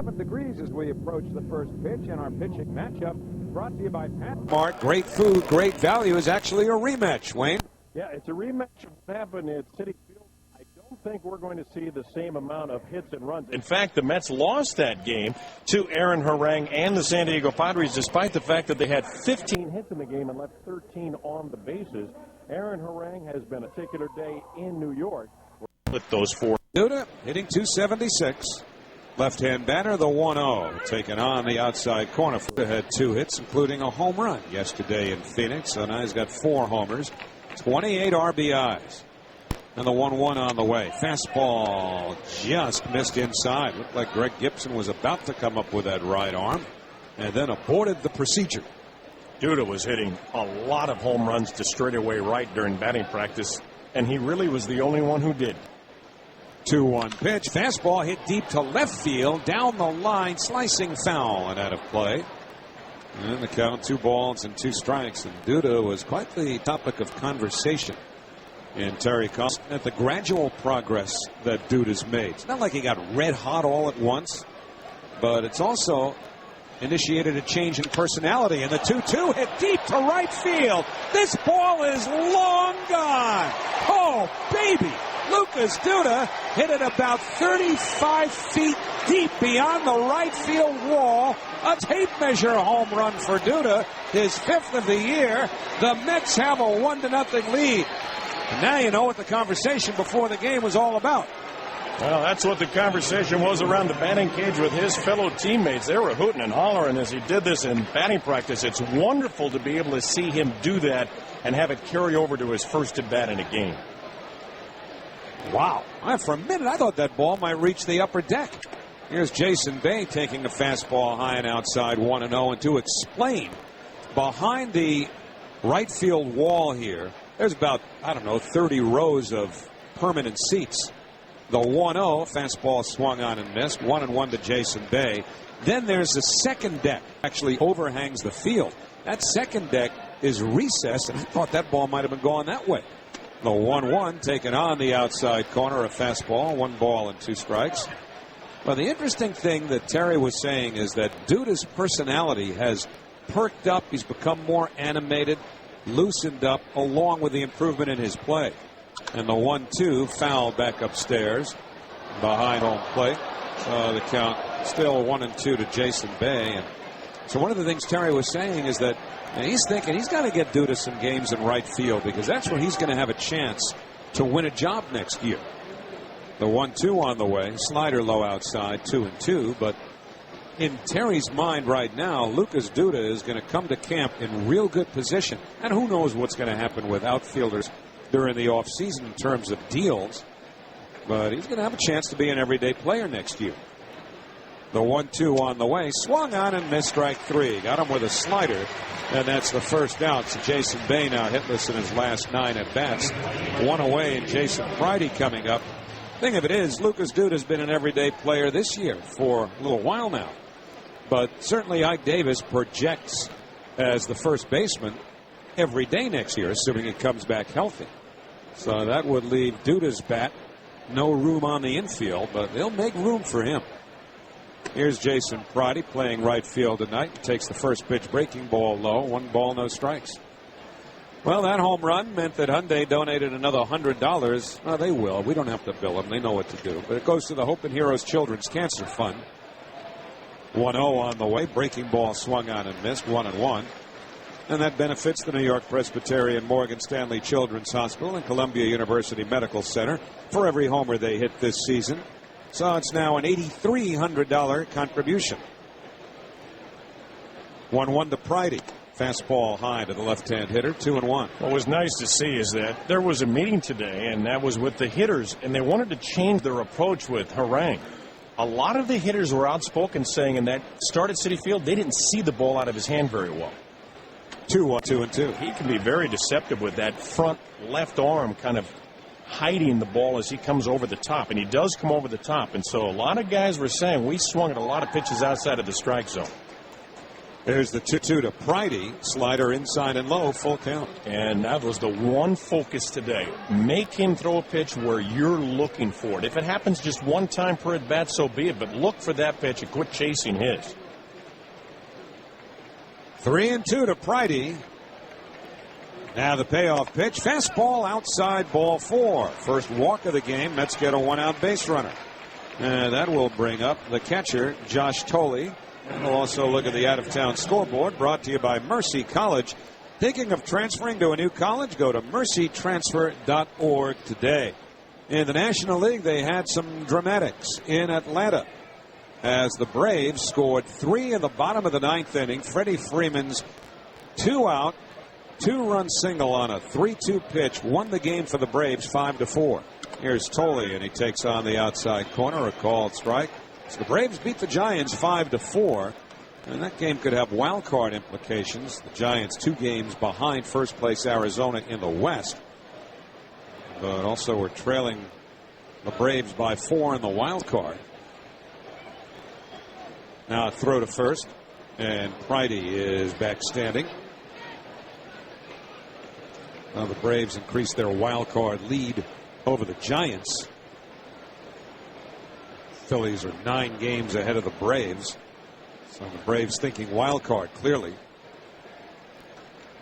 87 degrees as we approach the first pitch, and our pitching matchup brought to you by Pat. Mark, great food, great value is actually a rematch, Wayne. Yeah, it's a rematch of what happened at Citi Field. I don't think we're going to see the same amount of hits and runs. In fact, the Mets lost that game to Aaron Harang and the San Diego Padres, despite the fact that they had 15 hits in the game and left 13 on the bases. Aaron Harang has been a particular day in New York with those four. Duda hitting .276. Left-hand batter, the 1-0, taking on the outside corner. Duda had 2 hits, including a home run yesterday in Phoenix. So now he's got 4 homers, 28 RBIs. And the 1-1 on the way. Fastball just missed inside. Looked like Greg Gibson was about to come up with that right arm and then aborted the procedure. Duda was hitting a lot of home runs to straightaway right during batting practice, and he really was the only one who did. 2-1 pitch. Fastball hit deep to left field. Down the line. Slicing foul and out of play. And the count 2 balls and 2 strikes. And Duda was quite the topic of conversation in Terry Cost at the gradual progress that Duda's made. It's not like he got red hot all at once, but it's also initiated a change in personality. And the 2-2 hit deep to right field. This ball is long gone. Oh, baby. Lucas Duda hit it about 35 feet deep beyond the right field wall. A tape measure home run for Duda, his 5th of the year. The Mets have a 1-0 lead. And now you know what the conversation before the game was all about. Well, that's what the conversation was around the batting cage with his fellow teammates. They were hooting and hollering as he did this in batting practice. It's wonderful to be able to see him do that and have it carry over to his first at bat in a game. Wow. For a minute, I thought that ball might reach the upper deck. Here's Jason Bay taking a fastball high and outside 1-0. And to explain, behind the right field wall here, there's about, 30 rows of permanent seats. The 1-0, fastball swung on and missed. 1-1 to Jason Bay. Then there's the second deck, actually overhangs the field. That second deck is recessed, and I thought that ball might have been going that way. The 1-1 taken on the outside corner, a fastball, 1 ball and 2 strikes. Well, the interesting thing that Terry was saying is that Duda's personality has perked up. He's become more animated, loosened up, along with the improvement in his play. And the 1-2 foul back upstairs behind home plate. The count still 1-2 to Jason Bay. And so one of the things Terry was saying is that he's thinking he's got to get Duda some games in right field because that's where he's going to have a chance to win a job next year. The 1-2 on the way. Slider low outside, 2-2. But in Terry's mind right now, Lucas Duda is going to come to camp in real good position. And who knows what's going to happen with outfielders during the offseason in terms of deals. But he's going to have a chance to be an everyday player next year. The 1-2 on the way. Swung on and missed, strike 3. Got him with a slider. And that's the first out. So Jason Bay now hitless in his last 9 at-bats. 1 away, and Jason Friday coming up. Thing of it is, Lucas Duda has been an everyday player this year for a little while now. But certainly Ike Davis projects as the first baseman every day next year, assuming he comes back healthy. So that would leave Duda's bat no room on the infield, but they'll make room for him. Here's Jason Friday playing right field tonight. Takes the first pitch, breaking ball low. 1 ball, no strikes. Well, that home run meant that Hyundai donated another $100. Well, they will. We don't have to bill them. They know what to do. But it goes to the Hope and Heroes Children's Cancer Fund. 1-0 on the way. Breaking ball swung on and missed. 1-1. And that benefits the New York Presbyterian Morgan Stanley Children's Hospital and Columbia University Medical Center for every homer they hit this season. So it's now an $8,300 contribution. 1-1 to Pridey. Fastball high to the left-hand hitter, 2-1. What was nice to see is that there was a meeting today, and that was with the hitters, and they wanted to change their approach with Harang. A lot of the hitters were outspoken, saying in that start at Citi Field, they didn't see the ball out of his hand very well. 2-1, 2-2. He can be very deceptive with that front left arm kind of hiding the ball as he comes over the top, and he does come over the top. And so a lot of guys were saying we swung at a lot of pitches outside of the strike zone. There's the 2-2 to Pridey. Slider inside and low, full count. And that was the one focus today. Make him throw a pitch where you're looking for it. If it happens just one time per at bat, so be it. But look for that pitch and quit chasing his. 3-2 to Pridey. Now the payoff pitch. Fastball outside, ball 4. First walk of the game. Mets get a 1-out base runner. And that will bring up the catcher, Josh Tolley. And we'll also look at the out-of-town scoreboard, brought to you by Mercy College. Thinking of transferring to a new college? Go to mercytransfer.org today. In the National League, they had some dramatics in Atlanta as the Braves scored 3 in the bottom of the 9th inning. Freddie Freeman's 2-out, 2-run single on a 3-2 pitch won the game for the Braves 5-4. Here's Tolley, and he takes on the outside corner, a called strike. So the Braves beat the Giants 5-4, and that game could have wild card implications. The Giants 2 games behind first place Arizona in the West, but also were trailing the Braves by 4 in the wild card. Now a throw to first, and Pridey is back standing. Now the Braves increased their wild card lead over the Giants. Phillies are 9 games ahead of the Braves. So the Braves thinking wild card, clearly.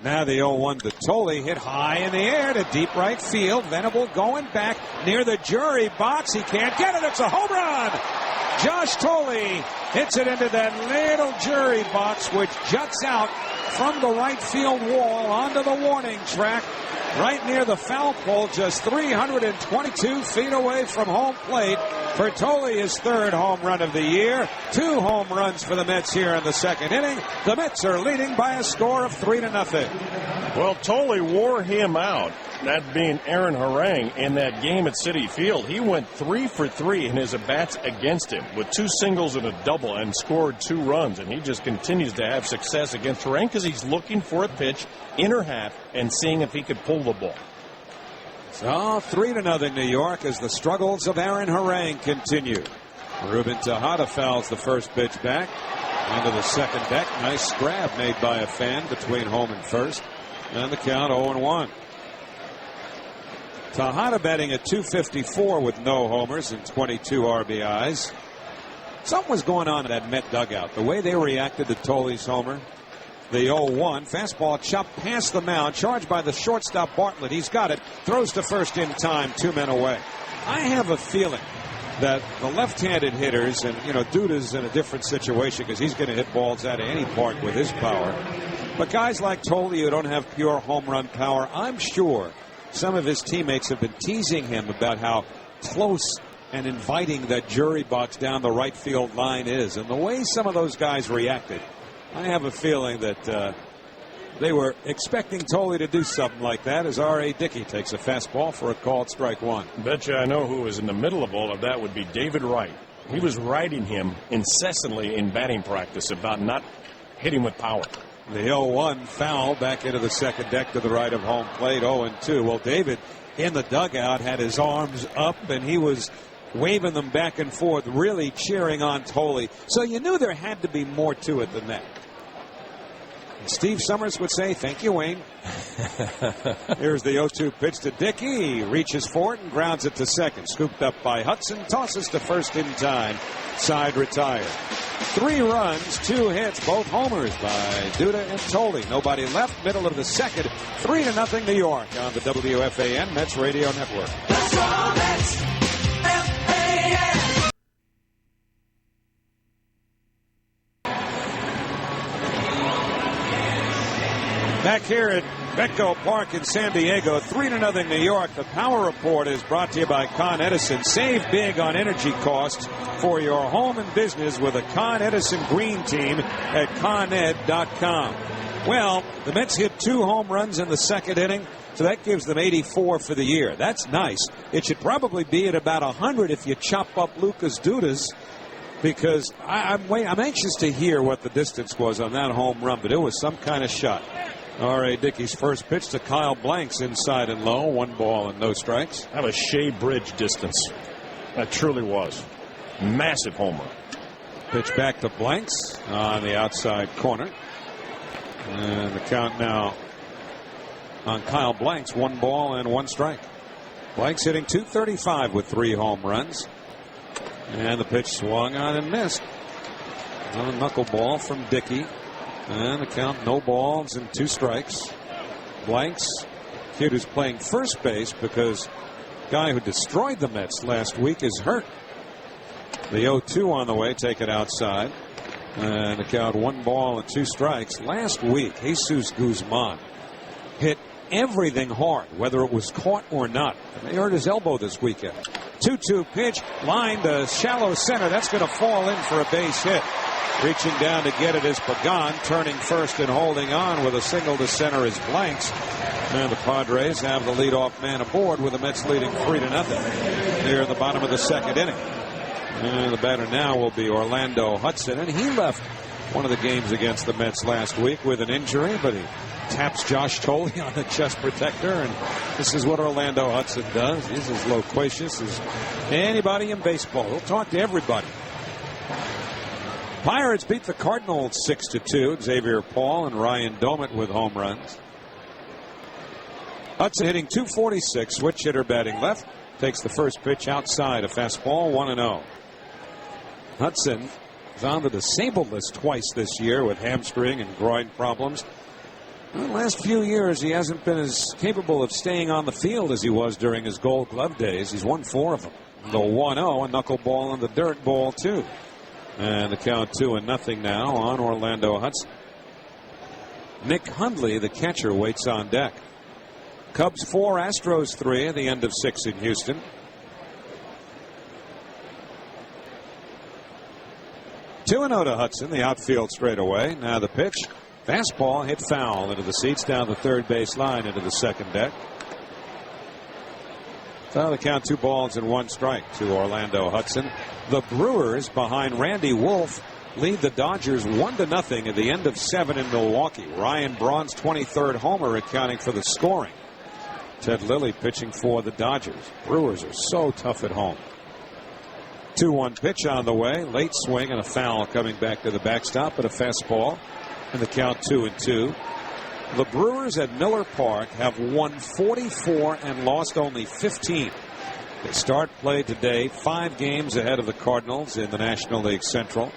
Now the 0-1 to Tolley, hit high in the air to deep right field. Venable going back near the jury box. He can't get it. It's a home run. Josh Tolley hits it into that little jury box, which juts out from the right field wall onto the warning track. Right near the foul pole, just 322 feet away from home plate. For Tolley, his 3rd home run of the year. 2 home runs for the Mets here in the 2nd inning. The Mets are leading by a score of 3-0. Well, Tolley wore him out, that being Aaron Harang, in that game at Citi Field. He went 3 for 3 in his at-bats against him with 2 singles and a double and scored 2 runs. And he just continues to have success against Harang because he's looking for a pitch, inner half, and seeing if he could pull the ball. So 3-0 New York as the struggles of Aaron Harang continue. Ruben Tejada fouls the first pitch back into the second deck. Nice grab made by a fan between home and first. And the count 0-1. Tejada batting at .254 with no homers and 22 RBIs. Something was going on in that Met dugout. The way they reacted to Tolley's homer. The 0-1 fastball chopped past the mound, charged by the shortstop Bartlett. He's got it, throws to first in time, 2 men away. I have a feeling that the left-handed hitters, and Duda's in a different situation because he's going to hit balls out of any park with his power. But guys like Tolley who don't have pure home run power, I'm sure some of his teammates have been teasing him about how close and inviting that jury box down the right field line is. And the way some of those guys reacted, I have a feeling that they were expecting Tolley to do something like that as R.A. Dickey takes a fastball for a called strike 1. Betcha I know who was in the middle of all of that would be David Wright. He was riding him incessantly in batting practice about not hitting with power. The 0-1 foul back into the second deck to the right of home plate, 0-2. Well, David in the dugout had his arms up and he was waving them back and forth, really cheering on Tolley. So you knew there had to be more to it than that. And Steve Summers would say, thank you, Wayne. Here's the 0-2 pitch to Dickey. He reaches for it and grounds it to second. Scooped up by Hudson. Tosses to first in time. Side retired. 3 runs, 2 hits, both homers by Duda and Tolley. Nobody left. Middle of the second. 3-0 New York on the WFAN Mets Radio Network. Let's go Mets! F-A-N! Back here at Petco Park in San Diego, 3-0 New York. The Power Report is brought to you by Con Edison. Save big on energy costs for your home and business with a Con Edison Green Team at coned.com. Well, the Mets hit 2 home runs in the second inning, so that gives them 84 for the year. That's nice. It should probably be at about 100 if you chop up Lucas Duda's, because I'm anxious to hear what the distance was on that home run, but it was some kind of shot. R.A. Dickey's first pitch to Kyle Blanks inside and low. 1 ball and no strikes. That was Shea Bridge distance. That truly was. Massive homer. Pitch back to Blanks on the outside corner. And the count now on Kyle Blanks, 1 ball and 1 strike. Blanks hitting .235 with 3 home runs. And the pitch swung on and missed. On a knuckleball from Dickey. And the count, no balls and 2 strikes. Blanks, kid who's playing first base because guy who destroyed the Mets last week is hurt. The 0-2 on the way, take it outside. And the count, 1 ball and 2 strikes. Last week, Jesus Guzman hit everything hard, whether it was caught or not. And they hurt his elbow this weekend. 2-2 pitch, line to shallow center. That's going to fall in for a base hit. Reaching down to get it is Pagan, turning first and holding on with a single to center is Blanks. And the Padres have the leadoff man aboard with the Mets leading 3-0 near the bottom of the 2nd inning. And the batter now will be Orlando Hudson, and he left one of the games against the Mets last week with an injury, but he taps Josh Tolley on the chest protector, and this is what Orlando Hudson does. He's as loquacious as anybody in baseball. He'll talk to everybody. Pirates beat the Cardinals 6-2. Xavier Paul and Ryan Doumit with home runs. Hudson hitting .246, switch hitter batting left. Takes the first pitch outside, a fastball, 1-0. Hudson is on the disabled list twice this year with hamstring and groin problems. In the last few years, he hasn't been as capable of staying on the field as he was during his Gold Glove days. He's won 4 of them. The 1-0, a knuckleball on the dirt ball, too. And the count 2-0 now on Orlando Hudson. Nick Hundley, the catcher, waits on deck. Cubs 4, Astros 3 at the end of 6 in Houston. Two and 0 to Hudson, the outfield straight away. Now the pitch. Fastball hit foul into the seats down the third base line into the second deck. So the count 2 balls and 1 strike to Orlando Hudson. The Brewers behind Randy Wolf lead the Dodgers 1-0 at the end of 7 in Milwaukee. Ryan Braun's 23rd homer accounting for the scoring. Ted Lilly pitching for the Dodgers. Brewers are so tough at home. 2-1 pitch on the way. Late swing and a foul coming back to the backstop, but a fastball. And the count 2-2. The Brewers at Miller Park have won 44 and lost only 15. They start play today 5 games ahead of the Cardinals in the National League Central.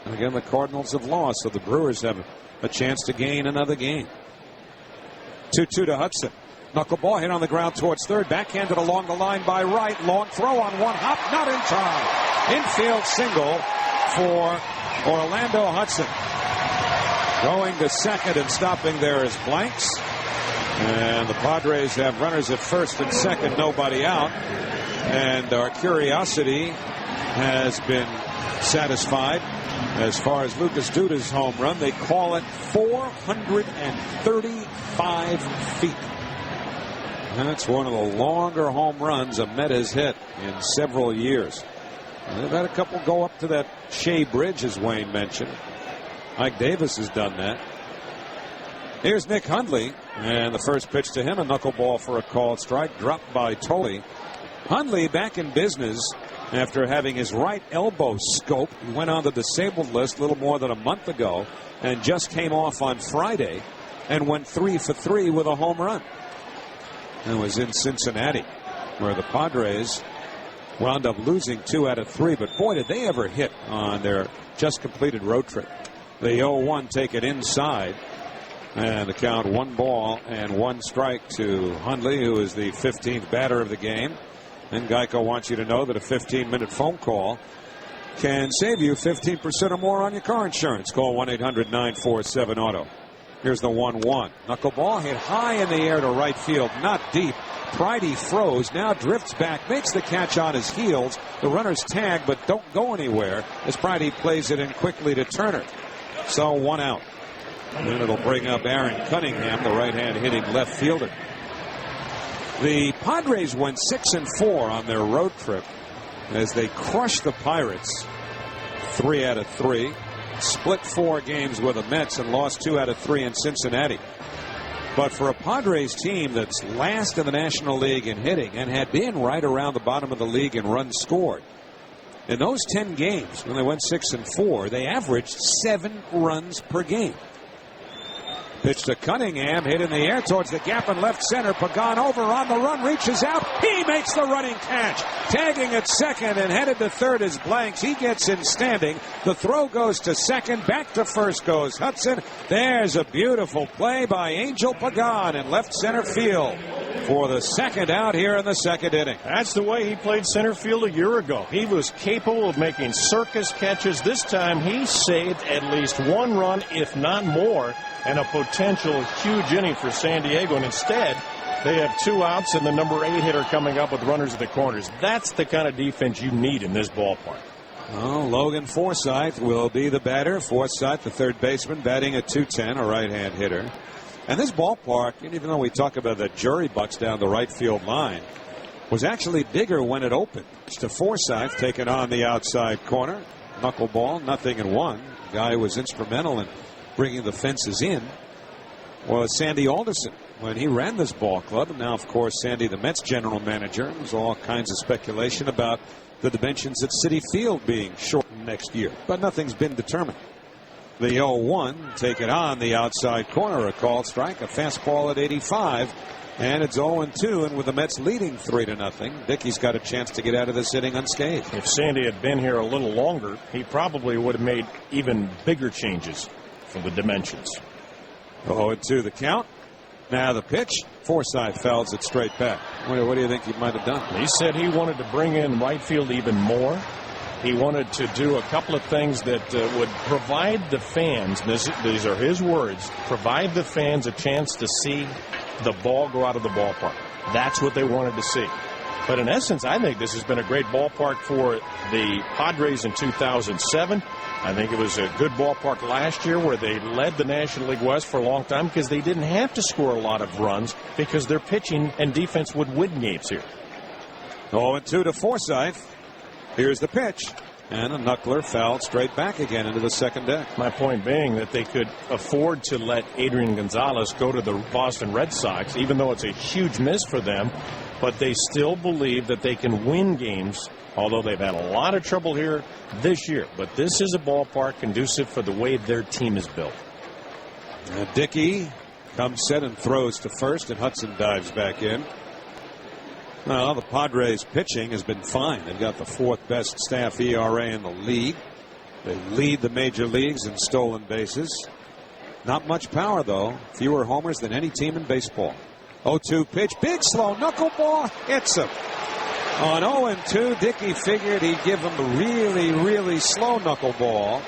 And again, the Cardinals have lost, so the Brewers have a chance to gain another game. 2-2 to Hudson. Knuckleball hit on the ground towards third. Backhanded along the line by right. Long throw on one hop. Not in time. Infield single for Orlando Hudson. Going to second and stopping there is Blanks. And the Padres have runners at first and second. Nobody out. And our curiosity has been satisfied. As far as Lucas Duda's home run, they call it 435 feet. And that's one of the longer home runs a Met has hit in several years. And they've had a couple go up to that Shea Bridge, as Wayne mentioned. Mike Davis has done that. Here's Nick Hundley, and the first pitch to him, a knuckleball for a called strike, dropped by Tolley. Hundley back in business after having his right elbow scoped. He went on the disabled list a little more than a month ago and just came off on Friday and went 3 for 3 with a home run. And was in Cincinnati, where the Padres wound up losing 2 out of 3. But boy, did they ever hit on their just completed road trip. The 0-1 take it inside. And the count 1 ball and 1 strike to Hundley, who is the 15th batter of the game. And Geico wants you to know that a 15-minute phone call can save you 15% or more on your car insurance. Call 1-800-947-AUTO. Here's the 1-1. Knuckleball hit high in the air to right field, not deep. Pridey froze, now drifts back, makes the catch on his heels. The runners tag but don't go anywhere as Pridey plays it in quickly to Turner. So 1 out. And it'll bring up Aaron Cunningham, the right-hand hitting left fielder. The Padres went 6-4 on their road trip as they crushed the Pirates 3 out of 3. Split 4 games with the Mets and lost 2 out of 3 in Cincinnati. But for a Padres team that's last in the National League in hitting and had been right around the bottom of the league in runs scored, In those 10 games, when they went 6-4, they averaged 7 runs per game. Pitch to Cunningham, hit in the air towards the gap in left center. Pagan over on the run, reaches out. He makes the running catch. Tagging at second and headed to third is Blanks. He gets in standing. The throw goes to second. Back to first goes Hudson. There's a beautiful play by Angel Pagan in left center field for the second out here in the second inning. That's the way he played center field a year ago. He was capable of making circus catches. This time he saved at least 1 run, if not more, and a potential huge inning for San Diego. And instead, they have 2 outs and the number 8 hitter coming up with runners at the corners. That's the kind of defense you need in this ballpark. Well, Logan Forsythe will be the batter. Forsythe, the third baseman, batting at .210, a right-hand hitter. And this ballpark, even though we talk about the jury bucks down the right field line, was actually bigger when it opened. It's to Forsythe taking on the outside corner. Knuckleball, 0-1. The guy who was instrumental in bringing the fences in was Sandy Alderson when he ran this ball club. And now, of course, Sandy, the Mets general manager. There's all kinds of speculation about the dimensions at Citi Field being shortened next year, but nothing's been determined. The 0-1, take it on the outside corner, a called strike, a fastball at 85, and it's 0-2, and with the Mets leading 3-0, Dickey's got a chance to get out of this inning unscathed. If Sandy had been here a little longer, he probably would have made even bigger changes for the dimensions. 0-2 the count. Now the pitch. Forsythe fouls it straight back. What do you think he might have done? He said he wanted to bring in right field even more. He wanted to do a couple of things that would provide the fans, these are his words, provide the fans a chance to see the ball go out of the ballpark. That's what they wanted to see. But in essence, I think this has been a great ballpark for the Padres in 2007. I think it was a good ballpark last year where they led the National League West for a long time because they didn't have to score a lot of runs because their pitching and defense would win games here. 0-2 to Forsythe. Here's the pitch. And a knuckler fouled straight back again into the second deck. My point being that they could afford to let Adrian Gonzalez go to the Boston Red Sox, even though it's a huge miss for them. But they still believe that they can win games, although they've had a lot of trouble here this year. But this is a ballpark conducive for the way their team is built. Dickey comes set and throws to first, and Hudson dives back in. Well, the Padres pitching has been fine. They've got the 4th best staff ERA in the league. They lead the major leagues in stolen bases. Not much power, though. Fewer homers than any team in baseball. 0-2 pitch. Big slow knuckleball. Hits him. On 0-2, Dickey figured he'd give him a really, really slow knuckleball.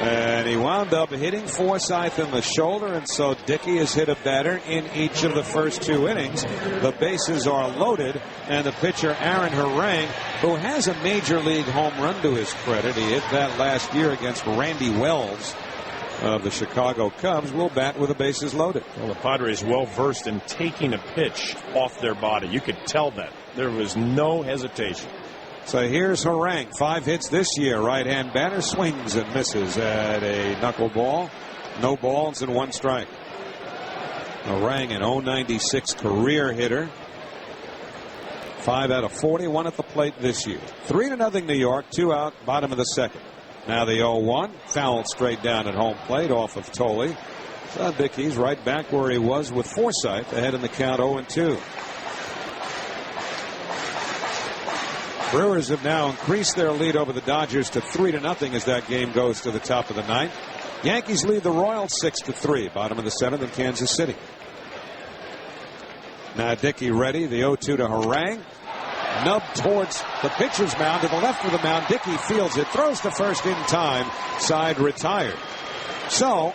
And he wound up hitting Forsythe in the shoulder, and so Dickey has hit a batter in each of the first 2 innings. The bases are loaded, and the pitcher Aaron Harang, who has a major league home run to his credit, he hit that last year against Randy Wells of the Chicago Cubs, will bat with the bases loaded. Well, the Padres well versed in taking a pitch off their body. You could tell that. There was no hesitation. So here's Harang, 5 hits this year. Right-hand batter swings and misses at a knuckleball. No balls and 1 strike. Harang, an .096 career hitter. 5 out of 41 at the plate this year. 3-0 New York, 2 out, bottom of the second. Now the 0-1, fouled straight down at home plate off of Tolley. So Dickey's right back where he was with Forsythe, ahead in the count 0-2. Brewers have now increased their lead over the Dodgers to 3-0 as that game goes to the top of the 9th. Yankees lead the Royals 6-3, bottom of the 7th in Kansas City. Now Dickey ready, the 0-2 to Harang. Nub towards the pitcher's mound to the left of the mound. Dickey fields it, throws to first in time, side retired. So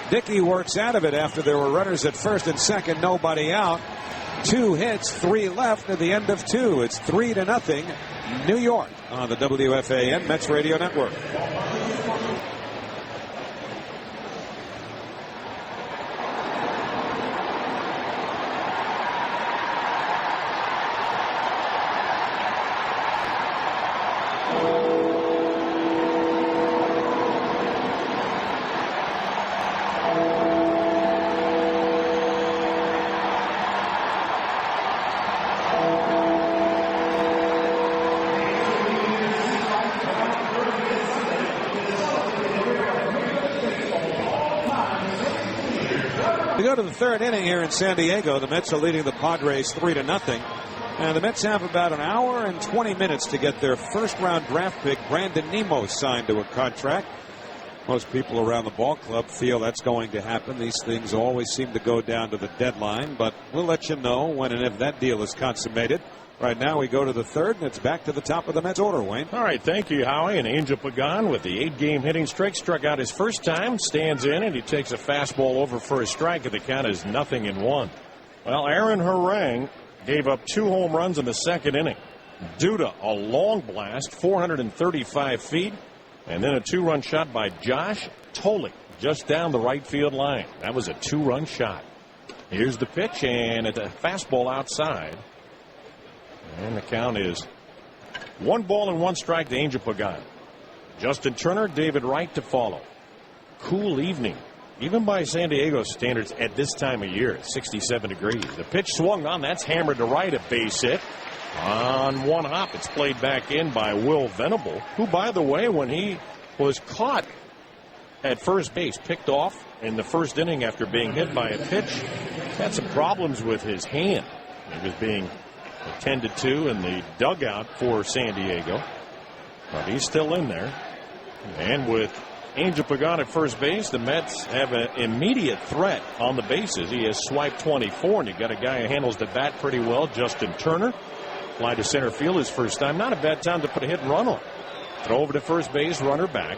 Dickey works out of it after there were runners at first and second, nobody out. 2 hits, 3 left at the end of 2. It's 3-0 New York on the WFAN Mets Radio Network. We go to the third inning here in San Diego. The Mets are leading the Padres 3-0. And the Mets have about an hour and 20 minutes to get their first-round draft pick, Brandon Nimmo, signed to a contract. Most people around the ball club feel that's going to happen. These things always seem to go down to the deadline, but we'll let you know when and if that deal is consummated. Right now we go to the third, and it's back to the top of the Mets order, Wayne. All right, thank you, Howie. And Angel Pagan with the 8-game hitting streak struck out his first time, stands in, and he takes a fastball over for a strike, and the count is 0-1. Well, Aaron Harang gave up 2 home runs in the second inning due to a long blast, 435 feet, and then a 2-run shot by Josh Tolley just down the right field line. That was a 2-run shot. Here's the pitch, and it's a fastball outside. And the count is 1-1 strike to Angel Pagan. Justin Turner, David Wright to follow. Cool evening, even by San Diego standards at this time of year, 67 degrees. The pitch swung on. That's hammered to right, a base hit. On one hop, it's played back in by Will Venable, who, by the way, when he was caught at first base, picked off in the first inning after being hit by a pitch, had some problems with his hand. He was being attended to in the dugout for San Diego, but he's still in there. And with Angel Pagan at first base, the Mets have an immediate threat on the bases. He has swiped 24, and you got a guy who handles the bat pretty well, Justin Turner. Fly to center field his first time. Not a bad time to put a hit and run on. Throw over to first base, runner back.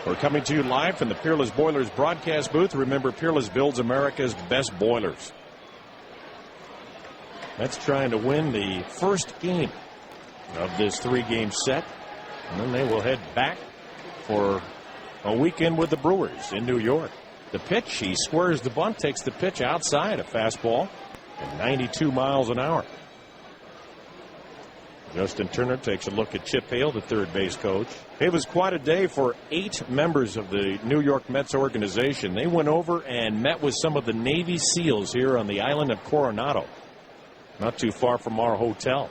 We're coming to you live from the Peerless Boilers broadcast booth. Remember, Peerless builds America's best boilers. Mets trying to win the first game of this 3-game set. And then they will head back for a weekend with the Brewers in New York. The pitch, he squares the bunt, takes the pitch outside, a fastball at 92 miles an hour. Justin Turner takes a look at Chip Hale, the third base coach. It was quite a day for 8 members of the New York Mets organization. They went over and met with some of the Navy SEALs here on the island of Coronado, not too far from our hotel.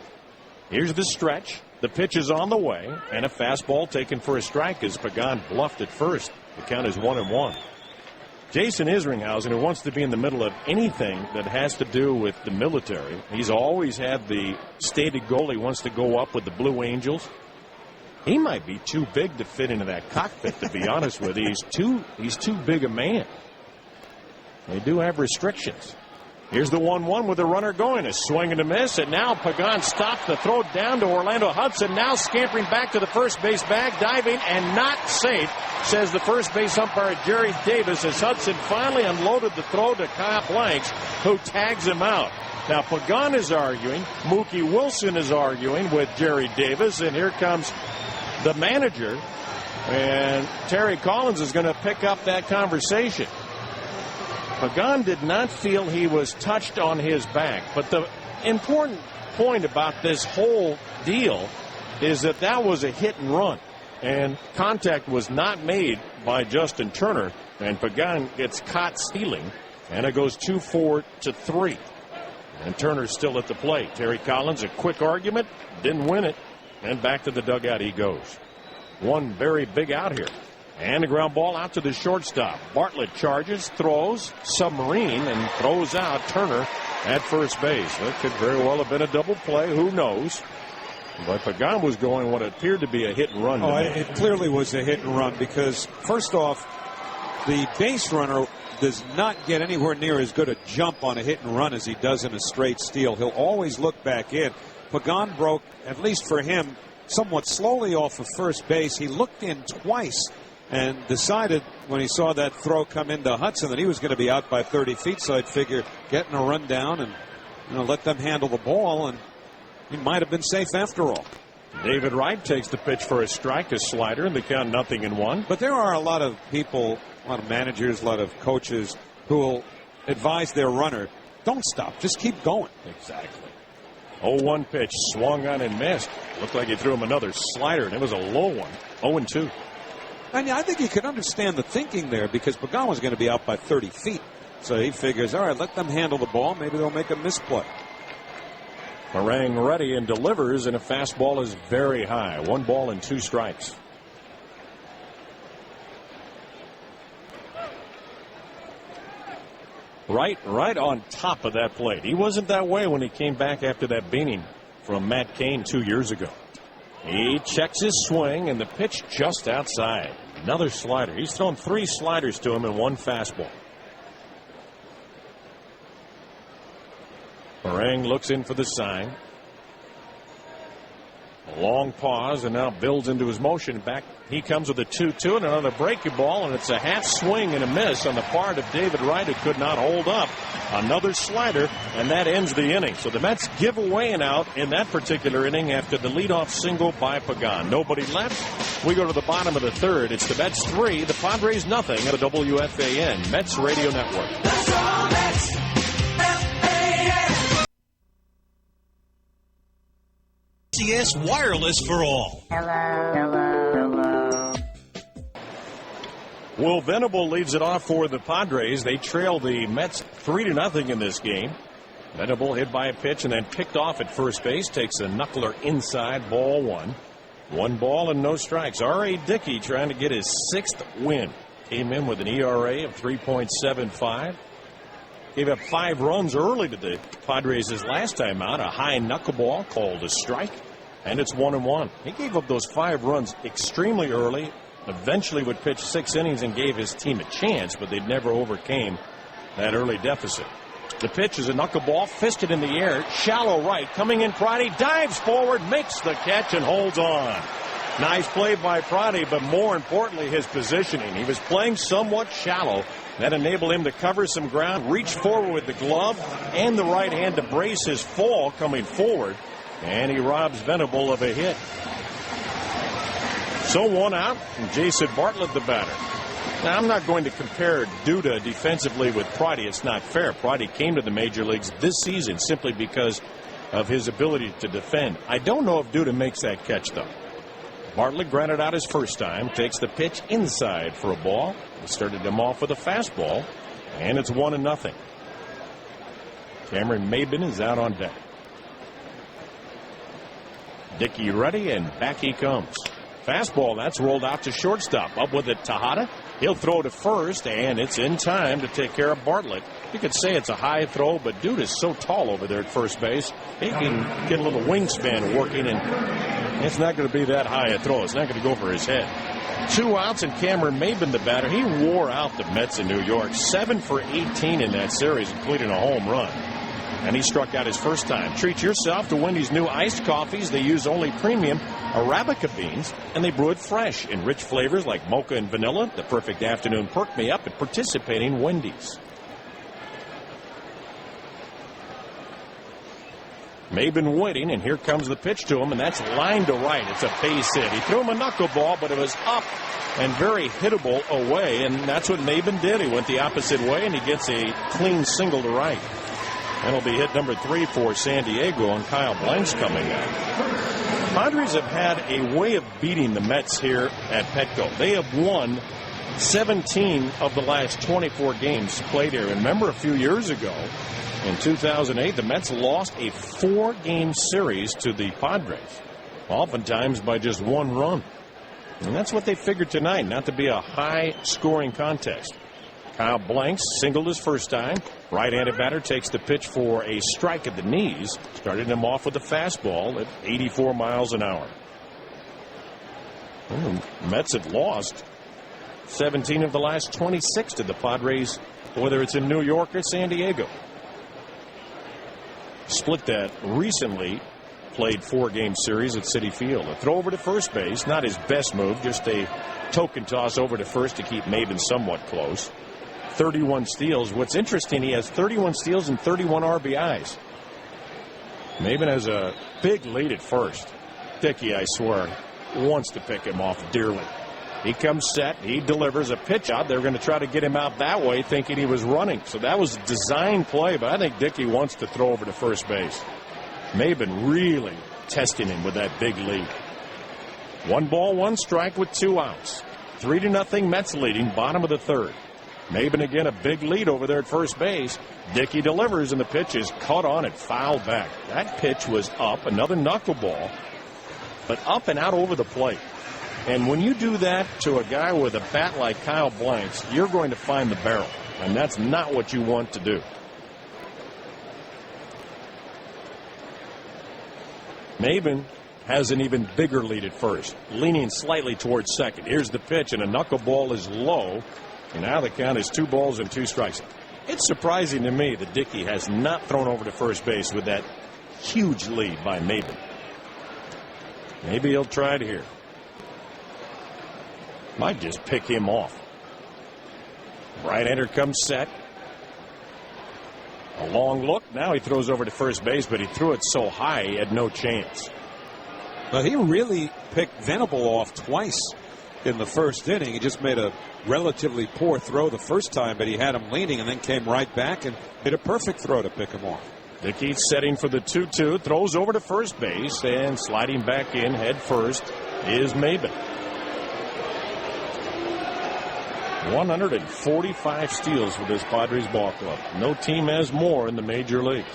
Here's the stretch. The pitch is on the way, and a fastball taken for a strike as Pagan bluffed at first. The count is 1-1. Jason Isringhausen, who wants to be in the middle of anything that has to do with the military, he's always had the stated goal he wants to go up with the Blue Angels. He might be too big to fit into that cockpit, to be honest with you. He's too big a man. They do have restrictions. Here's the 1-1 with the runner going. A swing and a miss, and now Pagan stops the throw down to Orlando Hudson. Now scampering back to the first base bag, diving and not safe, says the first base umpire Jerry Davis, as Hudson finally unloaded the throw to Kyle Blanks, who tags him out. Now Pagan is arguing, Mookie Wilson is arguing with Jerry Davis, and here comes the manager, and Terry Collins is going to pick up that conversation. Pagan did not feel he was touched on his back, but the important point about this whole deal is that was a hit and run, and contact was not made by Justin Turner, and Pagan gets caught stealing, and it goes 2-4-3. And Turner's still at the plate. Terry Collins, a quick argument, didn't win it, and back to the dugout he goes. One very big out here. And a ground ball out to the shortstop. Bartlett charges, throws, submarine, and throws out Turner at first base. That could very well have been a double play. Who knows? But Pagan was going what appeared to be a hit and run. It clearly was a hit and run because, first off, the base runner does not get anywhere near as good a jump on a hit and run as he does in a straight steal. He'll always look back in. Pagan broke, at least for him, somewhat slowly off of first base. He looked in twice and decided when he saw that throw come into Hudson that he was going to be out by 30 feet. So I'd figure getting a run down and let them handle the ball, and he might have been safe after all. David Wright takes the pitch for a strike, a slider, and the count 0-1. But there are a lot of people, a lot of managers, a lot of coaches who will advise their runner, don't stop, just keep going. Exactly. 0-1 pitch, swung on and missed. Looked like he threw him another slider, and it was a low one. 0-2. And I think you can understand the thinking there because Pagan was going to be out by 30 feet. So he figures, all right, let them handle the ball. Maybe they'll make a misplay. Harang ready and delivers, and a fastball is very high. 1-2 strikes. Right on top of that plate. He wasn't that way when he came back after that beating from Matt Cain 2 years ago. He checks his swing, and the pitch just outside. Another slider. He's thrown 3 sliders to him and 1 fastball. Harang looks in for the sign. A long pause, and now builds into his motion. Back he comes with a 2-2 and another breaking ball, and it's a half swing and a miss on the part of David Wright, who could not hold up. Another slider, and that ends the inning. So the Mets give away an out in that particular inning after the leadoff single by Pagan. Nobody left. We go to the bottom of the third. It's the Mets 3, the Padres nothing at the WFAN Mets Radio Network. That's all Mets. FAN. CS Wireless for All. Will Venable leads it off for the Padres. They trail the Mets 3-0 in this game. Venable hit by a pitch and then picked off at first base. Takes a knuckler inside, ball 1. 1 ball and no strikes. R.A. Dickey trying to get his 6th win. Came in with an ERA of 3.75. Gave up 5 runs early to the Padres his last time out. A high knuckleball called a strike. And it's 1-1. He gave up those 5 runs extremely early. Eventually would pitch 6 innings and gave his team a chance, but they never overcame that early deficit. The pitch is a knuckleball, fisted in the air, shallow right, coming in Pratty, dives forward, makes the catch and holds on. Nice play by Pratty, but more importantly his positioning. He was playing somewhat shallow. That enabled him to cover some ground, reach forward with the glove and the right hand to brace his fall coming forward, and he robs Venable of a hit. So 1 out, and Jason Bartlett the batter. Now, I'm not going to compare Duda defensively with Pratty. It's not fair. Pratty came to the major leagues this season simply because of his ability to defend. I don't know if Duda makes that catch, though. Bartlett grounded out his first time, takes the pitch inside for a ball. He started him off with a fastball, and it's 1-0. Cameron Maben is out on deck. Dickey ready, and back he comes. Fastball, that's rolled out to shortstop. Up with it, Tejada. He'll throw to first, and it's in time to take care of Bartlett. You could say it's a high throw, but dude is so tall over there at first base. He can get a little wingspan working, and it's not going to be that high a throw. It's not going to go for his head. 2 outs, and Cameron Maben, the batter. He wore out the Mets in New York. 7 for 18 in that series, including a home run. And he struck out his first time. Treat yourself to Wendy's new iced coffees. They use only premium Arabica beans, and they brew it fresh in rich flavors like mocha and vanilla. The perfect afternoon perk-me-up at participating Wendy's. Maben waiting, and here comes the pitch to him, and that's lined to right. It's a base hit. He threw him a knuckleball, but it was up and very hittable away, and that's what Maben did. He went the opposite way, and he gets a clean single to right. That'll be hit number 3 for San Diego, and Kyle Blank's coming out. Padres have had a way of beating the Mets here at Petco. They have won 17 of the last 24 games played here. Remember a few years ago, in 2008, the Mets lost a 4-game series to the Padres, oftentimes by just 1 run. And that's what they figured tonight, not to be a high-scoring contest. Kyle Blanks singled his first time. Right-handed batter takes the pitch for a strike at the knees. Started him off with a fastball at 84 miles an hour. The Mets have lost 17 of the last 26 to the Padres, whether it's in New York or San Diego. Split that recently played 4-game series at Citi Field. A throw over to first base, not his best move, just a token toss over to first to keep Maben somewhat close. 31 steals. What's interesting, he has 31 steals and 31 RBIs. Maben has a big lead at first. Dickey, I swear, wants to pick him off dearly. He comes set. He delivers a pitch out. They're going to try to get him out that way, thinking he was running. So that was a design play, but I think Dickey wants to throw over to first base. Maben really testing him with that big lead. 1 ball, 1 strike with 2 outs. 3-0 Mets leading, bottom of the third. Maben again a big lead over there at first base. Dickey delivers, and the pitch is caught on and fouled back. That pitch was up, another knuckleball, but up and out over the plate. And when you do that to a guy with a bat like Kyle Blanks, you're going to find the barrel. and that's not what you want to do. Maben has an even bigger lead at first, leaning slightly towards second. Here's the pitch, and a knuckleball is low. And now the count is 2 balls and 2 strikes. It's surprising to me that Dickey has not thrown over to first base with that huge lead by Maben. Maybe he'll try it here. Might just pick him off. Right-hander comes set. A long look. Now he throws over to first base, but he threw it so high he had no chance. Well, he really picked Venable off twice in the first inning. He just made a relatively poor throw the first time, but he had him leaning and then came right back and hit a perfect throw to pick him off. Dickey setting for the 2-2, throws over to first base, and sliding back in head first is Maben. 145 steals for this Padres ball club. No team has more in the major leagues.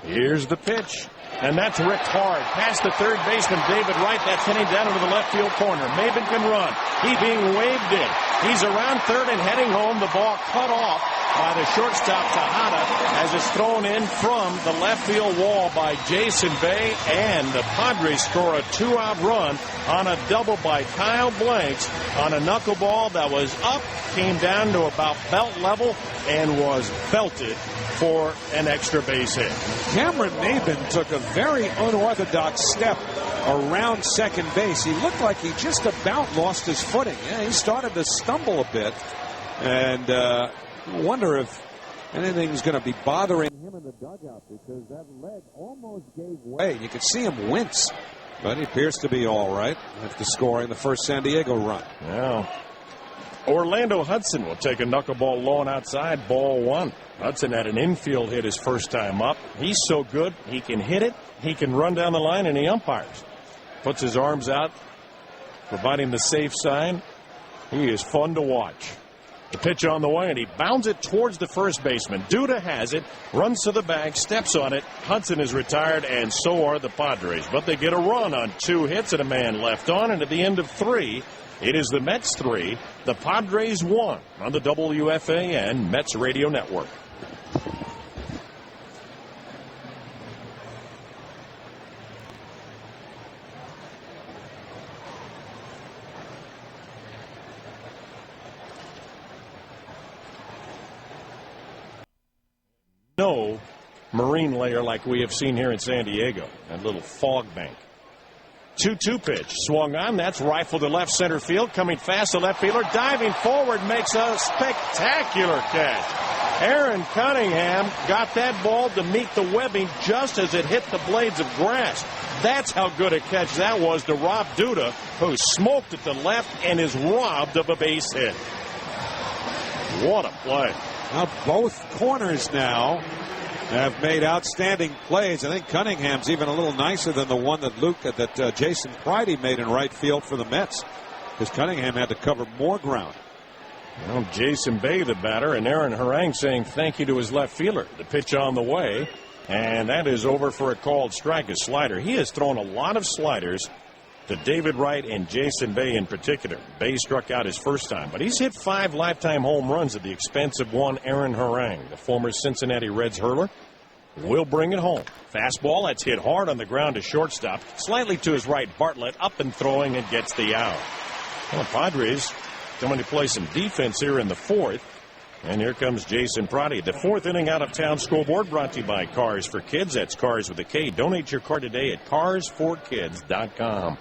Here's the pitch, and that's ripped hard past the third baseman David Wright. That's heading down into the left field corner. Maben can run. He's being waved in. He's around third and heading home. The ball cut off by the shortstop Tejada as it's thrown in from the left field wall by Jason Bay, and the Padres score a 2-out run on a double by Kyle Blanks on a knuckleball that was up, came down to about belt level, and was belted for an extra base hit. Cameron Maben took a very unorthodox step around second base. He looked like he just about lost his footing. Yeah, he started to stumble a bit, and wonder if anything's going to be bothering him in the dugout, because that leg almost gave way. You could see him wince, but he appears to be all right after scoring the first San Diego run. Now, Orlando Hudson will take a knuckleball low and outside, ball 1. Hudson had an infield hit his first time up. He's so good, he can hit it, he can run down the line, and he umpires. Puts his arms out, providing the safe sign. He is fun to watch. The pitch on the way, and he bounds it towards the first baseman. Duda has it, runs to the bag, steps on it. Hudson is retired, and so are the Padres. But they get a run on 2 hits and a man left on, and at the end of 3, it is the Mets 3, the Padres 1 on the WFA and Mets Radio Network. No marine layer like we have seen here in San Diego. That little fog bank. 2-2 pitch. Swung on. That's rifled to left center field. Coming fast, the left fielder diving forward makes a spectacular catch. Aaron Cunningham got that ball to meet the webbing just as it hit the blades of grass. That's how good a catch that was to Rob Duda, who smoked at the left and is robbed of a base hit. What a play. Now both corners now have made outstanding plays. I think Cunningham's even a little nicer than the one that Jason Pridey made in right field for the Mets, because Cunningham had to cover more ground. Well, Jason Bay, the batter, and Aaron Harang saying thank you to his left fielder. The pitch on the way, and that is over for a called strike, a slider. He has thrown a lot of sliders to David Wright and Jason Bay in particular. Bay struck out his first time, but he's hit 5 lifetime home runs at the expense of one Aaron Harang. The former Cincinnati Reds hurler will bring it home. Fastball, that's hit hard on the ground to shortstop. Slightly to his right, Bartlett up and throwing and gets the out. Well, the Padres coming to play some defense here in the 4th. And here comes Jason Pridey. The 4th inning out of town scoreboard brought to you by Cars for Kids. That's Cars with a K. Donate your car today at carsforkids.com.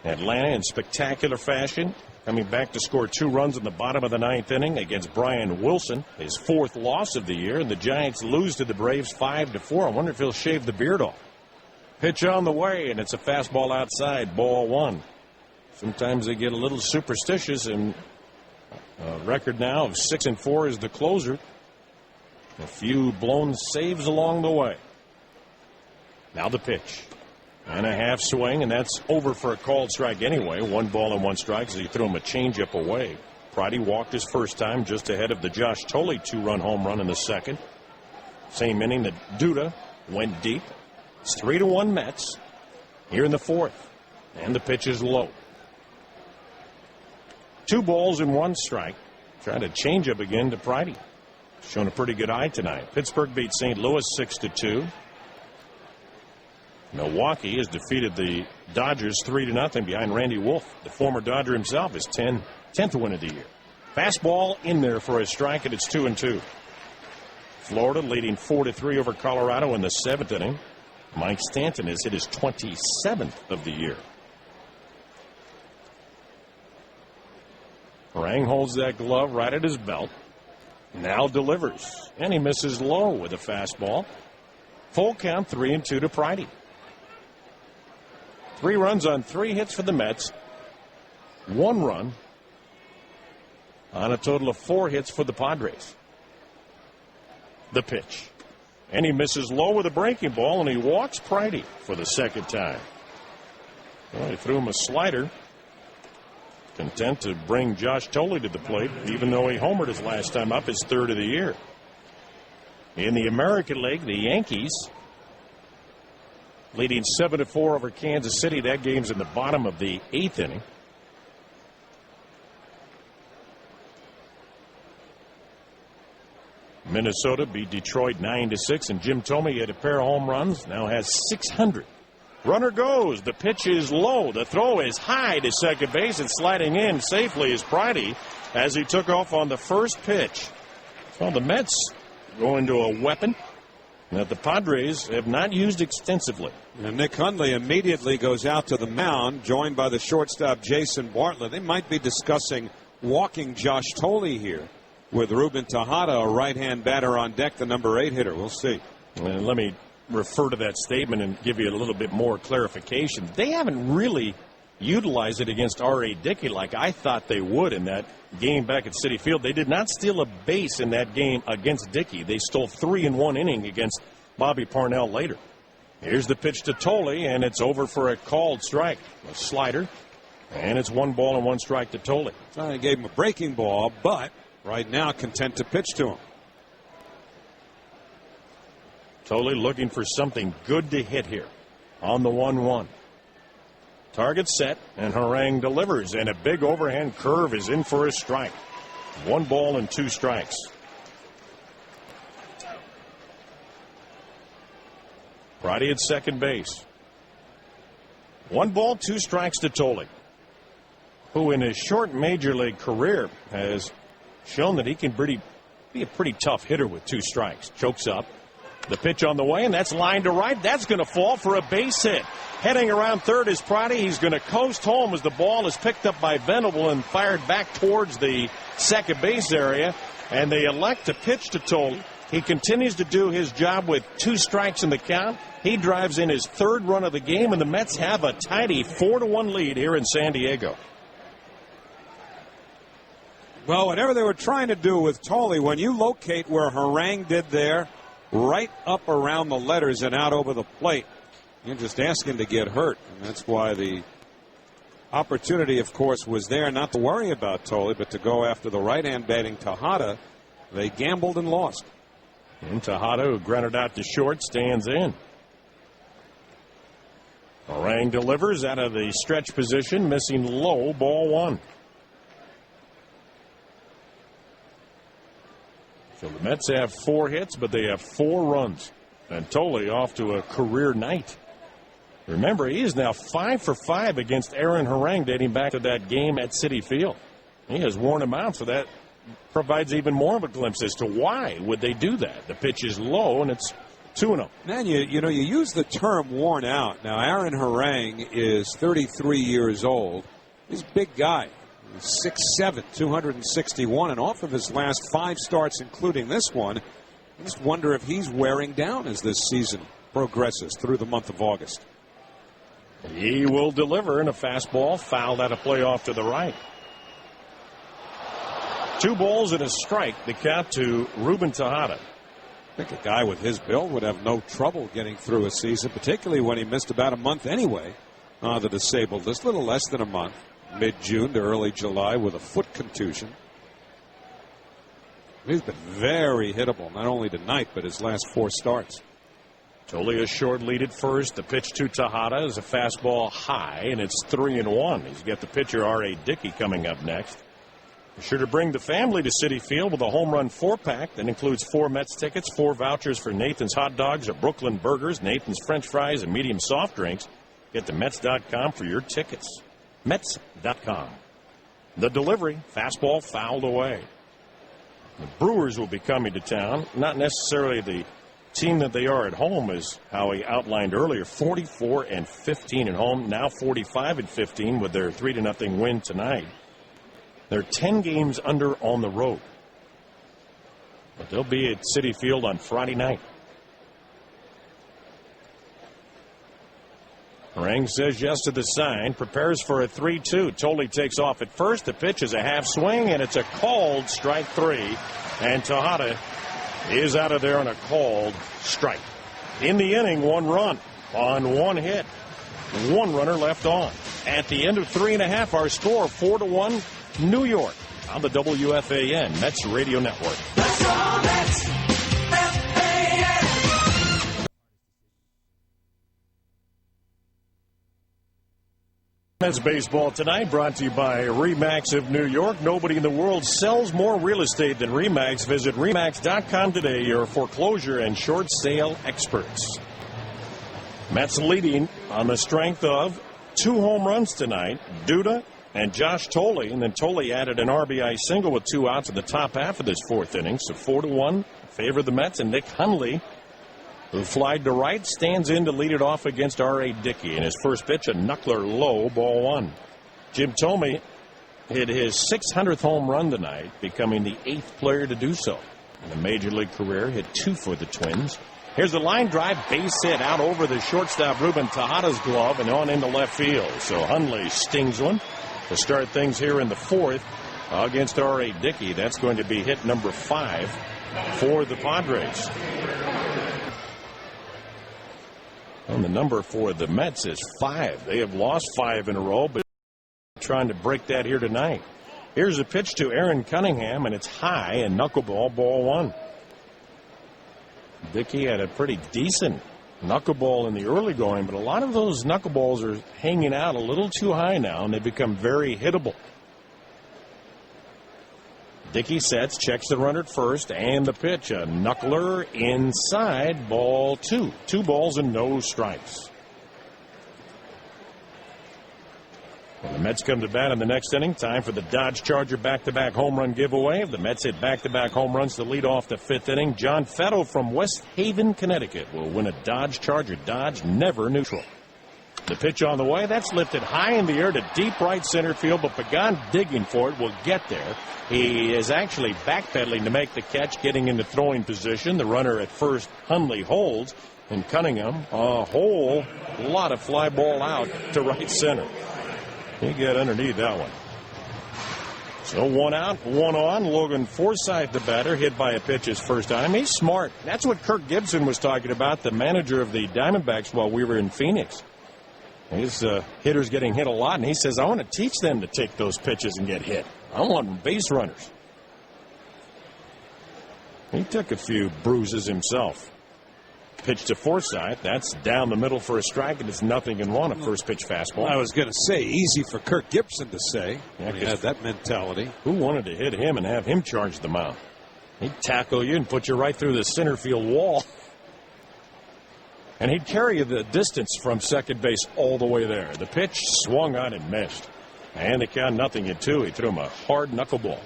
Atlanta in spectacular fashion, coming back to score 2 runs in the bottom of the 9th inning against Brian Wilson, his 4th loss of the year, and the Giants lose to the Braves 5-4. I wonder if he'll shave the beard off. Pitch on the way, and it's a fastball outside, ball 1. Sometimes they get a little superstitious, and a record now of 6-4 is the closer. A few blown saves along the way. Now the pitch. And a half swing, and that's over for a called strike anyway. 1 ball and 1 strike as he threw him a changeup away. Pridey walked his first time just ahead of the Josh Tolle 2-run home run in the 2nd. Same inning that Duda went deep. It's 3-1 Mets here in the 4th. And the pitch is low. 2 balls and 1 strike. Trying to change up again to Pridey. Shown a pretty good eye tonight. Pittsburgh beat St. Louis 6-2. Milwaukee has defeated the Dodgers 3-0 behind Randy Wolf. The former Dodger himself, his 10th win of the year. Fastball in there for a strike, and it's 2-2. Florida leading 4-3 over Colorado in the 7th inning. Mike Stanton has hit his 27th of the year. Harang holds that glove right at his belt. Now delivers, and he misses low with a fastball. Full count, 3-2 to Pridey. 3 runs on 3 hits for the Mets. 1 run on a total of 4 hits for the Padres. The pitch. And he misses low with a breaking ball, and he walks Pridey for the 2nd time. Well, he threw him a slider. Content to bring Josh Thole to the plate, even though he homered his last time up, his 3rd of the year. In the American League, the Yankees leading 7-4 over Kansas City. That game's in the bottom of the 8th inning. Minnesota beat Detroit 9-6, and Jim Thome had a pair of home runs, now has 600. Runner goes. The pitch is low. The throw is high to second base, and sliding in safely is Pridey as he took off on the first pitch. So the Mets go into a weapon that the Padres have not used extensively. And Nick Hundley immediately goes out to the mound, joined by the shortstop Jason Bartlett. They might be discussing walking Josh Thole here with Ruben Tejada, a right-hand batter on deck, the number 8 hitter. We'll see. And let me refer to that statement and give you a little bit more clarification. They haven't really utilized it against R.A. Dickey like I thought they would in that game back at Citi Field. They did not steal a base in that game against Dickey. They stole 3 in 1 inning against Bobby Parnell later. Here's the pitch to Thole, and it's over for a called strike. A slider, and it's 1 ball and 1 strike to Thole. I gave him a breaking ball, but right now content to pitch to him. Thole looking for something good to hit here on the 1-1. Target set, and Harang delivers, and a big overhand curve is in for a strike. 1 ball and 2 strikes. Pridey at second base. 1 ball, 2 strikes to Thole, who in his short major league career has shown that he can be a pretty tough hitter with 2 strikes. Chokes up. The pitch on the way, and that's lined to right. That's going to fall for a base hit. Heading around third is Pridey. He's going to coast home as the ball is picked up by Venable and fired back towards the second base area. And they elect to pitch to Thole. He continues to do his job with 2 strikes in the count. He drives in his 3rd run of the game, and the Mets have a tidy 4-1 lead here in San Diego. Well, whatever they were trying to do with Thole, when you locate where Harang did there, right up around the letters and out over the plate, you're just asking to get hurt. And that's why the opportunity, of course, was there not to worry about Thole, but to go after the right-hand batting Tejada. They gambled and lost. And Tejada, who grounded out to short, stands in. Harang delivers out of the stretch position, missing low, ball 1. So the Mets have 4 hits, but they have 4 runs. And Thole off to a career night. Remember, he is now 5 for 5 against Aaron Harang dating back to that game at Citi Field. He has worn him out, so that provides even more of a glimpse as to why would they do that. The pitch is low, and it's 2-0. Man, you use the term worn out. Now, Aaron Harang is 33 years old. He's a big guy. 6'7", 261, and off of his last 5 starts, including this one, I just wonder if he's wearing down as this season progresses through the month of August. He will deliver in a fastball, fouled out of play off to the right. 2 balls and a strike, the count to Ruben Tejada. I think a guy with his build would have no trouble getting through a season, particularly when he missed about a month anyway. The disabled list, a little less than a month. Mid-June to early July with a foot contusion. He's been very hittable, not only tonight, but his last 4 starts. Thole a short lead at first. The pitch to Tejada is a fastball high, and it's 3-1. He's got the pitcher R.A. Dickey coming up next. Be sure to bring the family to Citi Field with a home run 4-pack that includes 4 Mets tickets, 4 vouchers for Nathan's Hot Dogs or Brooklyn Burgers, Nathan's French Fries, and medium soft drinks. Get to Mets.com for your tickets. Mets.com. The delivery, fastball fouled away. The Brewers will be coming to town. Not necessarily the team that they are at home, as Howie outlined earlier. 44-15 at home, now 45-15 with their 3-0 win tonight. They're 10 games under on the road. But they'll be at Citi Field on Friday night. Rang says yes to the sign, prepares for a 3-2. Tolley takes off at first. The pitch is a half swing, and it's a called strike 3. And Tejada is out of there on a called strike. In the inning, 1 run on 1 hit. 1 runner left on. At the end of 3.5, our score 4-1 New York on the WFAN Mets Radio Network. Let's go Mets! Mets baseball tonight brought to you by RE/MAX of New York. Nobody in the world sells more real estate than RE/MAX. Visit RE/MAX.com today, your foreclosure and short sale experts. Mets leading on the strength of 2 home runs tonight. Duda and Josh Tolley. And then Tolley added an RBI single with 2 outs in the top half of this 4th inning. So 4-1 favor the Mets. And Nick Hundley, who flied to right, stands in to lead it off against R.A. Dickey. In his first pitch, a knuckler low, ball 1. Jim Thome hit his 600th home run tonight, becoming the 8th player to do so in a major league career. Hit 2 for the Twins. Here's the line drive, base hit out over the shortstop Ruben Tejada's glove and on into left field. So Hundley stings one to start things here in the 4th against R.A. Dickey. That's going to be hit number 5 for the Padres. And the number for the Mets is 5. They have lost 5 in a row, but trying to break that here tonight. Here's a pitch to Aaron Cunningham, and it's high and knuckleball, ball 1. Dickey had a pretty decent knuckleball in the early going, but a lot of those knuckleballs are hanging out a little too high now, and they become very hittable. Dickey sets, checks the runner at first, and the pitch, a knuckler inside, ball 2. 2 balls and no strikes. When the Mets come to bat in the next inning, time for the Dodge Charger back-to-back home run giveaway. The Mets hit back-to-back home runs to lead off the 5th inning. John Fetto from West Haven, Connecticut will win a Dodge Charger. Dodge never neutral. The pitch on the way, that's lifted high in the air to deep right center field, but Pagan digging for it will get there. He is actually backpedaling to make the catch, getting into throwing position. The runner at first, Hundley, holds, and Cunningham, a whole lot of fly ball out to right center. He got underneath that one. So 1 out, 1 on. Logan Forsythe, the batter, hit by a pitch his first time. He's smart. That's what Kirk Gibson was talking about, the manager of the Diamondbacks, while we were in Phoenix. His hitters getting hit a lot, and he says, I want to teach them to take those pitches and get hit. I want base runners. He took a few bruises himself. Pitch to Forsythe. That's down the middle for a strike, and it's 0-1, a first pitch fastball. I was going to say, easy for Kirk Gibson to say. Yeah, he had that mentality. Who wanted to hit him and have him charge the mound? He'd tackle you and put you right through the center field wall. And he'd carry you the distance from second base all the way there. The pitch swung on and missed. And the count 0-2. He threw him a hard knuckleball.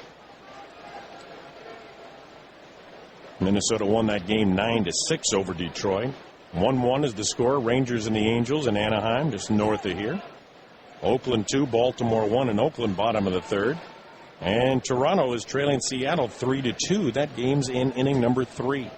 Minnesota won that game 9-6 over Detroit. 1-1 is the score. Rangers and the Angels in Anaheim, just north of here. Oakland 2, Baltimore 1 in Oakland, bottom of the 3rd. And Toronto is trailing Seattle 3-2. That game's in inning number 3.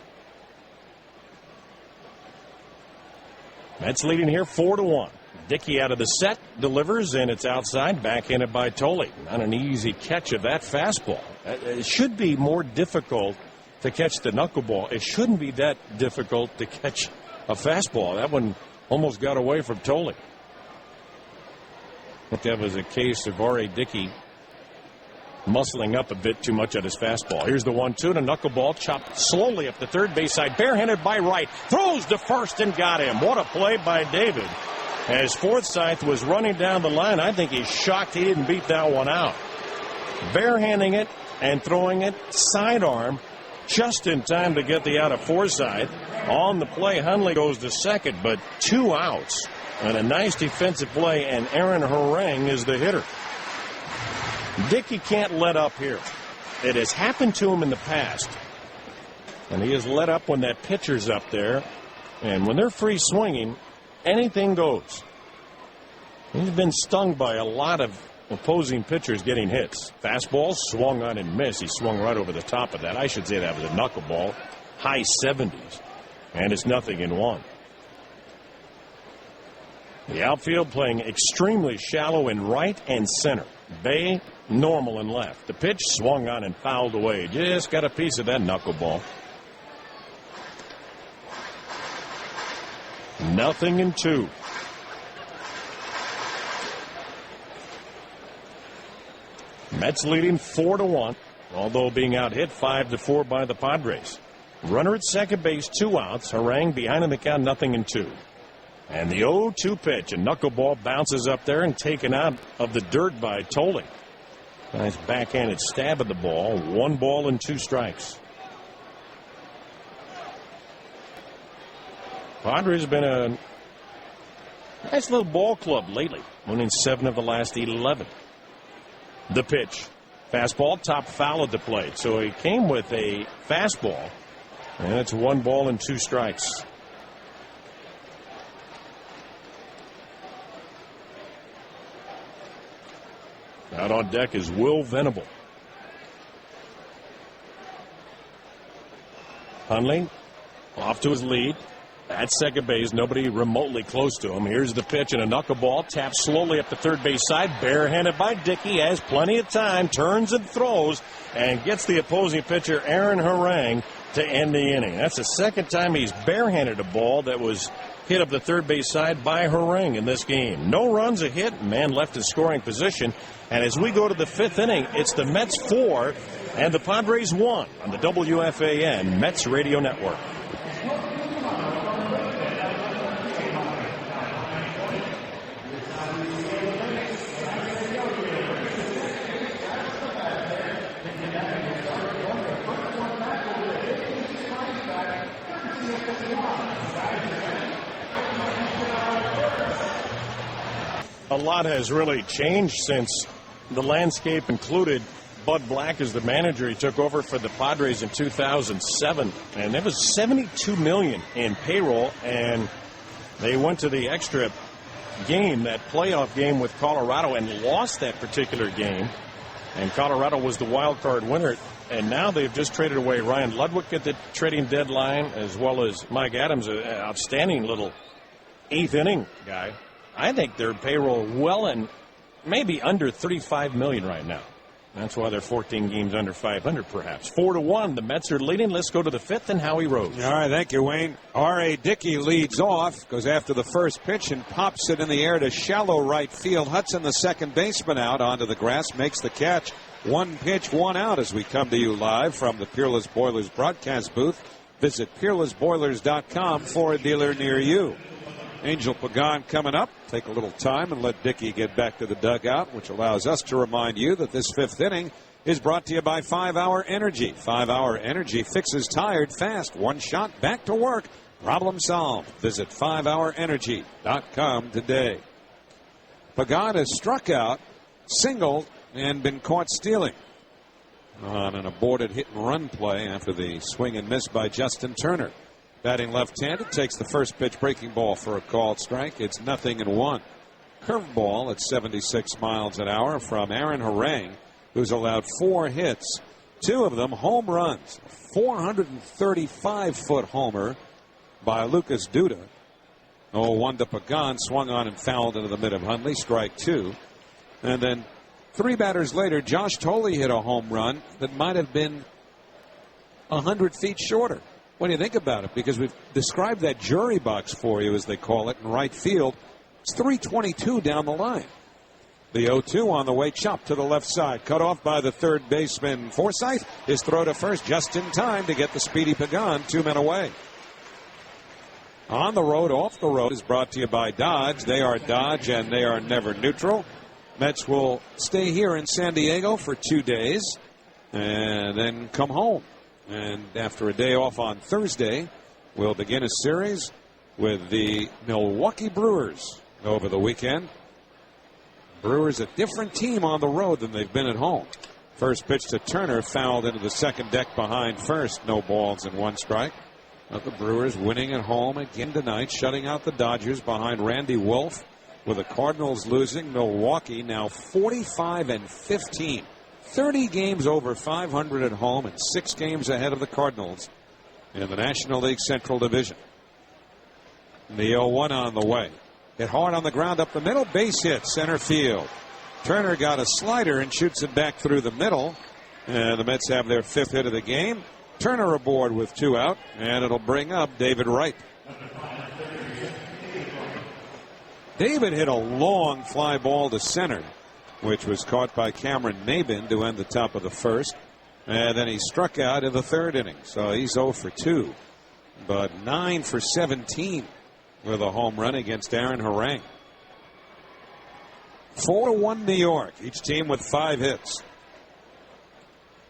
Mets leading here 4-1. Dickey out of the set, delivers, and it's outside, backhanded by Tolley. Not an easy catch of that fastball. It should be more difficult to catch the knuckleball. It shouldn't be that difficult to catch a fastball. That one almost got away from Tolley. I think that was a case of R.A. Dickey muscling up a bit too much at his fastball. Here's the 1-2, and a knuckleball chopped slowly up the third base side, barehanded by right, throws to first and got him. What a play by David. As Forsythe was running down the line, I think he's shocked he didn't beat that one out. barehanding it and throwing it sidearm just in time to get the out of foreside. On the play, Hundley goes to second, but 2 outs. And a nice defensive play, and Aaron Harang is the hitter. Dickey can't let up here. It has happened to him in the past. And he has let up when that pitcher's up there. And when they're free swinging, anything goes. He's been stung by a lot of opposing pitchers getting hits. Fastball swung on and missed. He swung right over the top of that. I should say that was a knuckleball. High 70s. And it's 0-1. The outfield playing extremely shallow in right and center. Bay normal in left. The pitch swung on and fouled away. Just got a piece of that knuckleball. 0-2. Mets leading 4-1, although being out hit 5-4 by the Padres. Runner at second base, 2 outs. Harang behind in the count, 0-2. And the 0-2 pitch, a knuckleball bounces up there and taken out of the dirt by Tolley. Nice backhanded stab at the ball. 1 ball and 2 strikes. Padres have been a nice little ball club lately, winning 7 of the last 11. The pitch. Fastball, top foul at the plate. So he came with a fastball, and it's 1 ball and 2 strikes. Out on deck is Will Venable. Hundley off to his lead. At second base, nobody remotely close to him. Here's the pitch and a knuckleball. Taps slowly up the third base side. Barehanded by Dickey. Has plenty of time. Turns and throws. And gets the opposing pitcher, Aaron Harang, to end the inning. That's the second time he's barehanded a ball that was hit up the third base side by Harang in this game. No runs, a hit. Man left in scoring position. And as we go to the 5th inning, it's the Mets 4 and the Padres 1 on the WFAN Mets Radio Network. A lot has really changed since the landscape included Bud Black as the manager. He took over for the Padres in 2007, and there was $72 million in payroll, and they went to the extra game, that playoff game with Colorado, and lost that particular game. And Colorado was the wild card winner. And now they've just traded away Ryan Ludwig at the trading deadline, as well as Mike Adams, an outstanding little 8th inning guy. I think their payroll well and maybe under $35 million right now. That's why they're 14 games under 500, perhaps. 4-1. The Mets are leading. Let's go to the 5th and Howie Rose. All right, thank you, Wayne. R.A. Dickey leads off, goes after the first pitch and pops it in the air to shallow right field. Hudson, the second baseman, out onto the grass, makes the catch. 1 pitch, 1 out as we come to you live from the Peerless Boilers broadcast booth. Visit peerlessboilers.com for a dealer near you. Angel Pagan coming up. Take a little time and let Dickey get back to the dugout, which allows us to remind you that this 5th inning is brought to you by 5-Hour Energy. 5-Hour Energy fixes tired fast. 1 shot, back to work. Problem solved. Visit 5hourenergy.com today. Pagan has struck out, singled, and been caught stealing on an aborted hit-and-run play after the swing and miss by Justin Turner. Batting left-handed, takes the first pitch breaking ball for a called strike. It's 0-1. Curveball at 76 miles an hour from Aaron Harang, who's allowed 4 hits, 2 of them home runs. 435-foot homer by Lucas Duda. 0-1 to Pagan, swung on and fouled into the mid of Hundley, strike 2. And then 3 batters later, Josh Tolley hit a home run that might have been 100 feet shorter. When you think about it, because we've described that jury box for you, as they call it, in right field. It's 322 down the line. The 0-2 on the way, chopped to the left side. Cut off by the third baseman, Forsythe. His throw to first just in time to get the speedy Pagan 2 men away. On the road, off the road is brought to you by Dodge. They are Dodge, and they are never neutral. Mets will stay here in San Diego for 2 days and then come home. And after a day off on Thursday, we'll begin a series with the Milwaukee Brewers over the weekend. Brewers a different team on the road than they've been at home. First pitch to Turner, fouled into the second deck behind first. No balls and 1 strike. But the Brewers winning at home again tonight, shutting out the Dodgers behind Randy Wolf. With the Cardinals losing, Milwaukee now 45-15. 30 games over 500 at home and 6 games ahead of the Cardinals in the National League Central Division. The 0-1 on the way. Hit hard on the ground up the middle. Base hit center field. Turner got a slider and shoots it back through the middle. And the Mets have their 5th hit of the game. Turner aboard with 2 out. And it'll bring up David Wright. David hit a long fly ball to center, which was caught by Cameron Nabin to end the top of the first. And then he struck out in the 3rd inning. So he's 0 for 2. But 9 for 17 with a home run against Aaron Harang. 4-1 New York. Each team with 5 hits.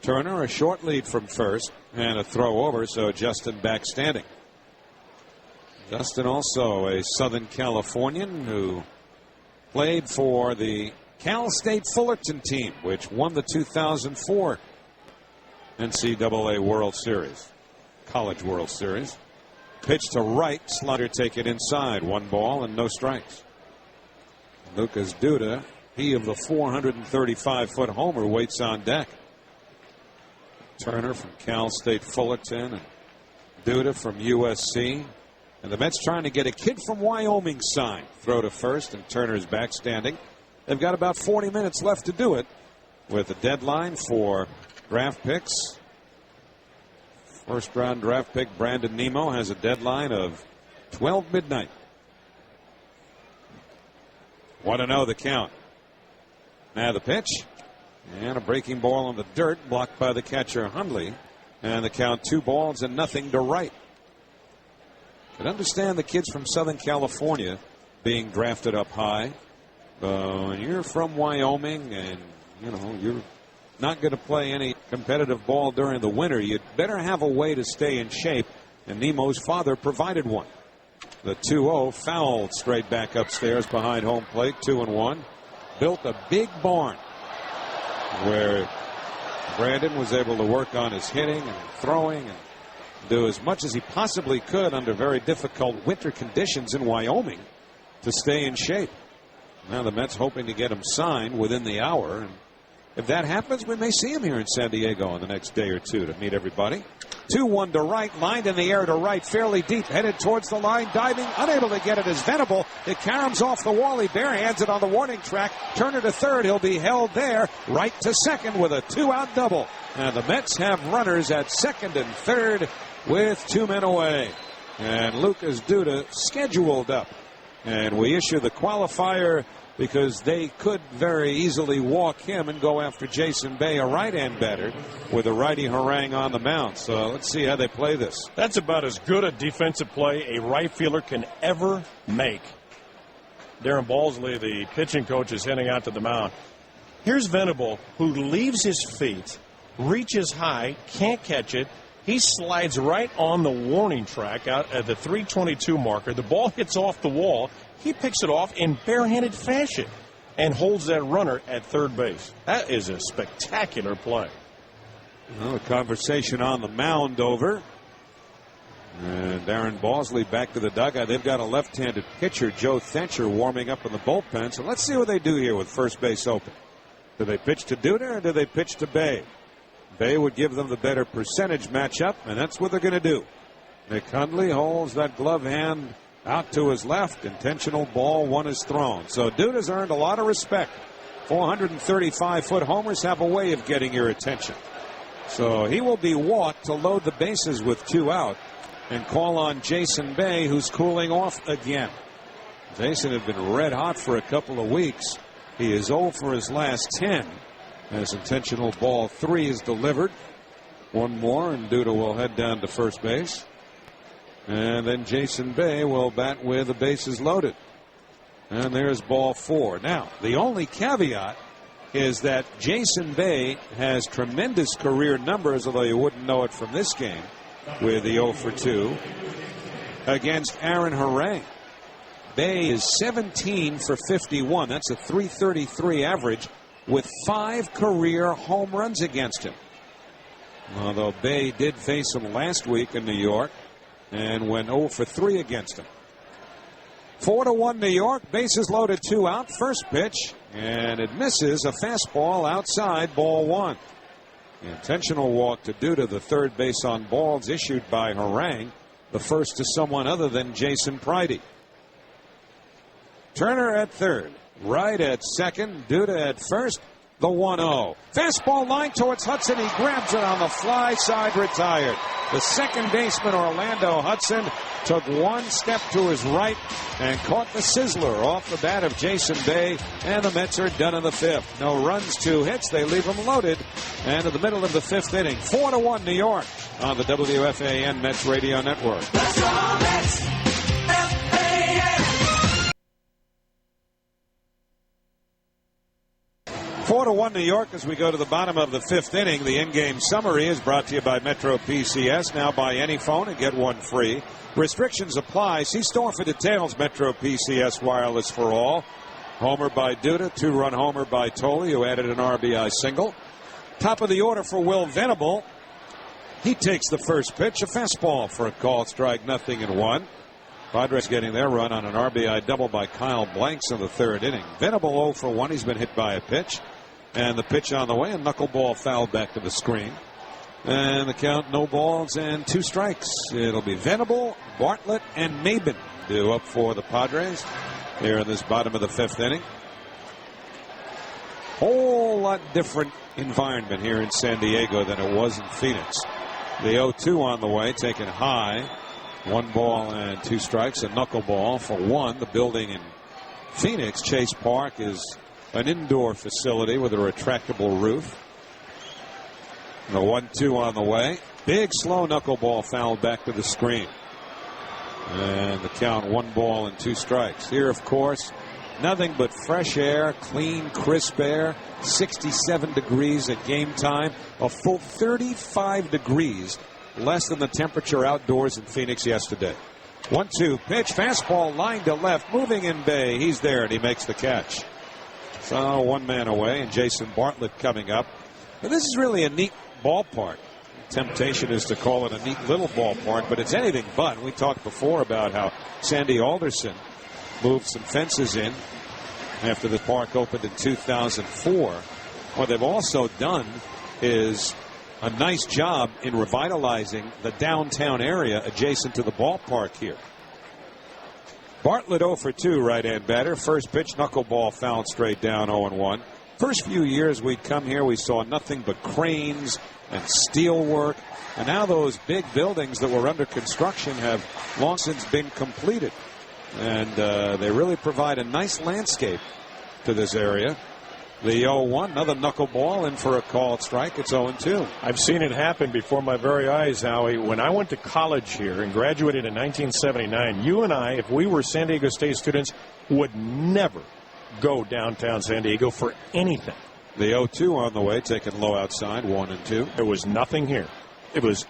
Turner a short lead from first and a throw over, so Justin back standing. Justin also a Southern Californian who played for the Cal State Fullerton team, which won the 2004 NCAA World Series, College World Series. Pitch to right, slider taken inside. 1 ball and no strikes. Lucas Duda, he of the 435-foot homer, waits on deck. Turner from Cal State Fullerton and Duda from USC. And the Mets trying to get a kid from Wyoming signed. Throw to first, and Turner's back standing. They've got about 40 minutes left to do it with a deadline for draft picks. First round draft pick Brandon Nimmo has a deadline of 12 midnight. 1-0 the count. Now the pitch. And a breaking ball on the dirt, blocked by the catcher Hundley. And the count 2 balls and nothing to right. But understand the kids from Southern California being drafted up high. When you're from Wyoming and, you're not going to play any competitive ball during the winter, you'd better have a way to stay in shape. And Nemo's father provided one. The 2-0 fouled straight back upstairs behind home plate. 2-1. Built a big barn where Brandon was able to work on his hitting and throwing and do as much as he possibly could under very difficult winter conditions in Wyoming to stay in shape. Now the Mets hoping to get him signed within the hour. And if that happens, we may see him here in San Diego in the next day or two to meet everybody. 2-1 to right, lined in the air to right, fairly deep, headed towards the line, diving, unable to get it is Venable. It caroms off the wall. He barehands it on the warning track. Turner to third. He'll be held there. Right to second with a 2-out double. And the Mets have runners at second and third with 2 men away. And Lucas Duda scheduled up. And we issue the qualifier because they could very easily walk him and go after Jason Bay, a right-hand batter, with a righty Harang on the mound. So let's see how they play this. That's about as good a defensive play a right fielder can ever make. Darren Balsley, the pitching coach, is heading out to the mound. Here's Venable, who leaves his feet, reaches high, can't catch it. He slides right on the warning track out at the 322 marker. The ball hits off the wall. He picks it off in barehanded fashion and holds that runner at third base. That is a spectacular play. Well, the conversation on the mound over. And Darren Balsley back to the dugout. They've got a left-handed pitcher, Joe Thencher, warming up in the bullpen. So let's see what they do here with first base open. Do they pitch to Duda or do they pitch to Bay? Bay would give them the better percentage matchup, and that's what they're going to do. Nick Hundley holds that glove hand out to his left. Intentional ball, 1 is thrown. So Duda's earned a lot of respect. 435-foot homers have a way of getting your attention. So he will be walked to load the bases with 2 out and call on Jason Bay, who's cooling off again. Jason had been red hot for a couple of weeks. He is 0 for his last 10. As intentional ball 3 is delivered. 1 more, and Duda will head down to first base. And then Jason Bay will bat with the bases loaded. And there's ball 4. Now, the only caveat is that Jason Bay has tremendous career numbers, although you wouldn't know it from this game, with the 0 for 2 against Aaron Harang. Bay is 17 for 51. That's a .333 average with 5 career home runs against him. Although Bay did face him last week in New York and went 0 for 3 against him. 4-1 New York. Bases loaded, 2 out. First pitch, and it misses. A fastball outside, ball 1. The intentional walk to Duda, the third base on balls issued by Harang. The first to someone other than Jason Pridey. Turner at third. Wright at second. Duda at first. The 1-0. Fastball line towards Hudson. He grabs it on the fly side, retired. The second baseman, Orlando Hudson, took one step to his right and caught the sizzler off the bat of Jason Bay, and the Mets are done in the 5th. No runs, 2 hits. They leave them loaded. And in the middle of the 5th inning, 4-1 New York on the WFAN Mets Radio Network. Let's go Mets! 4-1 New York as we go to the bottom of the 5th inning. The in-game summary is brought to you by Metro PCS. Now buy any phone and get one free. Restrictions apply. See store for details. Metro PCS Wireless for all. Homer by Duda. 2-run homer by Tolle, who added an RBI single. Top of the order for Will Venable. He takes the first pitch. A fastball for a called strike. 0-1. Padres getting their run on an RBI double by Kyle Blanks in the 3rd inning. Venable 0 for 1. He's been hit by a pitch. And the pitch on the way, a knuckleball fouled back to the screen. And the count, no balls and 2 strikes. It'll be Venable, Bartlett, and Maben due up for the Padres here in this bottom of the 5th inning. Whole lot different environment here in San Diego than it was in Phoenix. The 0-2 on the way, taken high. 1 ball and 2 strikes, a knuckleball for 1. The building in Phoenix, Chase Park, is an indoor facility with a retractable roof. The 1-2 on the way. Big slow knuckleball fouled back to the screen. And the count, 1 ball and 2 strikes. Here, of course, nothing but fresh air, clean, crisp air. 67 degrees at game time. A full 35 degrees less than the temperature outdoors in Phoenix yesterday. 1-2 pitch, fastball line to left, moving in Bay. He's there and he makes the catch. So 1 man away, and Jason Bartlett coming up. And this is really a neat ballpark. Temptation is to call it a neat little ballpark, but it's anything but. We talked before about how Sandy Alderson moved some fences in after the park opened in 2004. What they've also done is a nice job in revitalizing the downtown area adjacent to the ballpark here. Bartlett 0 for 2, right-hand batter. First pitch, knuckleball fouled straight down, 0-1. First few years we'd come here, we saw nothing but cranes and steel work. And now those big buildings that were under construction have long since been completed. And they really provide a nice landscape to this area. The 0-1, another knuckleball in for a called strike. It's 0-2. I've seen it happen before my very eyes, Howie. When I went to college here and graduated in 1979, you and I, if we were San Diego State students, would never go downtown San Diego for anything. The 0-2 on the way, taken low outside, 1-2. There was nothing here. It was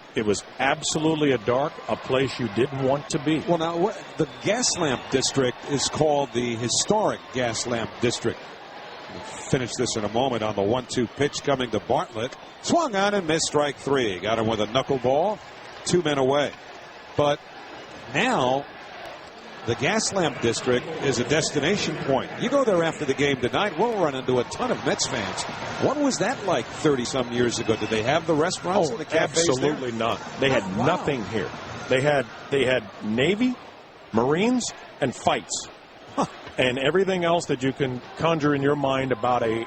absolutely a place you didn't want to be. Well, now, the gas lamp district is called the historic gas lamp district. We'll finish this in a moment on the 1-2 pitch coming to Bartlett. Swung on and missed, strike 3. Got him with a knuckleball. 2 men away. But now the gas lamp district is a destination point. You go there after the game tonight, we'll run into a ton of Mets fans. What was that like 30-some years ago? Did they have the restaurants and the cafes absolutely there? not. They had nothing here. They had Navy, Marines, and fights. And everything else that you can conjure in your mind about a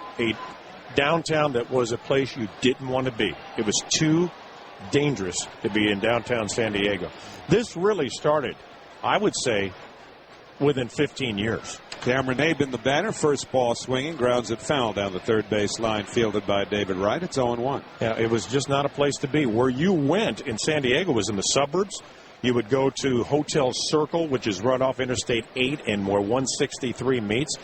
downtown that was a place you didn't want to be. It was too dangerous to be in downtown San Diego. This really started, I would say, within 15 years. Cameron Maben, the batter, first ball swinging, grounds it foul down the third base line, fielded by David Wright. It's 0-1. Yeah, it was just not a place to be. Where you went in San Diego was in the suburbs. You would go to Hotel Circle, which is right off Interstate 8 and where 163 meets.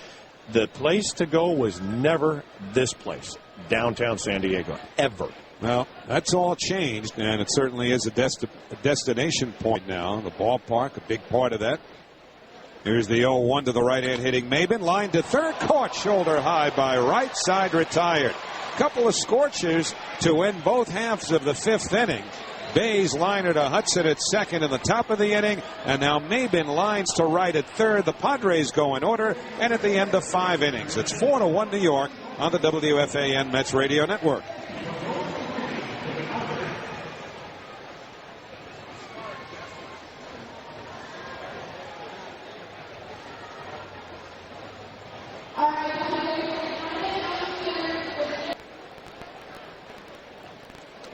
The place to go was never this place, downtown San Diego, ever. Well, that's all changed, and it certainly is a destination point now. The ballpark, a big part of that. Here's the 0-1 to the right-hand hitting Maben. Line to third, caught shoulder high by right side, retired. Couple of scorchers to end both halves of the fifth inning. Bay's liner to Hudson at second in the top of the inning, and now Maben lines to right at third. The Padres go in order, and at the end of 5 innings, it's 4-1 New York on the WFAN Mets Radio Network.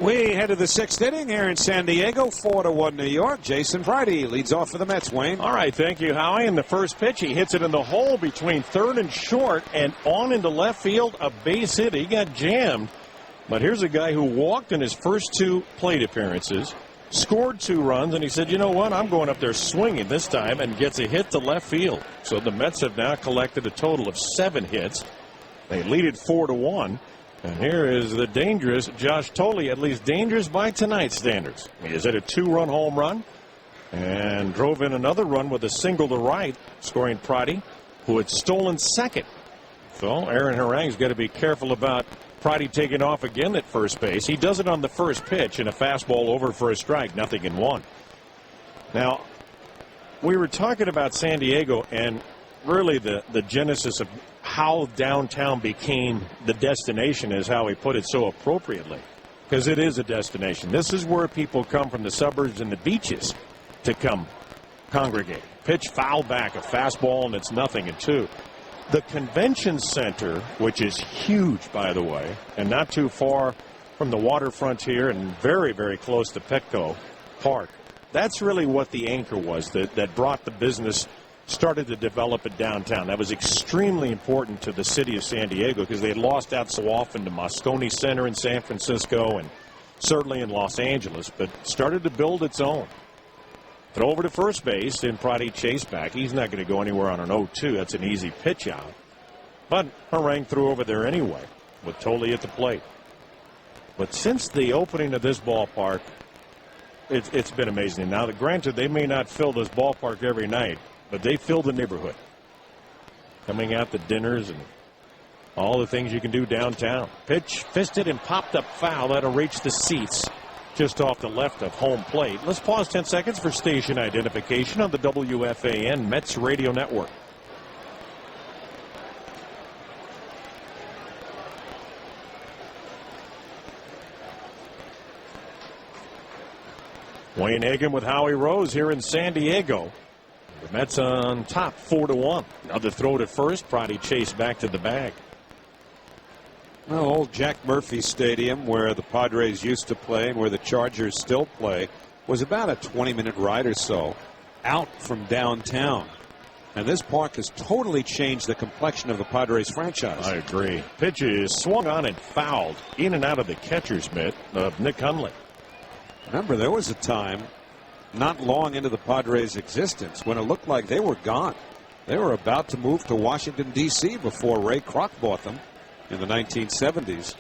We head to the 6th inning here in San Diego, 4-1 New York. Jason Friday leads off for the Mets, Wayne. All right, thank you, Howie. In the first pitch, he hits it in the hole between third and short and on into left field, a base hit. He got jammed. But here's a guy who walked in his first 2 plate appearances, scored 2 runs, and he said, you know what, I'm going up there swinging this time, and gets a hit to left field. So the Mets have now collected a total of 7 hits. They lead it 4-1. And here is the dangerous Josh Tolley, at least dangerous by tonight's standards. He has hit a 2-run home run and drove in another run with a single to right, scoring Pratty, who had stolen second. So Aaron Harang's got to be careful about Pratty taking off again at first base. He does it on the first pitch in a fastball over for a strike, 0-1. Now, we were talking about San Diego and really the genesis of how downtown became the destination is how he put it so appropriately, because it is a destination. This is where people come from the suburbs and the beaches to come congregate. Pitch foul back, a fastball, and it's 0-2. The convention center, which is huge, by the way, and not too far from the waterfront here and very, very close to Petco Park, that's really what the anchor was that brought the business, started to develop it downtown. That was extremely important to the city of San Diego because they had lost out so often to Moscone Center in San Francisco and certainly in Los Angeles, but started to build its own. Throw over to first base, and Pratty chase back. He's not going to go anywhere on an 0-2. That's an easy pitch out. But Harang threw over there anyway with Tolley at the plate. But since the opening of this ballpark, it's been amazing. Now, granted, they may not fill this ballpark every night, but they fill the neighborhood. Coming out to dinners and all the things you can do downtown. Pitch fisted and popped up foul. That'll reach the seats just off the left of home plate. Let's pause 10 seconds for station identification on the WFAN Mets Radio Network. Wayne Hagan with Howie Rose here in San Diego. The Mets on top, 4-1. Another throw to first. Pratty chased back to the bag. Well, old Jack Murphy Stadium, where the Padres used to play and where the Chargers still play, was about a 20-minute ride or so out from downtown. And this park has totally changed the complexion of the Padres franchise. I agree. Pitch is swung on and fouled in and out of the catcher's mitt of Nick Hundley. Remember, there was a time not long into the Padres' existence when it looked like they were gone. They were about to move to Washington, D.C. before Ray Kroc bought them in the 1970s.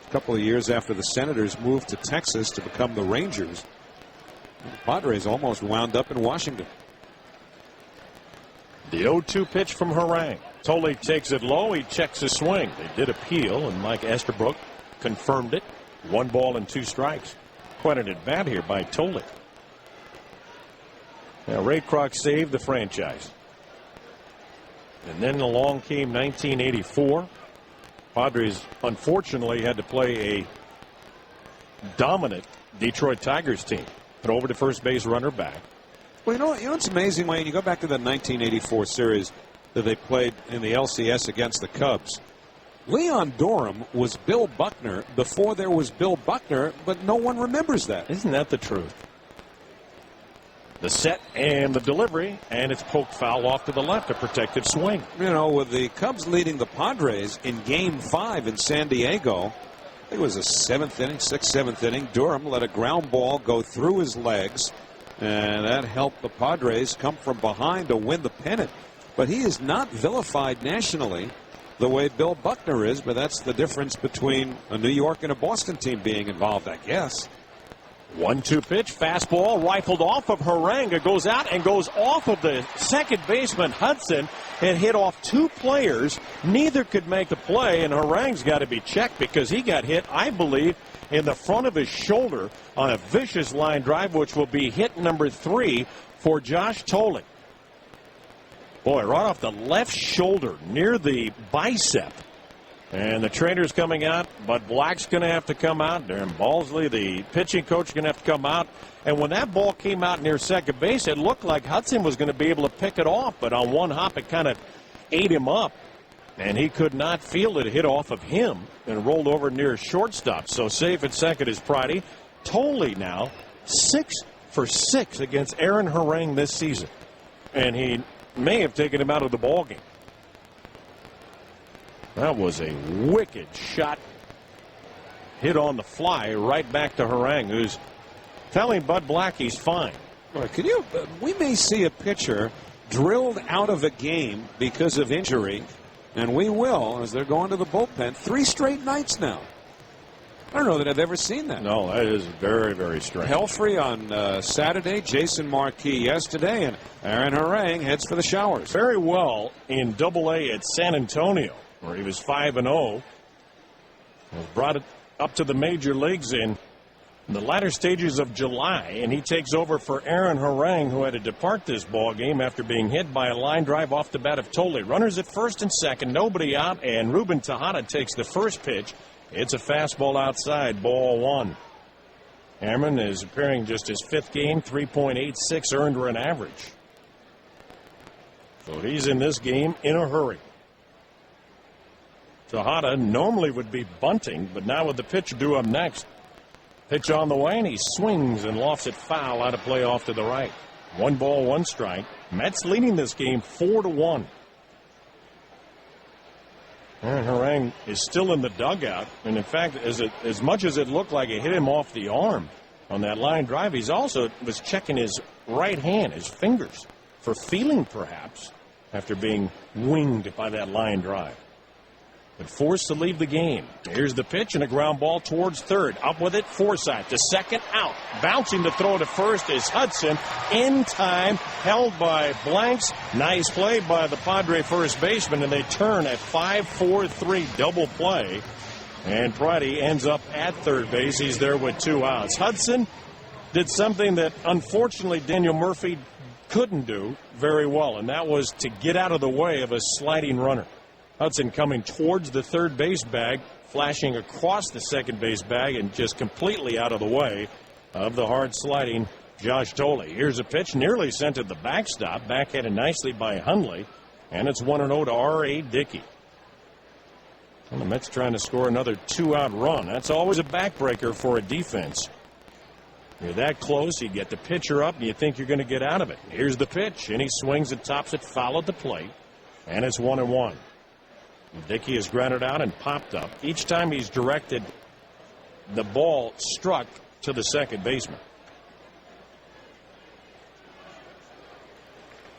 A couple of years after the Senators moved to Texas to become the Rangers, the Padres almost wound up in Washington. The 0-2 pitch from Harang. Tolley takes it low. He checks his swing. They did appeal, and Mike Estabrook confirmed it. 1 ball and 2 strikes. Quite an at bat here by Tolley. Now, Ray Kroc saved the franchise. And then along came 1984. Padres, unfortunately, had to play a dominant Detroit Tigers team. Throw over to first base, runner back. Well, you know what's amazing, Wayne? You go back to the 1984 series that they played in the LCS against the Cubs. Leon Durham was Bill Buckner before there was Bill Buckner, but no one remembers that. Isn't that the truth? The set and the delivery, and it's poked foul off to the left, a protected swing. You know, with the Cubs leading the Padres in Game 5 in San Diego, I think it was a 7th inning, 6th, 7th inning, Durham let a ground ball go through his legs, And that helped the Padres come from behind to win the pennant. But he is not vilified nationally the way Bill Buckner is, but that's the difference between a New York and a Boston team being involved, I guess. 1-2 pitch, fastball rifled off of Harang. It goes out and goes off of the second baseman, Hudson. It hit off two players. Neither could make the play, and Harang's got to be checked because he got hit, I believe, in the front of his shoulder on a vicious line drive, which will be hit number 3 for Josh Tolley. Boy, right off the left shoulder near the bicep. And the trainer's coming out, but Black's going to have to come out. Darren Balsley, the pitching coach, is going to have to come out. And when that ball came out near second base, it looked like Hudson was going to be able to pick it off. But on one hop, it kind of ate him up. And he could not feel it hit off of him and rolled over near shortstop. So safe at second is Priddy. Tolley now 6 for 6 against Aaron Harang this season. And he may have taken him out of the ballgame. That was a wicked shot. Hit on the fly right back to Harang, who's telling Bud Black he's fine. Well, we may see a pitcher drilled out of a game because of injury, and we will, as they're going to the bullpen, 3 straight nights now. I don't know that I've ever seen that. No, that is very, very strange. Helfrey on Saturday, Jason Marquis yesterday, and Aaron Harang heads for the showers. Very well in Double-A at San Antonio, where he was 5-0. Was brought it up to the major leagues in the latter stages of July, and he takes over for Aaron Harang, who had to depart this ball game after being hit by a line drive off the bat of Tolley. Runners at first and second, nobody out, and Ruben Tejada takes the first pitch. It's a fastball outside, ball 1. Hamron is appearing just his 5th game, 3.86 earned run average. So he's in this game in a hurry. Tejada normally would be bunting, but now with the pitch due up next. Pitch on the way, and he swings and lofts it foul out of play off to the right. 1 ball, 1 strike. Mets leading this game 4-1. Aaron Harang is still in the dugout, and in fact, as much as it looked like it hit him off the arm on that line drive, he's also was checking his right hand, his fingers, for feeling perhaps after being winged by that line drive. But forced to leave the game. Here's the pitch and a ground ball towards third. Up with it, Forsythe to second, out. Bouncing to throw to first is Hudson. In time, held by Blanks. Nice play by the Padre first baseman, and they turn at 5-4-3 double play. And Priddy ends up at third base. He's there with 2 outs. Hudson did something that, unfortunately, Daniel Murphy couldn't do very well, and that was to get out of the way of a sliding runner. Hudson coming towards the third base bag, flashing across the second base bag, and just completely out of the way of the hard sliding Josh Tolley. Here's a pitch nearly sent to the backstop, backhanded nicely by Hundley, and it's 1-0 to R.A. Dickey. And the Mets trying to score another 2-out run. That's always a backbreaker for a defense. You're that close, you get the pitcher up, and you think you're going to get out of it. Here's the pitch, and he swings and tops it foul at the plate, and it's 1-1. Dickey has grounded out and popped up. Each time he's directed, the ball struck to the second baseman.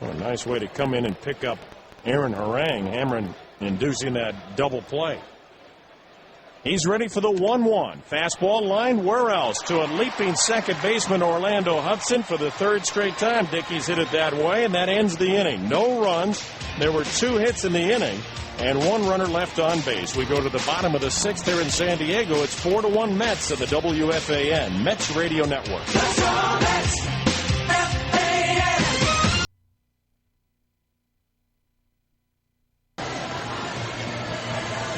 Well, a nice way to come in and pick up Aaron Harang. Hamron inducing that double play. He's ready for the 1-1. Fastball line, where else? To a leaping second baseman, Orlando Hudson, for the 3rd straight time. Dickey's hit it that way, and that ends the inning. No runs. There were 2 hits in the inning, and 1 runner left on base. We go to the bottom of the 6th here in San Diego. It's 4-1 Mets at the WFAN Mets Radio Network. Let's go Mets! FAN!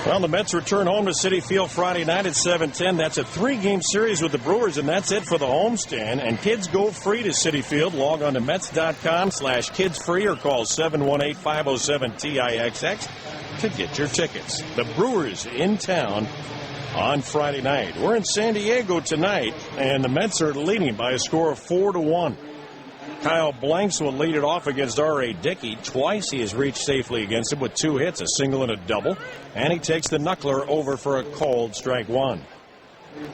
Well, the Mets return home to Citi Field Friday night at 7:10. That's a 3-game series with the Brewers, and that's it for the homestand. And kids go free to Citi Field. Log on to Mets.com/kidsfree or call 718-507-TIXX to get your tickets. The Brewers in town on Friday night. We're in San Diego tonight, and the Mets are leading by a score of 4-1. Kyle Blanks will lead it off against R.A. Dickey. Twice he has reached safely against him with 2 hits, a single and a double. And he takes the knuckler over for a called strike 1.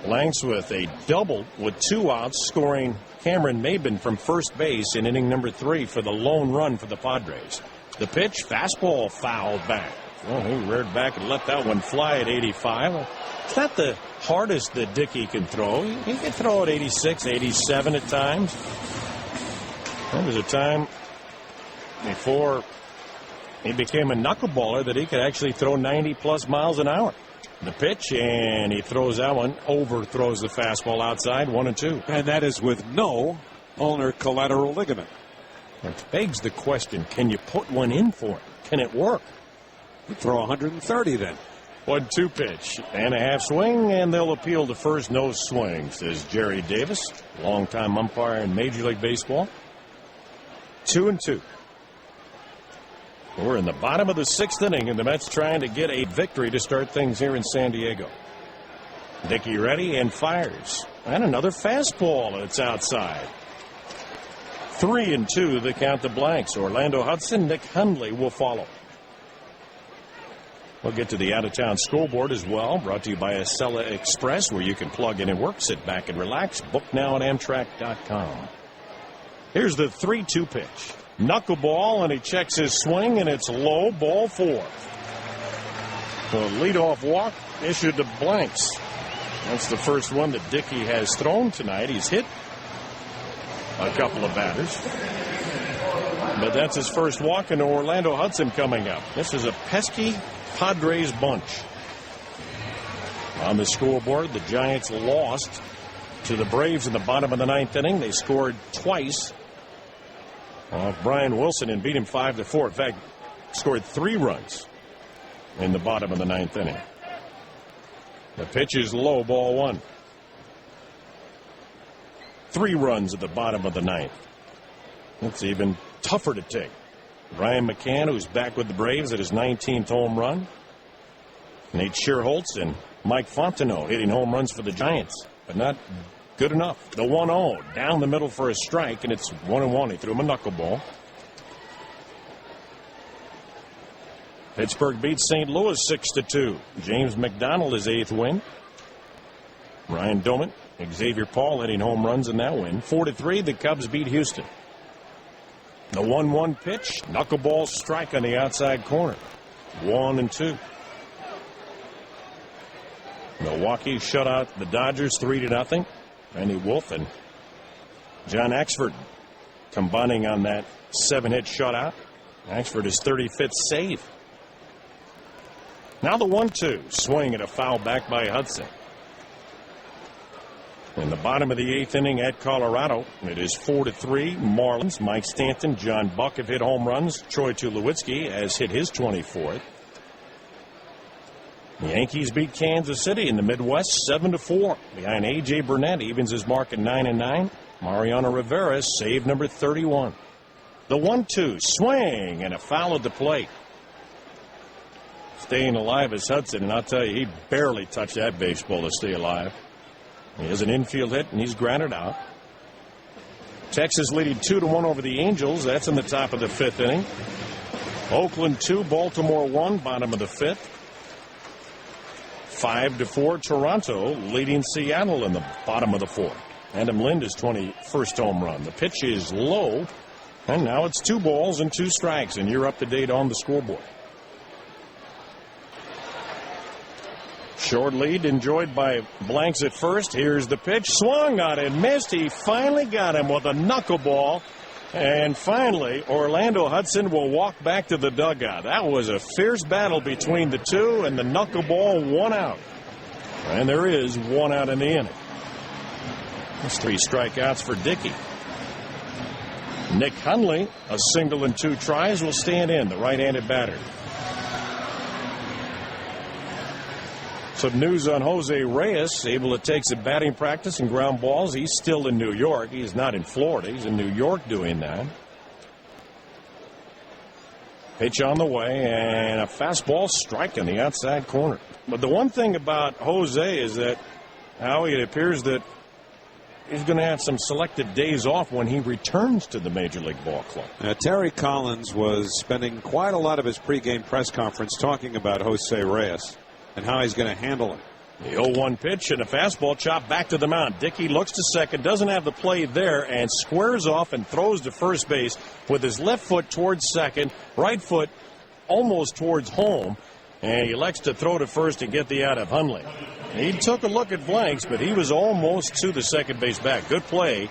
Blanks with a double with 2 outs, scoring Cameron Maben from first base in inning number 3 for the lone run for the Padres. The pitch, fastball fouled back. Well, he reared back and let that one fly at 85. It's not the hardest that Dickey can throw. He can throw at 86, 87 at times. There was a time before he became a knuckleballer that he could actually throw 90-plus miles an hour. The pitch, and he throws that one, overthrows the fastball outside, 1-2. And that is with no ulnar collateral ligament. Which begs the question, can you put one in for him? Can it work? You throw 130 then. 1-2 pitch and a half swing, and they'll appeal to first. No swing, says Jerry Davis, longtime umpire in Major League Baseball. 2-2. We're in the bottom of the 6th inning, and the Mets trying to get a victory to start things here in San Diego. Dickey ready and fires. And another fastball, and it's outside. 3-2 the count to Blanks. Orlando Hudson, Nick Hundley will follow. We'll get to the out-of-town scoreboard as well, brought to you by Acela Express, where you can plug in and work, sit back and relax. Book now at Amtrak.com. Here's the 3-2 pitch. Knuckleball, and he checks his swing, and it's low, ball 4. The leadoff walk issued to Blanks. That's the first one that Dickey has thrown tonight. He's hit a couple of batters. But that's his first walk, and Orlando Hudson coming up. This is a pesky Padres bunch. On the scoreboard, the Giants lost to the Braves in the bottom of the 9th inning. They scored twice off Brian Wilson and beat him 5-4. In fact, scored 3 runs in the bottom of the 9th inning. The pitch is low, ball 1. 3 runs at the bottom of the 9th. That's even tougher to take. Ryan McCann, who's back with the Braves at his 19th home run. Nate Scherholtz and Mike Fontenot hitting home runs for the Giants, but not good enough. The 1-0 down the middle for a strike, and it's 1-1. He threw him a knuckleball. Pittsburgh beats St. Louis 6-2. James McDonald his 8th win. Ryan Doman, Xavier Paul hitting home runs in that win. 4-3, the Cubs beat Houston. The 1-1 pitch, knuckleball strike on the outside corner. 1-2. Milwaukee shut out the Dodgers 3-0. Randy Wolf and John Axford combining on that 7-hit shutout. Axford his 35th save. Now the 1-2 swing and a foul back by Hudson. In the bottom of the 8th inning at Colorado, it is 4-3. Marlins, Mike Stanton, John Buck have hit home runs. Troy Tulowitzki has hit his 24th. The Yankees beat Kansas City in the Midwest 7-4. Behind A.J. Burnett evens his mark at 9-9. Mariano Rivera save number 31. The 1-2 swing and a foul at the plate. Staying alive is Hudson, and I'll tell you, he barely touched that baseball to stay alive. He has an infield hit, and he's grounded out. Texas leading 2-1 over the Angels. That's in the top of the 5th inning. Oakland 2, Baltimore 1, bottom of the 5th. 5-4, Toronto leading Seattle in the bottom of the 4th. Adam Lind his 21st home run. The pitch is low, and now it's 2 balls and 2 strikes, and you're up to date on the scoreboard. Short lead enjoyed by Blanks at first. Here's the pitch. Swung on it. Missed. He finally got him with a knuckleball. And finally, Orlando Hudson will walk back to the dugout. That was a fierce battle between the two, and the knuckleball 1 out. And there is 1 out in the inning. That's 3 strikeouts for Dickey. Nick Hundley, a single and 2 tries, will stand in, the right-handed batter. Some news on Jose Reyes, able to take some batting practice and ground balls. He's still in New York. He's not in Florida. He's in New York doing that. Pitch on the way, and a fastball strike on the outside corner. But the one thing about Jose is that, Howie, it appears that he's going to have some selected days off when he returns to the Major League Ball Club. Terry Collins was spending quite a lot of his pregame press conference talking about Jose Reyes and how he's going to handle him. The 0-1 pitch and a fastball chopped back to the mound. Dickey looks to second, doesn't have the play there, and squares off and throws to first base with his left foot towards second, right foot almost towards home, and he elects to throw to first and get the out of Hundley. He took a look at blanks, but he was almost to the second base back. Good play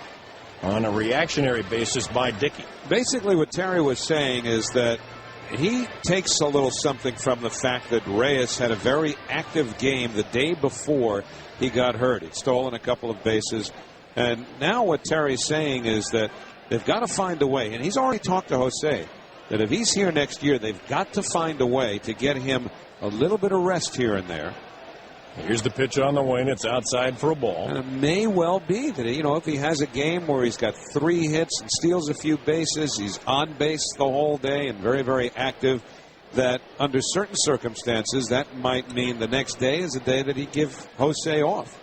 on a reactionary basis by Dickey. Basically what Terry was saying is that he takes a little something from the fact that Reyes had a very active game the day before he got hurt. He'd stolen a couple of bases. And now what Terry's saying is that they've got to find a way. And he's already talked to Jose that if he's here next year, they've got to find a way to get him a little bit of rest here and there. Here's the pitch on the way, and it's outside for a ball. And it may well be that, if he has a game where he's got 3 hits and steals a few bases, he's on base the whole day and very, very active, that under certain circumstances, that might mean the next day is a day that he give Jose off.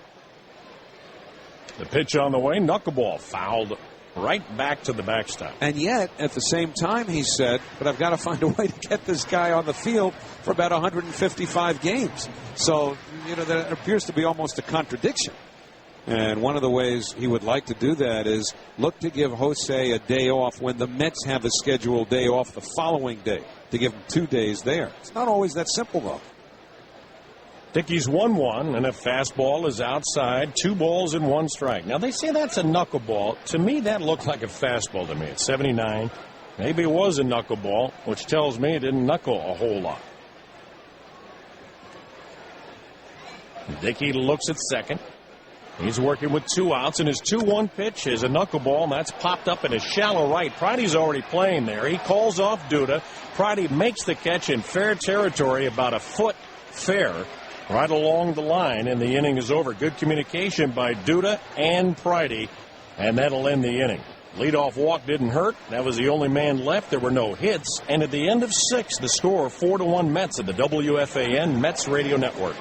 The pitch on the way, knuckleball fouled right back to the backstop. And yet, at the same time, he said, but I've got to find a way to get this guy on the field for about 155 games. So, that appears to be almost a contradiction. And one of the ways he would like to do that is look to give Jose a day off when the Mets have a scheduled day off the following day, to give him 2 days there. It's not always that simple, though. Dickey's 1-1, and a fastball is outside. 2 balls and 1 strike. Now, they say that's a knuckleball. To me, that looked like a fastball to me. It's 79. Maybe it was a knuckleball, which tells me it didn't knuckle a whole lot. Dickey looks at second. He's working with 2 outs, and his 2-1 pitch is a knuckleball, and that's popped up in a shallow right. Pridey's already playing there. He calls off Duda. Pridey makes the catch in fair territory, about a foot fair, right along the line, and the inning is over. Good communication by Duda and Pridey, and that'll end the inning. Leadoff walk didn't hurt. That was the only man left. There were no hits, and at the end of 6, the score 4-1 Mets at the WFAN Mets Radio Network.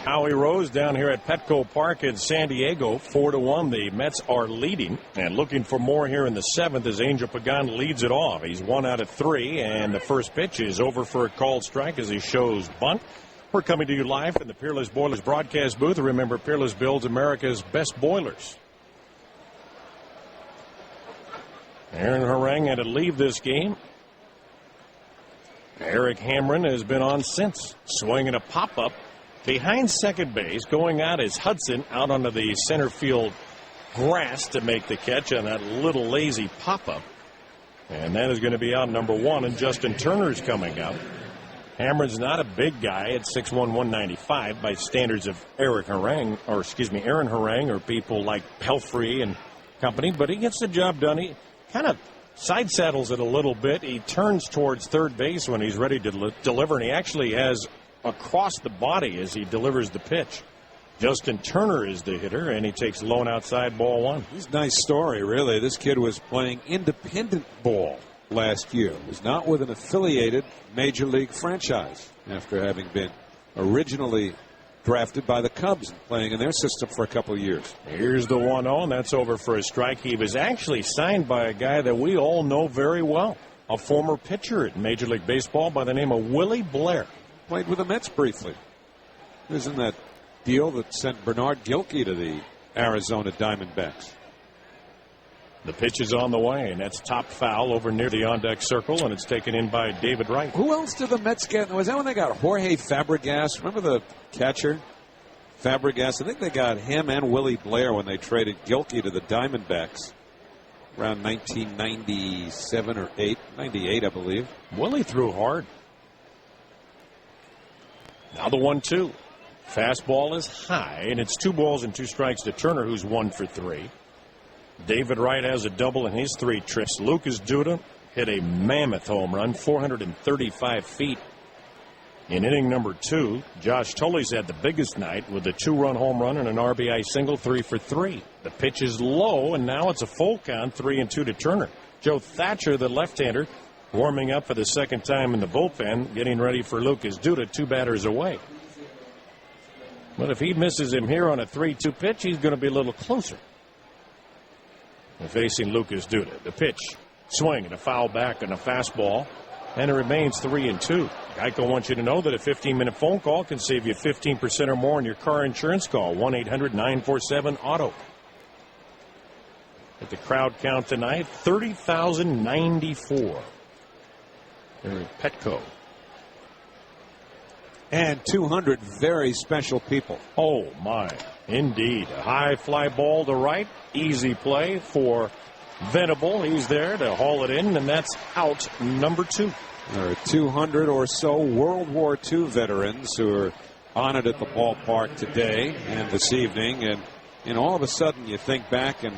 Howie Rose down here at Petco Park in San Diego, 4-1. The Mets are leading and looking for more here in the 7th as Angel Pagan leads it off. He's 1 out of 3, and the first pitch is over for a called strike as he shows bunt. We're coming to you live from the Peerless Boilers broadcast booth. Remember, Peerless builds America's best boilers. Aaron Harang had to leave this game. Eric Hamren has been on since, swinging a pop-up behind second base. Going out is Hudson out onto the center field grass to make the catch on that little lazy pop-up. And that is going to be out number 1, and Justin Turner's coming up. Hamren's not a big guy at 6'1", 195 by standards of Aaron Harang or people like Pelfrey and company, but he gets the job done. He kind of side saddles it a little bit. He turns towards third base when he's ready to deliver, and he actually has across the body as he delivers the pitch. Justin Turner is the hitter, and he takes low and outside, ball 1. It's a nice story, really. This kid was playing independent ball last year. He was not with an affiliated major league franchise after having been originally drafted by the Cubs and playing in their system for a couple of years. Here's the 1-0, and that's over for a strike. He was actually signed by a guy that we all know very well, a former pitcher at Major League Baseball by the name of Willie Blair. Played with the Mets briefly. Isn't that deal that sent Bernard Gilkey to the Arizona Diamondbacks? The pitch is on the way, and that's top foul over near the on-deck circle, and it's taken in by David Wright. Who else did the Mets get? Was that when they got Jorge Fabregas? Remember the catcher? Fabregas. I think they got him and Willie Blair when they traded Gilkey to the Diamondbacks around 1997 or 98, I believe. Willie threw hard. Now the 1-2. Fastball is high, and it's 2 balls and 2 strikes to Turner, who's 1 for 3. David Wright has a double in his 3 trips. Lucas Duda hit a mammoth home run, 435 feet. In inning number 2, Josh Tully's had the biggest night with a 2-run home run and an RBI single, 3 for 3. The pitch is low, and now it's a full count, 3-2 to Turner. Joe Thatcher, the left-hander, warming up for the second time in the bullpen, getting ready for Lucas Duda, 2 batters away. But if he misses him here on a 3-2 pitch, he's going to be a little closer. And facing Lucas Duda. The pitch, swing, and a foul back and a fastball, and it remains 3-2. Geico wants you to know that a 15-minute phone call can save you 15% or more on your car insurance. Call 1-800-947-AUTO. At the crowd count tonight, 30,094. They're at Petco. And 200 very special people. Oh, my. Indeed. A high fly ball to right. Easy play for Venable. He's there to haul it in, and that's out number 2. There are 200 or so World War II veterans who are honored at the ballpark today and this evening. And all of a sudden you think back, and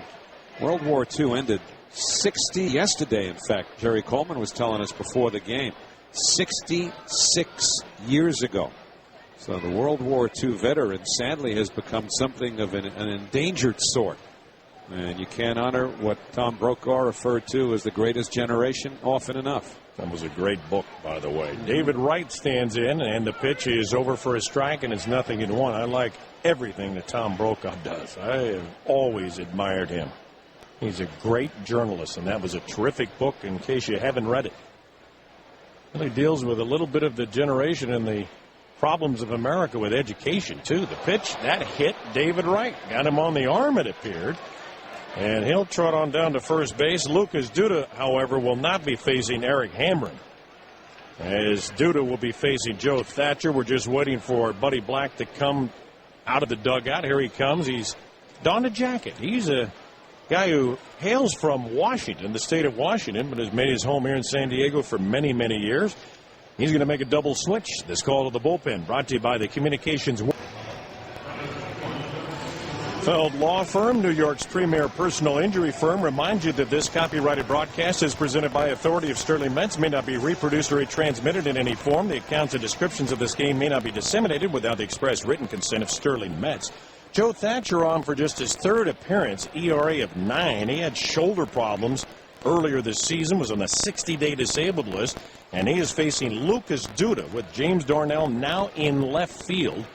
World War II ended 60 yesterday, in fact. Jerry Coleman was telling us before the game. 66 years ago. So the World War II veteran sadly has become something of an endangered sort. And you can't honor what Tom Brokaw referred to as the greatest generation often enough. That was a great book, by the way. David Wright stands in, and the pitch is over for a strike, and it's 0-1. I like everything that Tom Brokaw does. I have always admired him. He's a great journalist, and that was a terrific book in case you haven't read it. Really deals with a little bit of the generation and the problems of America with education, too. The pitch, that hit David Wright. Got him on the arm, it appeared. And he'll trot on down to first base. Lucas Duda, however, will not be facing Eric Hamren, as Duda will be facing Joe Thatcher. We're just waiting for Buddy Black to come out of the dugout. Here he comes. He's donned a jacket. He's a guy who hails from Washington, the state of Washington, but has made his home here in San Diego for many, many years. He's going to make a double switch. This call to the bullpen brought to you by the Communications Feld Law Firm, New York's premier personal injury firm, reminds you that this copyrighted broadcast is presented by authority of Sterling Mets, may not be reproduced or retransmitted in any form. The accounts and descriptions of this game may not be disseminated without the express written consent of Sterling Mets. Joe Thatcher on for just his 3rd appearance, ERA of 9. He had shoulder problems earlier this season, was on the 60-day disabled list, and he is facing Lucas Duda with James Darnell now in left field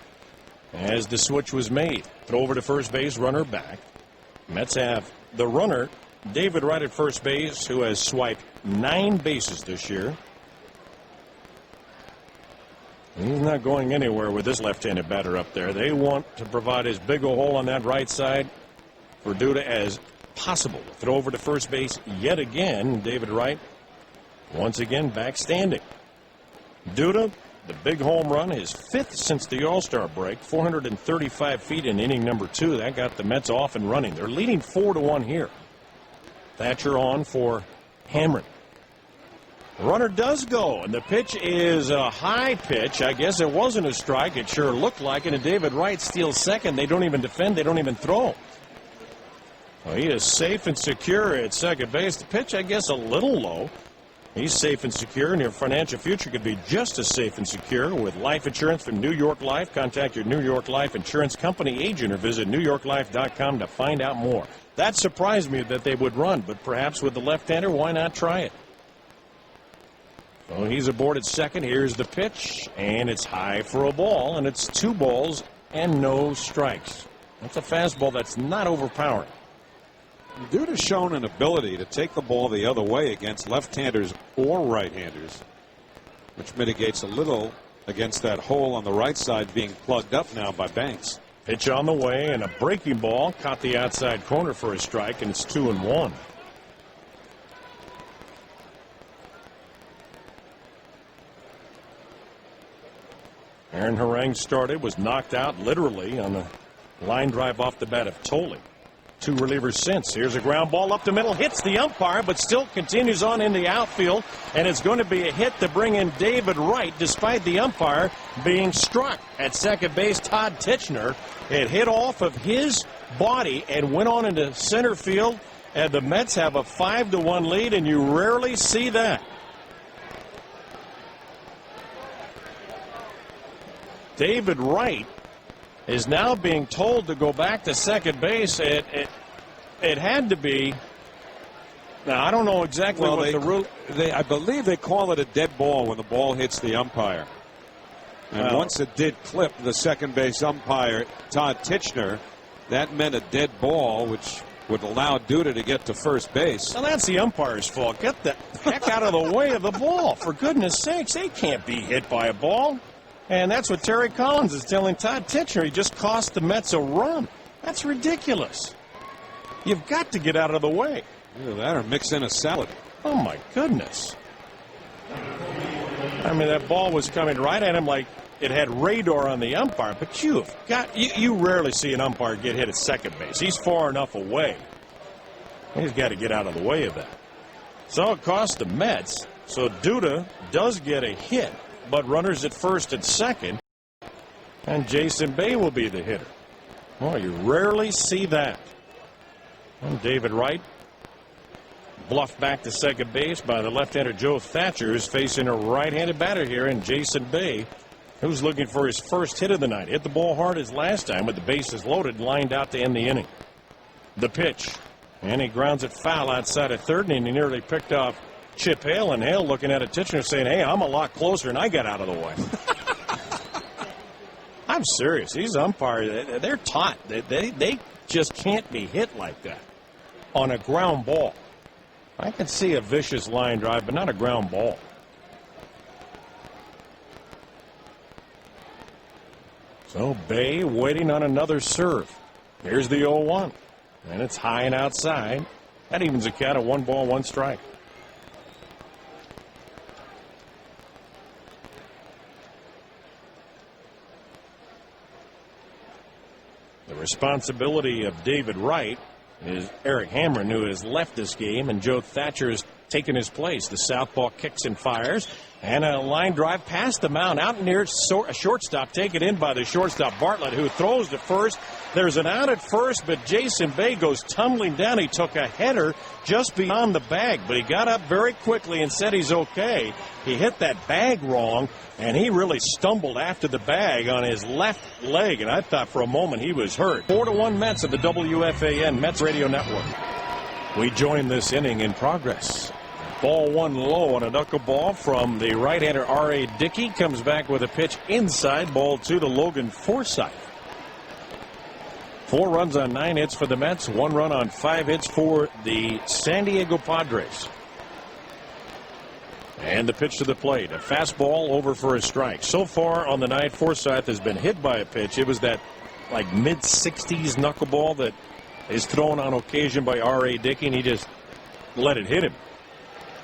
as the switch was made. Throw over to first base, runner back. Mets have the runner, David Wright at first base, who has swiped 9 bases this year. He's not going anywhere with this left-handed batter up there. They want to provide as big a hole on that right side for Duda as possible. Throw over to first base yet again. David Wright once again back standing. Duda, the big home run, his 5th since the All-Star break, 435 feet in inning number 2. That got the Mets off and running. They're leading 4-1 here. Thatcher on for Hamren. Runner does go, and the pitch is a high pitch. I guess it wasn't a strike. It sure looked like it, and David Wright steals second. They don't even defend. They don't even throw. Well, he is safe and secure at second base. The pitch, I guess, a little low. He's safe and secure, and your financial future could be just as safe and secure with life insurance from New York Life. Contact your New York Life insurance company agent or visit NewYorkLife.com to find out more. That surprised me that they would run, but perhaps with the left-hander, why not try it? So he's aboard at second. Here's the pitch, and it's high for a ball, and it's 2 balls and no strikes. That's a fastball that's not overpowering. Duda's shown an ability to take the ball the other way against left-handers or right-handers, which mitigates a little against that hole on the right side being plugged up now by Banks. Pitch on the way, and a breaking ball caught the outside corner for a strike, and it's 2-1. Aaron Harang started, was knocked out literally on a line drive off the bat of Tolley. 2 relievers since. Here's a ground ball up the middle, hits the umpire, but still continues on in the outfield, and it's going to be a hit to bring in David Wright, despite the umpire being struck at second base. Todd Titchener, it hit off of his body and went on into center field, and the Mets have a 5-1 lead, and you rarely see that. David Wright is now being told to go back to second base. It had to be Now, I don't know exactly what the rule. I believe they call it a dead ball when the ball hits the umpire. And once it did clip the second base umpire, Todd Tichenor, that meant a dead ball, which would allow Duda to get to first base. Well, that's the umpire's fault. Get the heck out of the way of the ball. For goodness sakes, they can't be hit by a ball. And that's what Terry Collins is telling Todd Tichenor. He just cost the Mets a run. That's ridiculous. You've got to get out of the way. Either that or mix in a salad. Oh, my goodness. I mean, that ball was coming right at him like it had radar on the umpire. But you rarely see an umpire get hit at second base. He's far enough away. He's got to get out of the way of that. So it cost the Mets. So Duda does get a hit, but runners at first and second. And Jason Bay will be the hitter. Well, you rarely see that. And David Wright bluffed back to second base by the left-hander Joe Thatcher, who's facing a right-handed batter here, and Jason Bay, who's looking for his first hit of the night. Hit the ball hard as last time with the bases loaded, lined out to end the inning. The pitch, and he grounds it foul outside of third, and he nearly picked off Chip Hale, and Hale looking at a Tichenor saying, hey, I'm a lot closer, and I got out of the way. I'm serious. These umpires, they're taught. They just can't be hit like that on a ground ball. I can see a vicious line drive, but not a ground ball. So Bay waiting on another serve. Here's the 0-1. And it's high and outside. That evens a count of 1 ball, 1 strike. The responsibility of David Wright is Eric Hamren, who has left this game, and Joe Thatcher has taken his place. The southpaw kicks and fires, and a line drive past the mound out near a shortstop, taken in by the shortstop Bartlett, who throws to first. There's an out at first, but Jason Bay goes tumbling down. He took a header just beyond the bag, but he got up very quickly and said he's okay. He hit that bag wrong, and he really stumbled after the bag on his left leg, and I thought for a moment he was hurt. 4-1 Mets of the WFAN Mets Radio Network. We join this inning in progress. Ball 1 low on a knuckleball from the right-hander R.A. Dickey. Comes back with a pitch inside. Ball 2 to Logan Forsythe. 4 runs on 9 hits for the Mets. 1 run on 5 hits for the San Diego Padres. And the pitch to the plate. A fastball over for a strike. So far on the night, Forsythe has been hit by a pitch. It was that like mid-60s knuckleball that is thrown on occasion by R.A. Dickey, and he just let it hit him.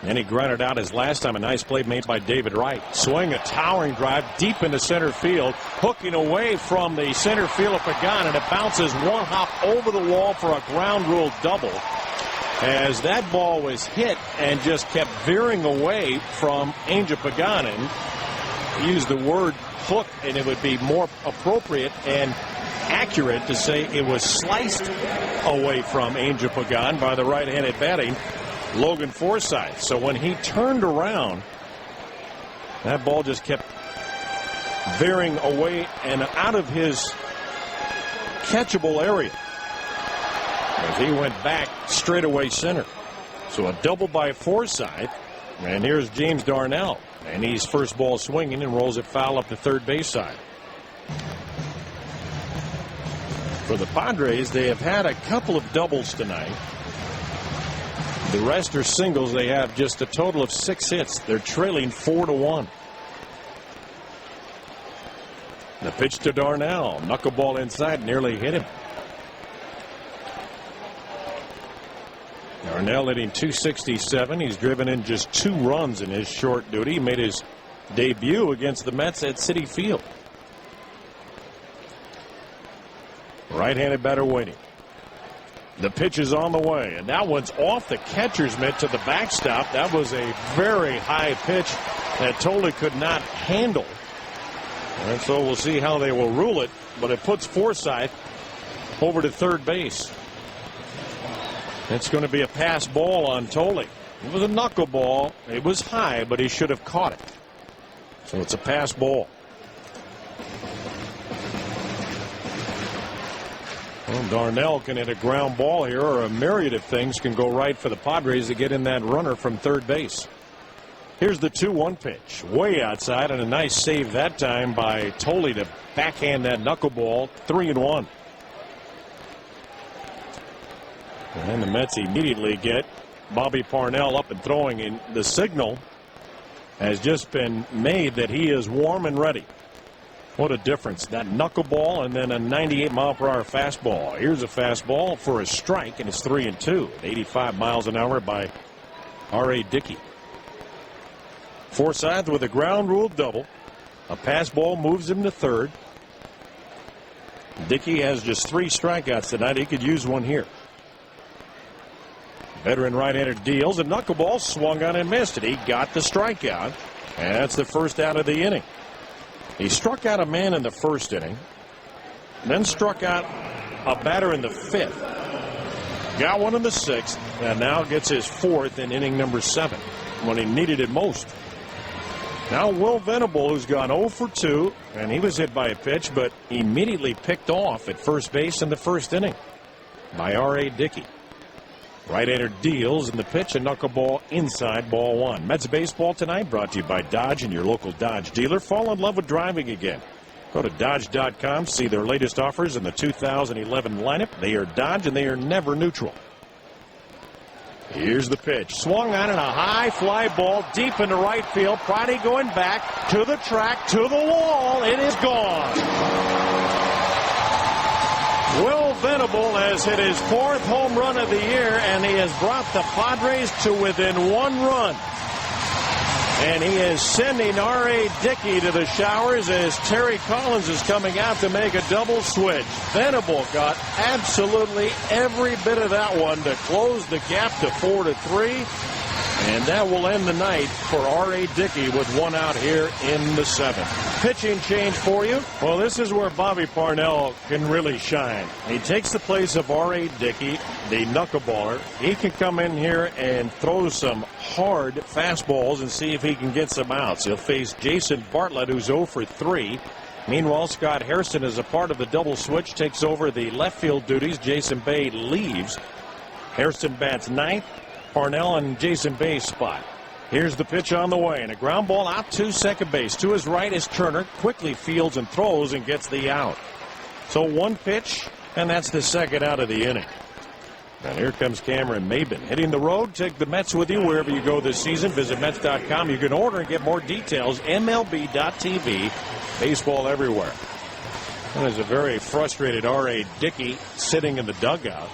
And he grounded out his last time. A nice play made by David Wright. Swing a towering drive deep into center field. Hooking away from the center field of Pagan, and it bounces 1 hop over the wall for a ground rule double. As that ball was hit and just kept veering away from Angel Paganin. Use the word hook, and it would be more appropriate and accurate to say it was sliced away from Angel Pagan by the right-handed batting Logan Forsythe. So when he turned around, that ball just kept veering away and out of his catchable area as he went back straightaway center. So a double by Forsythe, and here's James Darnell, and he's first ball swinging and rolls it foul up the third base side. For the Padres, they have had a couple of doubles tonight. The rest are singles. They have just a total of 6 hits. They're trailing 4-1. The pitch to Darnell. Knuckleball inside, nearly hit him. Darnell hitting .267. He's driven in just 2 runs in his short duty. He made his debut against the Mets at Citi Field. Right-handed batter waiting. The pitch is on the way, and that one's off the catcher's mitt to the backstop. That was a very high pitch that Tolle could not handle. And so we'll see how they will rule it, but it puts Forsythe over to third base. It's going to be a pass ball on Tolle. It was a knuckleball. It was high, but he should have caught it. So it's a pass ball. Well, Darnell can hit a ground ball here, or a myriad of things can go right for the Padres to get in that runner from third base. Here's the 2-1 pitch. Way outside, and a nice save that time by Tolley to backhand that knuckleball. 3-1. And the Mets immediately get Bobby Parnell up and throwing, in. The signal has just been made that he is warm and ready. What a difference. That knuckleball and then a 98-mile-per-hour fastball. Here's a fastball for a strike, and it's 3-2 at 85 miles an hour by R.A. Dickey. Forsythe with a ground rule double. A pass ball moves him to third. Dickey has just 3 strikeouts tonight. He could use one here. Veteran right-hander deals. A knuckleball swung on and missed it. He got the strikeout. And that's the first out of the inning. He struck out a man in the first inning. Then struck out a batter in the 5th. Got one in the 6th. And now gets his 4th in inning number 7 when he needed it most. Now Will Venable, who's gone 0 for 2, and he was hit by a pitch, but immediately picked off at first base in the first inning by R.A. Dickey. Right-hander deals, and the pitch, a knuckleball inside, ball 1. Mets baseball tonight brought to you by Dodge and your local Dodge dealer. Fall in love with driving again. Go to Dodge.com, see their latest offers in the 2011 lineup. They are Dodge, and they are never neutral. Here's the pitch. Swung on and a high fly ball deep into right field. Priddy going back to the track, to the wall. It is gone. Will Venable has hit his 4th home run of the year, and he has brought the Padres to within 1 run. And he is sending R.A. Dickey to the showers as Terry Collins is coming out to make a double switch. Venable got absolutely every bit of that one to close the gap to 4-3. And that will end the night for R.A. Dickey with 1 out here in the 7th. Pitching change for you. Well, this is where Bobby Parnell can really shine. He takes the place of R.A. Dickey, the knuckleballer. He can come in here and throw some hard fastballs and see if he can get some outs. He'll face Jason Bartlett, who's 0 for 3. Meanwhile, Scott Hairston, as a part of the double switch, takes over the left field duties. Jason Bay leaves. Hairston bats 9th. Parnell and Jason Bay's spot. Here's the pitch on the way, and a ground ball out to second base. To his right is Turner. Quickly fields and throws and gets the out. So 1 pitch, and that's the 2nd out of the inning. And here comes Cameron Maben. Hitting the road. Take the Mets with you wherever you go this season. Visit Mets.com. You can order and get more details. MLB.tv. Baseball everywhere. And there's a very frustrated R.A. Dickey sitting in the dugout.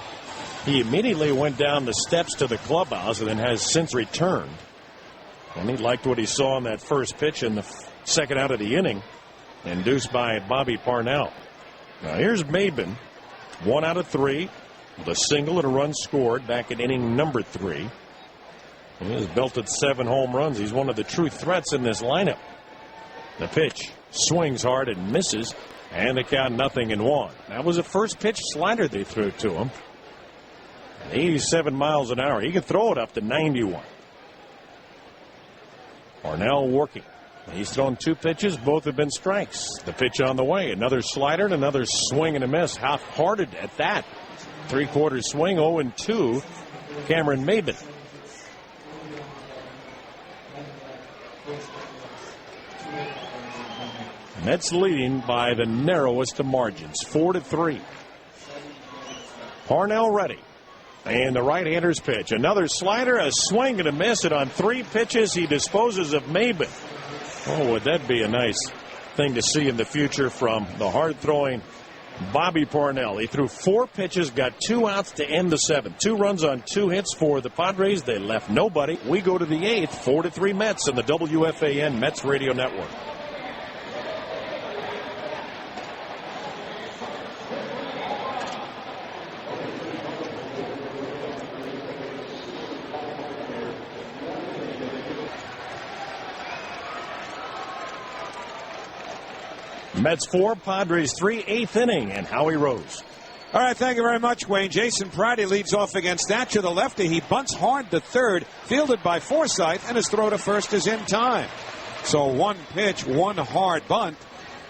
He immediately went down the steps to the clubhouse and then has since returned. And he liked what he saw on that first pitch in the 2nd out of the inning, induced by Bobby Parnell. Now here's Maben, 1 out of 3, with a single and a run scored back in inning number 3. He has belted 7 home runs. He's one of the true threats in this lineup. The pitch swings hard and misses, and the count 0-1. That was a first pitch slider they threw to him. 87 miles an hour. He can throw it up to 91. Parnell working. He's thrown 2 pitches. Both have been strikes. The pitch on the way. Another slider and another swing and a miss. Half-hearted at that. 3/4 swing. 0-2. Cameron Maben. Mets leading by the narrowest of margins. 4-3. Parnell ready. And the right-hander's pitch. Another slider, a swing and a miss. And on 3 pitches, he disposes of Maben. Oh, would that be a nice thing to see in the future from the hard-throwing Bobby Parnell. He threw 4 pitches, got 2 outs to end the 7th. 2 runs on 2 hits for the Padres. They left nobody. We go to the 8th, 4-3 Mets on the WFAN Mets Radio Network. Mets 4, Padres 3, 8th inning, and Howie Rose. All right, thank you very much, Wayne. Jason Priddy leads off against Thatcher, the lefty. He bunts hard to third, fielded by Forsythe, and his throw to first is in time. So 1 pitch, 1 hard bunt,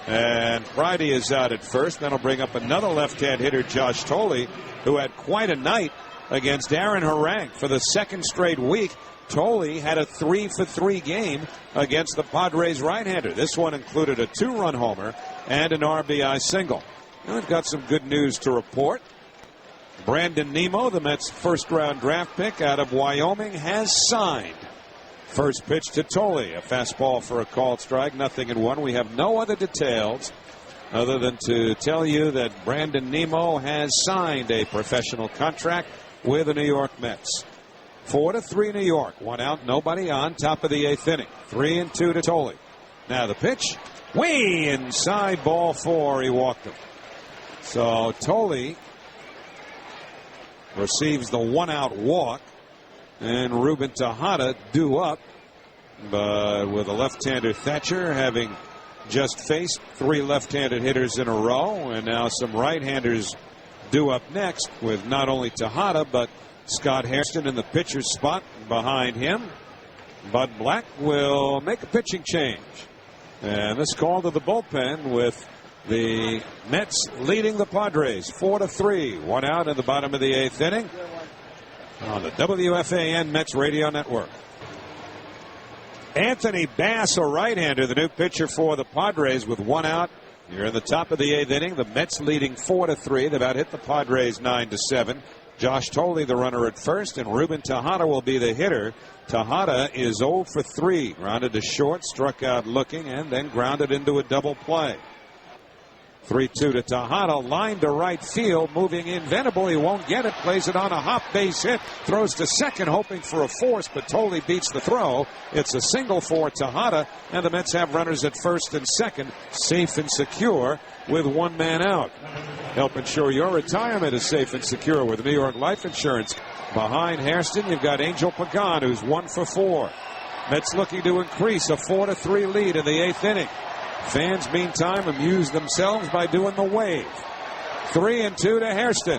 And Friday is out at first. That'll bring up another left-hand hitter, Josh Tolley, who had quite a night against Aaron Harang. For the second straight week, Tolley had a 3-for-3 game against the Padres right-hander. This one included a 2-run homer and an RBI single. Now we've got some good news to report. Brandon Nimmo, the Mets' first-round draft pick out of Wyoming, has signed. First pitch to Tolley, a fastball for a called strike, 0-1. We have no other details other than to tell you that Brandon Nimmo has signed a professional contract with the New York Mets. 4-3 New York. One out, nobody on. Top of the 8th inning. 3-2 to Tolley. Now the pitch. Way inside, ball 4. He walked him. So Tolley receives the 1-out walk. And Ruben Tejada due up. But with a left-hander Thatcher having just faced 3 left-handed hitters in a row. And now some right-handers due up next with not only Tejada but Scott Hairston in the pitcher's spot behind him. Bud Black will make a pitching change. And this call to the bullpen with the Mets leading the Padres 4-3. One out in the bottom of the 8th inning on the WFAN Mets radio network. Anthony Bass, a right-hander, the new pitcher for the Padres with 1 out. Here in the top of the 8th inning, the Mets leading 4-3. They've out hit the Padres 9-7. Josh Tolley, the runner at first, and Ruben Tejada will be the hitter. Tejada is 0 for 3. Grounded to short, struck out looking, and then grounded into a double play. 3-2 to Tejada, line to right field, moving in. Venable, he won't get it, plays it on a hop base hit, throws to second, hoping for a force, but Tolley beats the throw. It's a single for Tejada, and the Mets have runners at first and second, safe and secure with 1 man out. Help ensure your retirement is safe and secure with New York Life Insurance. Behind Hairston, you've got Angel Pagan, who's 1 for 4. Mets looking to increase a 4-3 lead in the 8th inning. Fans, meantime, amuse themselves by doing the wave. 3-2 to Hairston.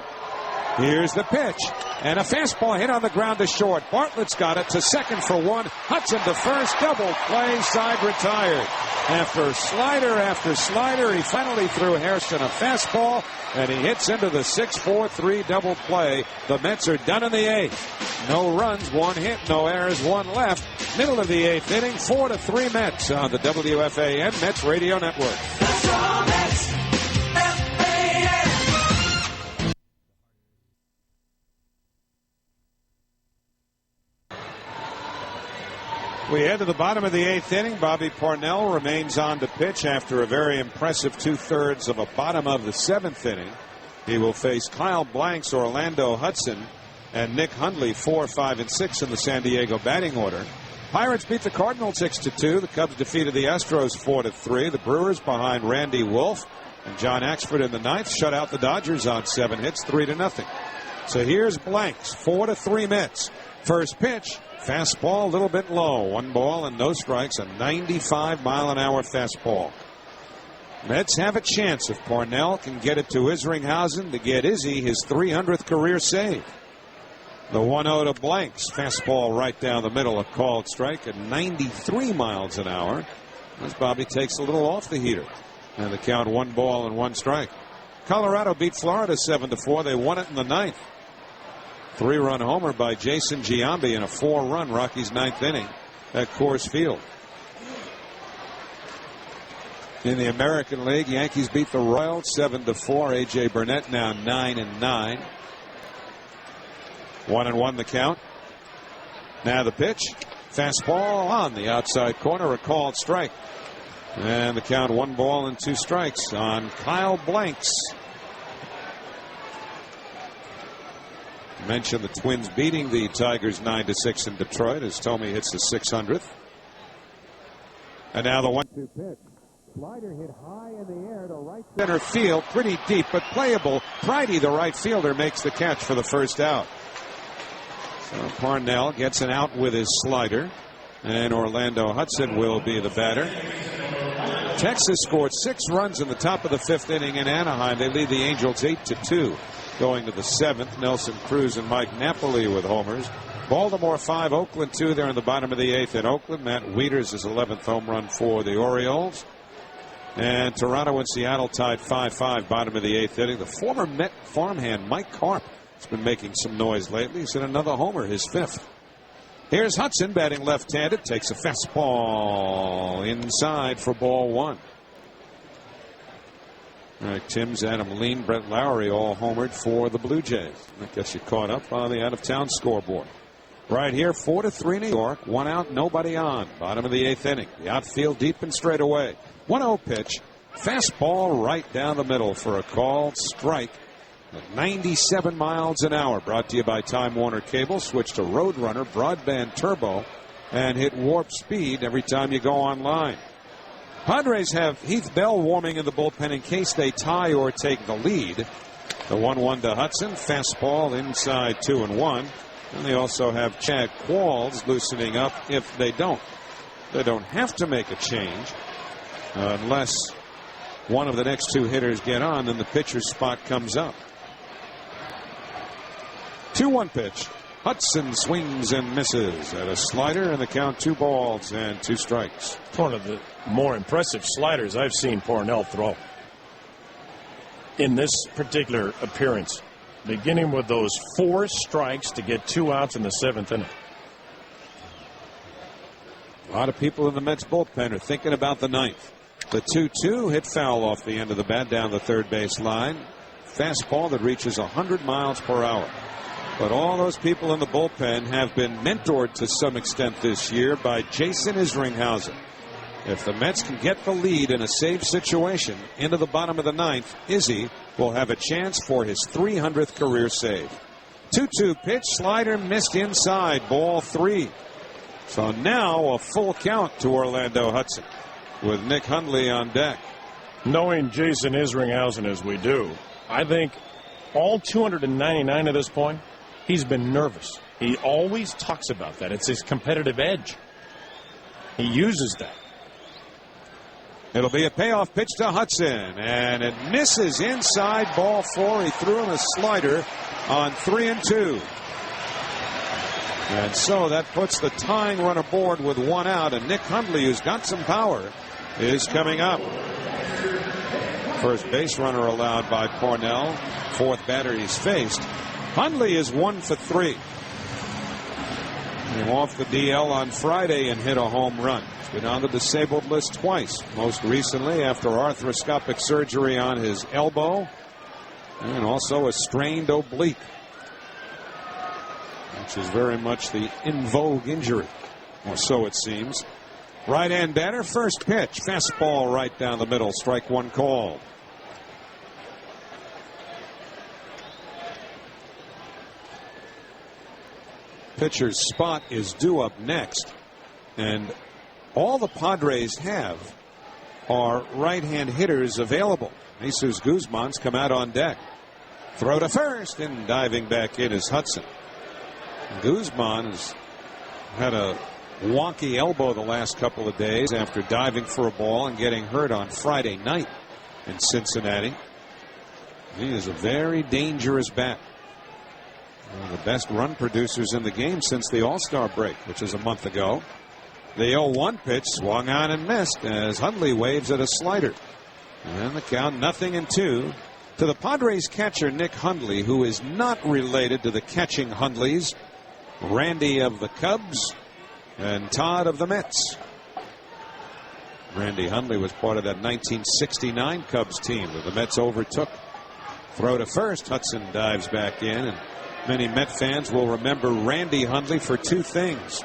Here's the pitch. And a fastball hit on the ground to short. Bartlett's got it to second for 1. Hudson to first. Double play. Side retired. After slider, he finally threw Hairston a fastball, and he hits into the 6-4-3 double play. The Mets are done in the 8th. No runs, 1 hit, no errors, 1 left. Middle of the 8th inning, 4-3 Mets on the WFAN Mets radio network. We head to the bottom of the 8th inning. Bobby Parnell remains on to pitch after a very impressive 2/3 of a bottom of the 7th inning. He will face Kyle Blanks, Orlando Hudson, and Nick Hundley, 4, 5, and 6 in the San Diego batting order. Pirates beat the Cardinals 6-2. The Cubs defeated the Astros 4-3. The Brewers behind Randy Wolf and John Axford in the 9th shut out the Dodgers on 7 hits, 3-0. So here's Blanks, 4-3 Mets. First pitch. Fastball a little bit low. 1 ball and no strikes. A 95-mile-an-hour fastball. Mets have a chance if Parnell can get it to Isringhausen to get Izzy his 300th career save. The 1-0 to Blanks. Fastball right down the middle. A called strike at 93 miles an hour. As Bobby takes a little off the heater. And the count 1 ball and 1 strike. Colorado beat Florida 7-4. They won it in the 9th. 3-run homer by Jason Giambi in a 4-run Rockies 9th inning at Coors Field. In the American League, Yankees beat the Royals 7-4. A.J. Burnett now 9-9. 1-1 the count. Now the pitch. Fastball on the outside corner. A called strike. And the count 1 ball and 2 strikes on Kyle Blanks. Mentioned the Twins beating the Tigers 9-6 in Detroit as Tomey hits the 600th. And now the 1-2 pitch. Slider hit high in the air to right center field. Pretty deep, but playable. Pridey, the right fielder, makes the catch for the first out. So Parnell gets an out with his slider. And Orlando Hudson will be the batter. Texas scored 6 runs in the top of the 5th inning in Anaheim. They lead the Angels 8-2. Going to the 7th, Nelson Cruz and Mike Napoli with homers. Baltimore 5, Oakland 2 there in the bottom of the 8th. In Oakland, Matt Wieters' 11th home run for the Orioles. And Toronto and Seattle tied 5-5, bottom of the 8th inning. The former Met farmhand Mike Karp has been making some noise lately. He's hit another homer, his 5th. Here's Hudson batting left-handed, takes a fastball inside for ball 1. All right, Timms, Adam Lean, Brett Lowry all homered for the Blue Jays. That gets you caught up on the out-of-town scoreboard. Right here, 4-3 New York. 1 out, nobody on. Bottom of the 8th inning. The outfield deep and straight away. 1-0 pitch. Fastball right down the middle for a called strike at 97 miles an hour. Brought to you by Time Warner Cable. Switch to Roadrunner Broadband Turbo and hit warp speed every time you go online. Padres have Heath Bell warming in the bullpen in case they tie or take the lead. The 1-1 to Hudson. Fastball inside 2-1. And they also have Chad Qualls loosening up if they don't. They don't have to make a change unless one of the next 2 hitters get on, then the pitcher's spot comes up. 2-1 pitch. Hudson swings and misses at a slider, and the count 2 balls and 2 strikes. One of the more impressive sliders I've seen Parnell throw in this particular appearance. Beginning with those 4 strikes to get 2 outs in the 7th inning. A lot of people in the Mets bullpen are thinking about the 9th. The 2-2 hit foul off the end of the bat down the third base line. Fastball that reaches 100 miles per hour. But all those people in the bullpen have been mentored to some extent this year by Jason Isringhausen. If the Mets can get the lead in a save situation into the bottom of the 9th, Izzy will have a chance for his 300th career save. 2-2 pitch, slider missed inside, ball 3. So now a full count to Orlando Hudson with Nick Hundley on deck. Knowing Jason Isringhausen as we do, I think all 299 at this point, he's been nervous. He always talks about that. It's his competitive edge. He uses that. It'll be a payoff pitch to Hudson, and it misses inside, ball 4. He threw him a slider on 3-2. And so that puts the tying run aboard with 1 out, and Nick Hundley, who's got some power, is coming up. First base runner allowed by Parnell. 4th batter he's faced. Hundley is 1 for 3. Came off the DL on Friday and hit a home run. He's been on the disabled list twice, most recently after arthroscopic surgery on his elbow and also a strained oblique, which is very much the in vogue injury, or so it seems. Right-hand batter, first pitch, fastball right down the middle, strike 1 called. Pitcher's spot is due up next, and all the Padres have are right-hand hitters available. Jesus Guzman's come out on deck. Throw to first, and diving back in is Hudson. Guzman has had a wonky elbow the last couple of days after diving for a ball and getting hurt on Friday night in Cincinnati. He is a very dangerous bat. One of the best run producers in the game since the All-Star break, which is a month ago. The 0-1 pitch swung on and missed as Hundley waves at a slider. And the count 0-2 to the Padres catcher Nick Hundley, who is not related to the catching Hundleys, Randy of the Cubs and Todd of the Mets. Randy Hundley was part of that 1969 Cubs team that the Mets overtook. Throw to first. Hudson dives back in, and many Met fans will remember Randy Hundley for 2 things.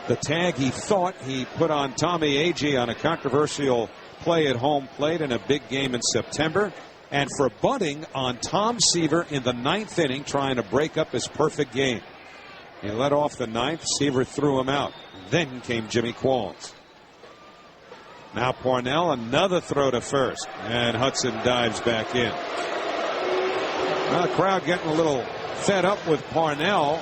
The tag he thought he put on Tommy Agee on a controversial play at home plate in a big game in September, and for bunting on Tom Seaver in the 9th inning trying to break up his perfect game. He led off the 9th. Seaver threw him out. Then came Jimmy Qualls. Now Parnell, another throw to first, and Hudson dives back in. Now the crowd getting a little fed up with Parnell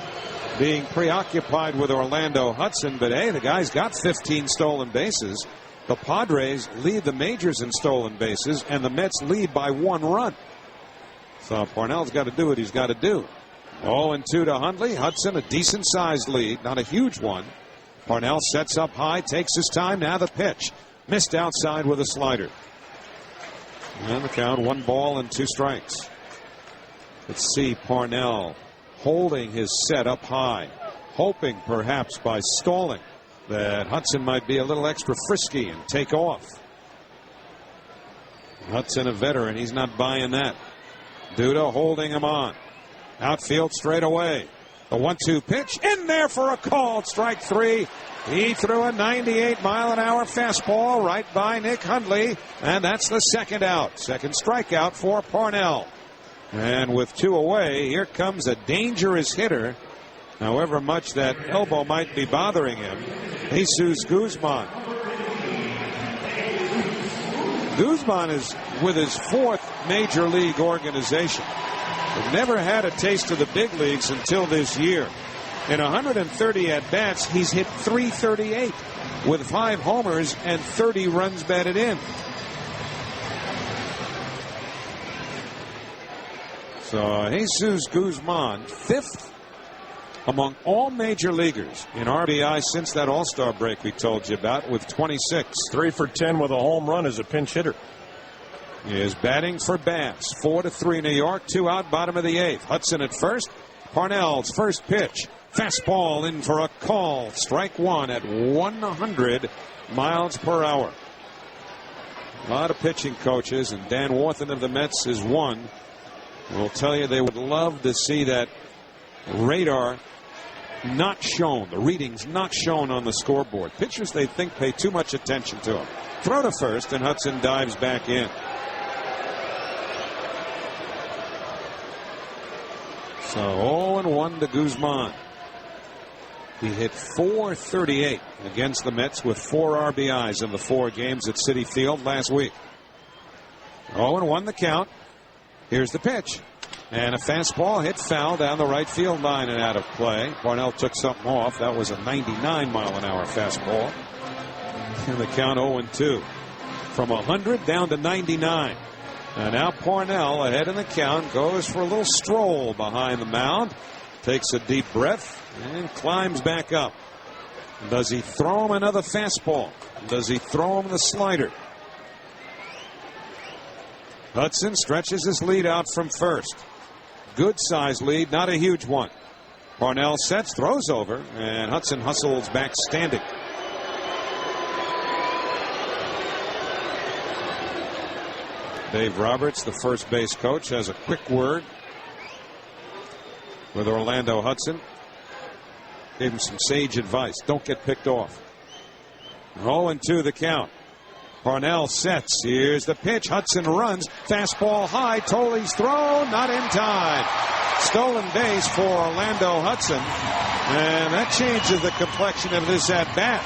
being preoccupied with Orlando Hudson, but hey, the guy's got 15 stolen bases. The Padres lead the majors in stolen bases, and the Mets lead by 1 run. So Parnell's got to do what he's got to do. 0-2 to Hundley. Hudson, a decent-sized lead, not a huge one. Parnell sets up high, takes his time. Now the pitch. Missed outside with a slider. And the count, 1 ball and 2 strikes. Let's see Parnell holding his set up high, hoping perhaps by stalling that Hudson might be a little extra frisky and take off. Hudson, a veteran, he's not buying that. Duda holding him on. Outfield straight away. The 1-2 pitch in there for a call. Strike 3. He threw a 98-mile-an-hour fastball right by Nick Hundley, and that's the second out. Second strikeout for Parnell. And with 2 away, here comes a dangerous hitter. However much that elbow might be bothering him, Jesus Guzman. Guzman is with his 4th major league organization. He never had a taste of the big leagues until this year. In 130 at-bats, he's hit .338 with 5 homers and 30 runs batted in. So Jesus Guzman, 5th among all major leaguers in RBI since that All-Star break we told you about, with 26. 3 for 10 with a home run as a pinch hitter. He is batting for Bass. 4-3 New York, 2 out, bottom of the 8th. Hudson at first. Parnell's first pitch. Fastball in for a call. Strike 1 at 100 miles per hour. A lot of pitching coaches, and Dan Warthen of the Mets is one, will tell you they would love to see that radar not shown, the readings not shown on the scoreboard. Pitchers they think pay too much attention to them. Throw to first, and Hudson dives back in. So 0-1 to Guzman. He hit .438 against the Mets with 4 RBIs in the 4 games at Citi Field last week. 0-1 the count. Here's the pitch. And a fastball hit foul down the right field line and out of play. Parnell took something off. That was a 99-mile-an-hour fastball. And the count 0-2. From 100 down to 99. And now Parnell ahead in the count, goes for a little stroll behind the mound. Takes a deep breath and climbs back up. Does he throw him another fastball? Does he throw him the slider? Hudson stretches his lead out from first. Good size lead, not a huge one. Parnell sets, throws over, and Hudson hustles back standing. Dave Roberts, the first base coach, has a quick word with Orlando Hudson. Gave him some sage advice. Don't get picked off. 0-2 the count. Parnell sets. Here's the pitch. Hudson runs. Fastball high. Tolley's throw. Not in time. Stolen base for Orlando Hudson. And that changes the complexion of this at-bat,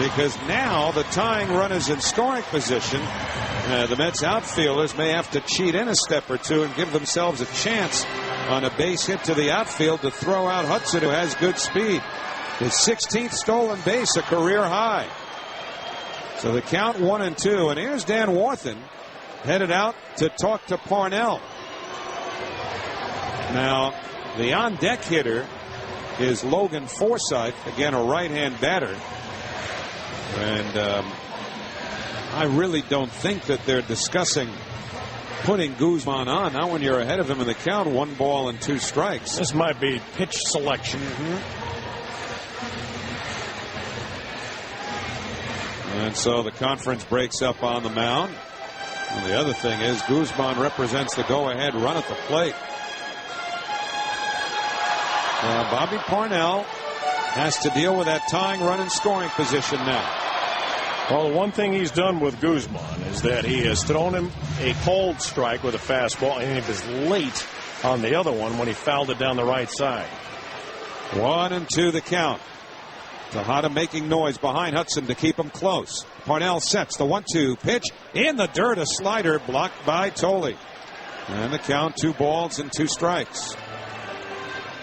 because now the tying run is in scoring position. The Mets outfielders may have to cheat in a step or two and give themselves a chance on a base hit to the outfield to throw out Hudson, who has good speed. His 16th stolen base, a career high. So the count 1-2. And here's Dan Warthen headed out to talk to Parnell. Now, the on-deck hitter is Logan Forsythe, again a right-hand batter. And I really don't think that they're discussing putting Guzman on. Now when you're ahead of him in the count, 1 ball and 2 strikes. This might be pitch selection. And so the conference breaks up on the mound. And the other thing is Guzman represents the go-ahead run at the plate. Bobby Parnell has to deal with that tying run in scoring position now. Well, the one thing he's done with Guzman is that he has thrown him a cold strike with a fastball, and he was late on the other one when he fouled it down the right side. 1-2 the count. Tejada making noise behind Hudson to keep him close. Parnell sets the 1-2 pitch in the dirt. A slider blocked by Tolley. And the count 2 balls and 2 strikes.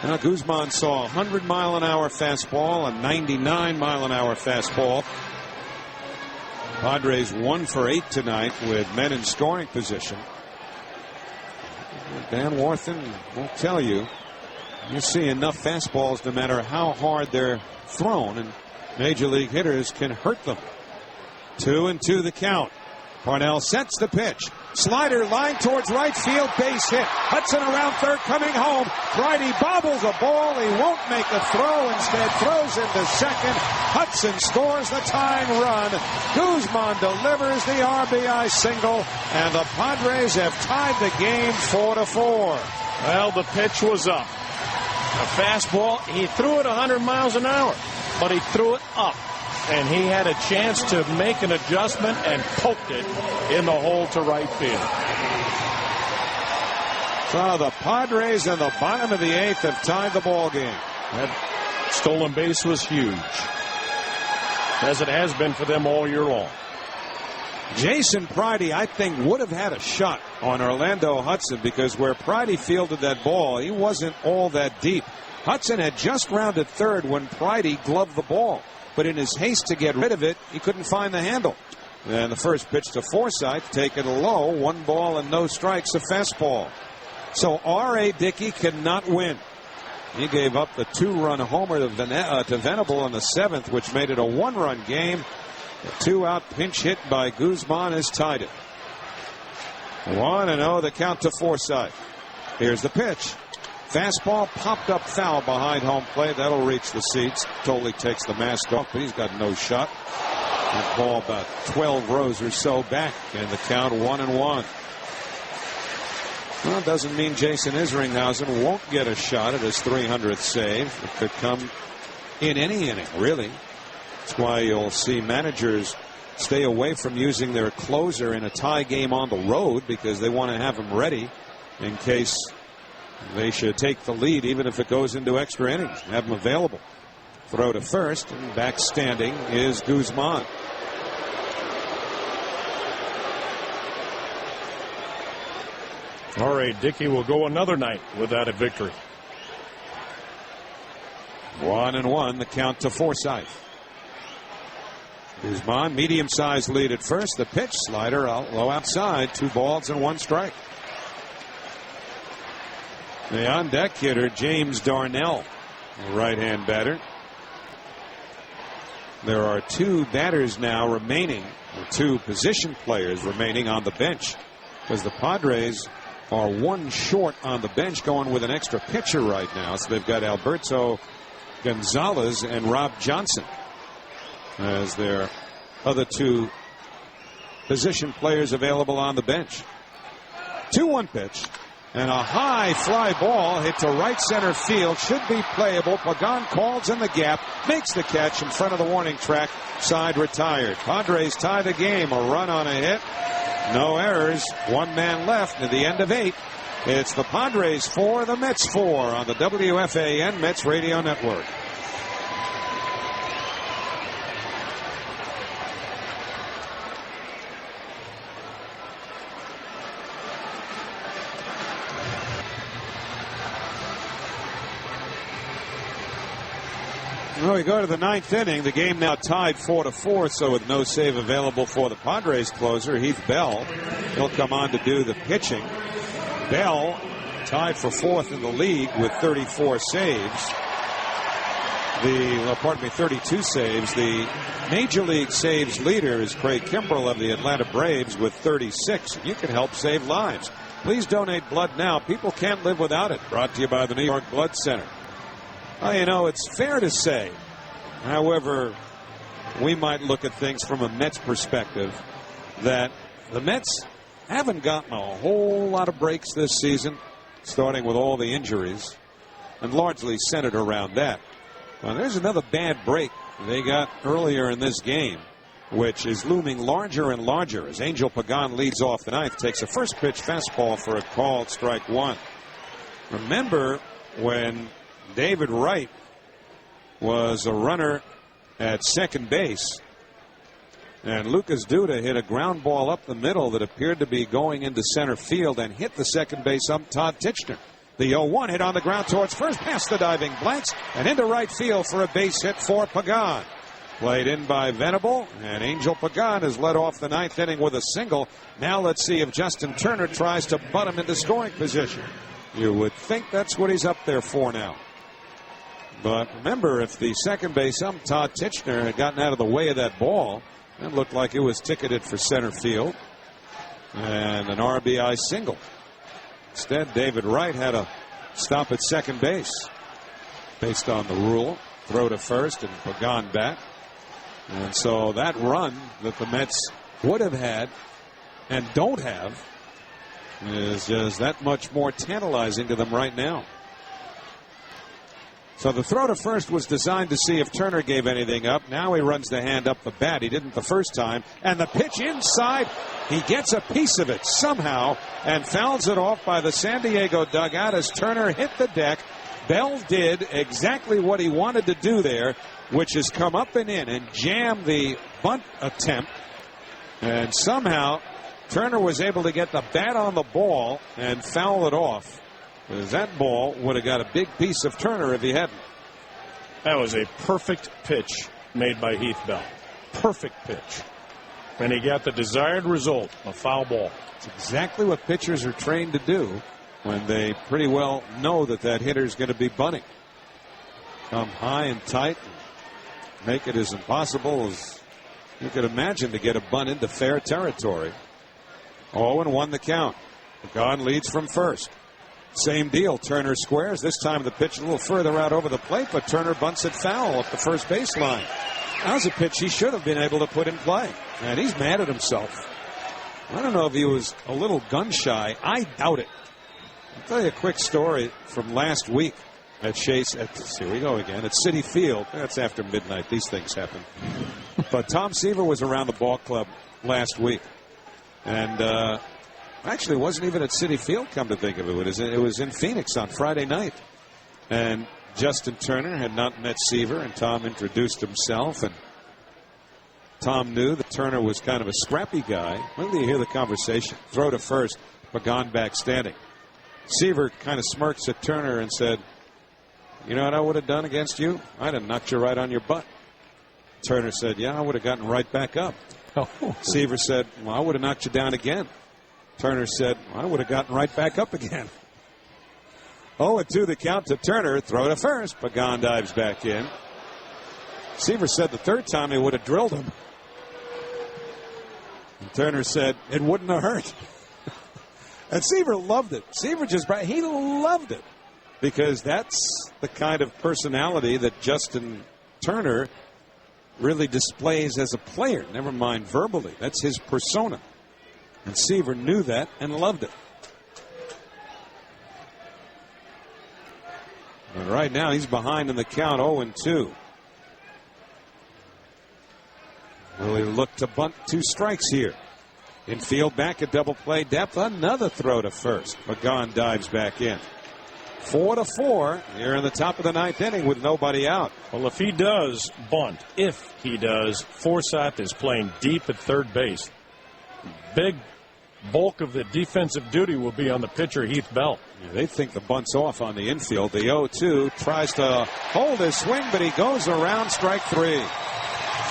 Now Guzman saw a 100-mile-an-hour fastball, a 99-mile-an-hour fastball. Padres 1 for 8 tonight with men in scoring position. Dan Warthen will tell you, you see enough fastballs no matter how hard they're thrown, and major league hitters can hurt them. 2-2 the count. Parnell sets the pitch. Slider line towards right field, base hit. Hudson around third, coming home. Bridie bobbles a ball. He won't make a throw. Instead, throws into second. Hudson scores the tying run. Guzman delivers the RBI single, and the Padres have tied the game 4-4. Well, the pitch was up. A fastball. He threw it 100 miles an hour, but he threw it up. And he had a chance to make an adjustment and poked it in the hole to right field. So the Padres in the bottom of the eighth have tied the ball game. That stolen base was huge, as it has been for them all year long. Jason Pridey, I think, would have had a shot on Orlando Hudson, because where Pridey fielded that ball, he wasn't all that deep. Hudson had just rounded third when Pridey gloved the ball, but in his haste to get rid of it, he couldn't find the handle. And the first pitch to Forsythe, taken low, 1 ball and no strikes, a fastball. So R.A. Dickey cannot win. He gave up the 2-run homer to Venable in the 7th, which made it a 1-run game. A 2-out pinch hit by Guzman has tied it. 1-0, the count to Forsythe. Here's the pitch. Fastball popped up foul behind home plate. That'll reach the seats. Totally takes the mask off, but he's got no shot. That ball about 12 rows or so back, and the count 1-1. Well, it doesn't mean Jason Isringhausen won't get a shot at his 300th save. It could come in any inning, really. That's why you'll see managers stay away from using their closer in a tie game on the road, because they want to have him ready in case they should take the lead, even if it goes into extra innings. Have him available. Throw to first, and back standing is Guzman. R.A. Dickey will go another night without a victory. 1-1, the count to Forsythe. Guzman, medium-sized lead at first. The pitch, slider out low outside. 2 balls and 1 strike. The on-deck hitter, James Darnell, the right-hand batter. There are 2 batters now remaining, or 2 position players remaining on the bench, because the Padres are 1 short on the bench, going with an extra pitcher right now. So they've got Alberto Gonzalez and Rob Johnson as their other 2 position players available on the bench. 2-1 pitch, and a high fly ball hit to right center field. Should be playable. Pagan calls in the gap, makes the catch in front of the warning track. Side retired. Padres tie the game. A run on a hit. No errors. 1 man left at the end of 8. It's the Padres 4, the Mets 4 on the WFAN Mets Radio Network. Well, we go to the 9th inning. The game now tied 4-4, so with no save available for the Padres closer, Heath Bell. He'll come on to do the pitching. Bell tied for 4th in the league with 34 saves. 32 saves. The Major League saves leader is Craig Kimbrell of the Atlanta Braves with 36. You can help save lives. Please donate blood now. People can't live without it. Brought to you by the New York Blood Center. Well, you know, it's fair to say, however we might look at things from a Mets perspective, that the Mets haven't gotten a whole lot of breaks this season, starting with all the injuries, and largely centered around that. Well, there's another bad break they got earlier in this game, which is looming larger and larger as Angel Pagan leads off the 9th, takes a first pitch fastball for a called strike 1. Remember when David Wright was a runner at second base, and Lucas Duda hit a ground ball up the middle that appeared to be going into center field and hit the second base ump Todd Titchener. The 0-1 hit on the ground towards first, past the diving blanks, and into right field for a base hit for Pagan. Played in by Venable, and Angel Pagan has led off the 9th inning with a single. Now let's see if Justin Turner tries to butt him into scoring position. You would think that's what he's up there for now. But remember, if the second base ump Todd Titchener had gotten out of the way of that ball, it looked like it was ticketed for center field. and an RBI single. Instead, David Wright had a stop at second base based on the rule. Throw to first and Pagan back. And so that run that the Mets would have had and don't have is just that much more tantalizing to them right now. So the throw to first was designed to see if Turner gave anything up. Now he runs the hand up the bat. He didn't the first time. And the pitch inside, he gets a piece of it somehow and fouls it off by the San Diego dugout as Turner hit the deck. Bell did exactly what he wanted to do there, which is come up and in and jam the bunt attempt. And somehow Turner was able to get the bat on the ball and foul it off. Because that ball would have got a big piece of Turner if he hadn't. That was a perfect pitch made by Heath Bell. Perfect pitch. And he got the desired result, a foul ball. It's exactly what pitchers are trained to do when they pretty well know that that hitter's going to be bunting. Come high and tight and make it as impossible as you could imagine to get a bunt into fair territory. 0-1 the count. Pagan leads from first. Same deal. Turner squares. This time the pitch a little further out over the plate, but Turner bunts it foul up the first baseline. That was a pitch he should have been able to put in play. And he's mad at himself. I don't know if he was a little gun shy. I doubt it. I'll tell you a quick story from last week at Chase. Here we go again. At Citi Field. That's after midnight. These things happen. But Tom Seaver was around the ball club last week. And actually, it wasn't even at Citi Field, come to think of it. It was in Phoenix on Friday night. And Justin Turner had not met Seaver, and Tom introduced himself. And Tom knew that Turner was kind of a scrappy guy. When do you hear the conversation? Throw to first, Pagan back standing. Seaver kind of smirks at Turner and said, "You know what I would have done against you? I'd have knocked you right on your butt." Turner said, "Yeah, I would have gotten right back up." Seaver said, "Well, I would have knocked you down again." Turner said, "I would have gotten right back up again." 0-2 the count to Turner. Throw to first. Pagan dives back in. Seaver said the third time he would have drilled him. And Turner said it wouldn't have hurt. And Seaver loved it. He loved it. Because that's the kind of personality that Justin Turner really displays as a player. Never mind verbally. That's his persona. And Seaver knew that and loved it. And right now he's behind in the count, 0-2. Will he look to bunt 2 strikes here? Infield back at double play depth. Another throw to first. Pagan dives back in. 4-4 here in the top of the 9th inning with nobody out. Well, if he does bunt, Forsythe is playing deep at third base. Big bulk of the defensive duty will be on the pitcher, Heath Bell. Yeah, they think the bunt's off on the infield. The 0-2 tries to hold his swing, but he goes around, strike 3.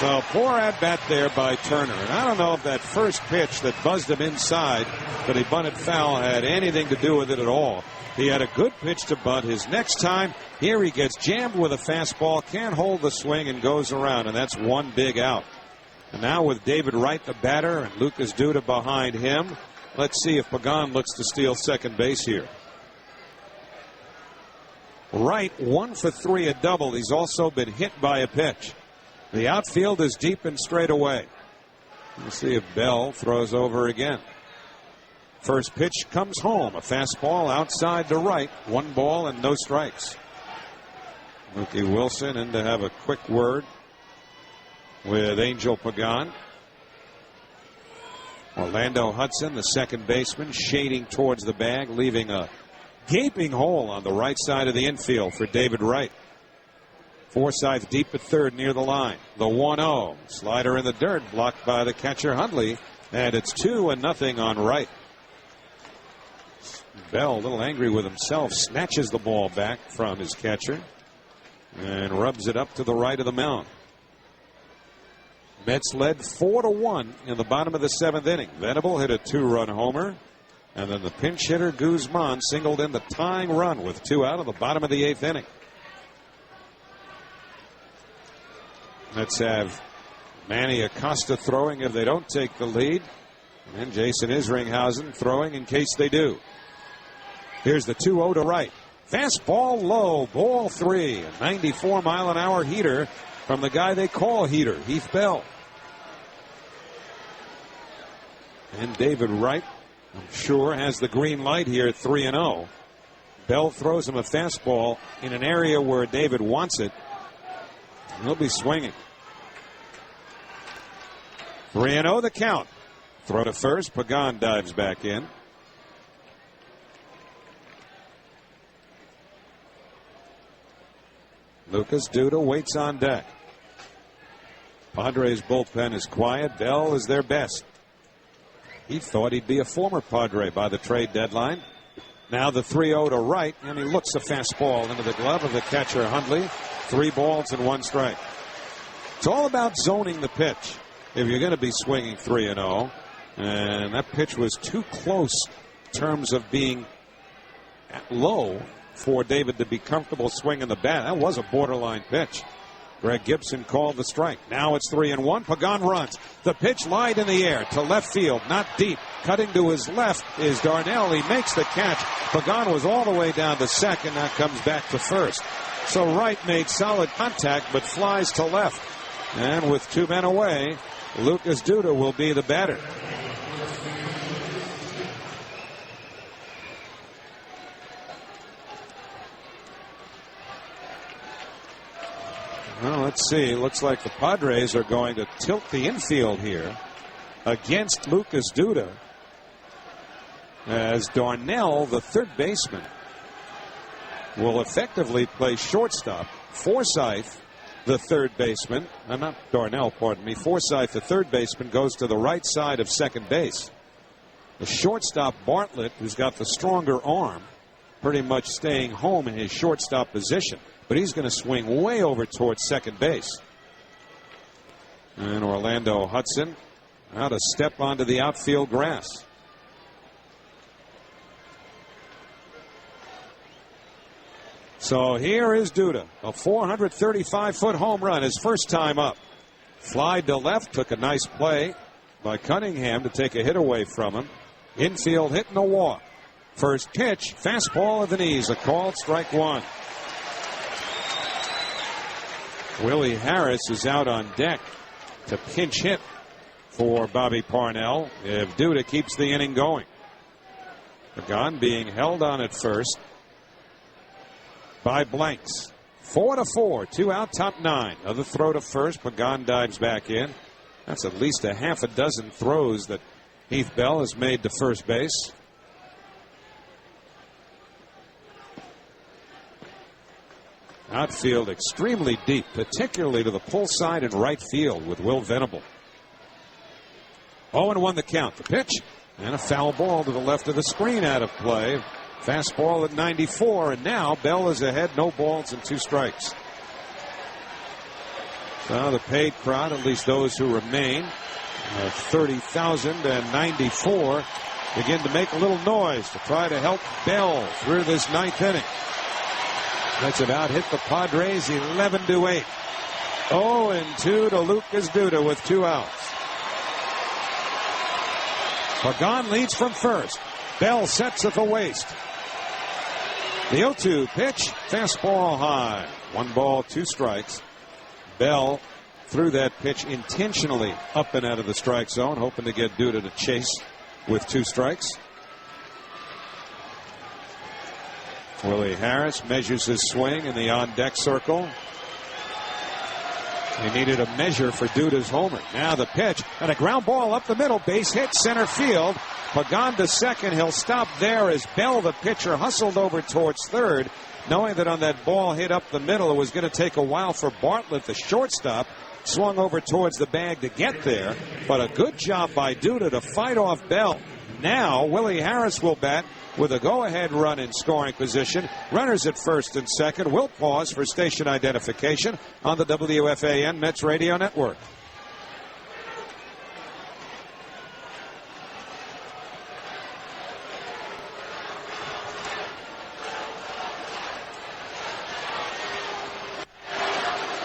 So poor at-bat there by Turner. And I don't know if that first pitch that buzzed him inside that he bunted foul had anything to do with it at all. He had a good pitch to bunt. His next time, here he gets jammed with a fastball, can't hold the swing, and goes around, and that's one big out. And now with David Wright, the batter, and Lucas Duda behind him, let's see if Pagan looks to steal second base here. Wright, 1 for 3, a double. He's also been hit by a pitch. The outfield is deep and straight away. We'll see if Bell throws over again. First pitch comes home. A fastball outside to right. 1 ball and no strikes. Mookie Wilson in to have a quick word with Angel Pagan. Orlando Hudson, the second baseman, shading towards the bag, leaving a gaping hole on the right side of the infield for David Wright. Forsythe deep at third near the line. The 1-0. Slider in the dirt, blocked by the catcher Hundley. And it's 2-0 on Wright. Bell, a little angry with himself, snatches the ball back from his catcher and rubs it up to the right of the mound. Mets led 4-1 in the bottom of the 7th inning. Venable hit a 2-run homer, and then the pinch hitter Guzman singled in the tying run with 2 out of the bottom of the 8th inning. Mets have Manny Acosta throwing if they don't take the lead. And Jason Isringhausen throwing in case they do. Here's the 2-0 to right. Fastball low, ball 3. A 94-mile-an-hour heater from the guy they call Heater, Heath Bell. And David Wright, I'm sure, has the green light here at 3-0. Bell throws him a fastball in an area where David wants it. He'll be swinging. 3-0 the count. Throw to first. Pagan dives back in. Lucas Duda waits on deck. Padres bullpen is quiet. Bell is their best. He thought he'd be a former Padre by the trade deadline. Now the 3-0 to right, and he looks a fastball into the glove of the catcher Hundley. 3 balls and 1 strike. It's all about zoning the pitch if you're going to be swinging 3-0. And that pitch was too close in terms of being low for David to be comfortable swinging the bat. That was a borderline pitch. Greg Gibson called the strike. Now it's 3-1. Pagan runs. The pitch lied in the air to left field, not deep. Cutting to his left is Darnell. He makes the catch. Pagan was all the way down to second. Now comes back to first. So Wright made solid contact but flies to left. And with 2 men away, Lucas Duda will be the batter. Well, let's see. Looks like the Padres are going to tilt the infield here against Lucas Duda, as Darnell, the third baseman, will effectively play shortstop. Forsythe, the third baseman, not Darnell, pardon me. Forsythe, the third baseman, goes to the right side of second base. The shortstop, Bartlett, who's got the stronger arm, pretty much staying home in his shortstop position. But he's going to swing way over towards second base. And Orlando Hudson out a step onto the outfield grass. So here is Duda, a 435-foot home run, his first time up. Flied to left, took a nice play by Cunningham to take a hit away from him. Infield hit and a walk. First pitch, fastball at the knees, a called strike 1. Willie Harris is out on deck to pinch hit for Bobby Parnell if Duda keeps the inning going. Pagan being held on at first by Blanks. 4-4, 2 out, top 9. Another throw to first. Pagan dives back in. That's at least a half a dozen throws that Heath Bell has made to first base. Outfield extremely deep, particularly to the pull side and right field with Will Venable. 0-1 the count. The pitch and a foul ball to the left of the screen, out of play. Fastball at 94, and now Bell is ahead, no balls and 2 strikes. So the paid crowd, at least those who remain, 30,094, begin to make a little noise to try to help Bell through this 9th inning. That's about hit the Padres 11-8. 0-2 to Lucas Duda with 2 outs. Pagan leads from first. Bell sets at the waist. The 0-2 pitch, fastball high. 1 ball, 2 strikes. Bell threw that pitch intentionally up and out of the strike zone, hoping to get Duda to chase with 2 strikes. Willie Harris measures his swing in the on-deck circle. He needed a measure for Duda's homer. Now the pitch, and a ground ball up the middle, base hit, center field. Pagan to second. He'll stop there as Bell, the pitcher, hustled over towards third, knowing that on that ball hit up the middle, it was going to take a while for Bartlett, the shortstop. Swung over towards the bag to get there, but a good job by Duda to fight off Bell. Now Willie Harris will bat with a go-ahead run in scoring position. Runners at first and second. Will pause for station identification on the WFAN Mets Radio Network.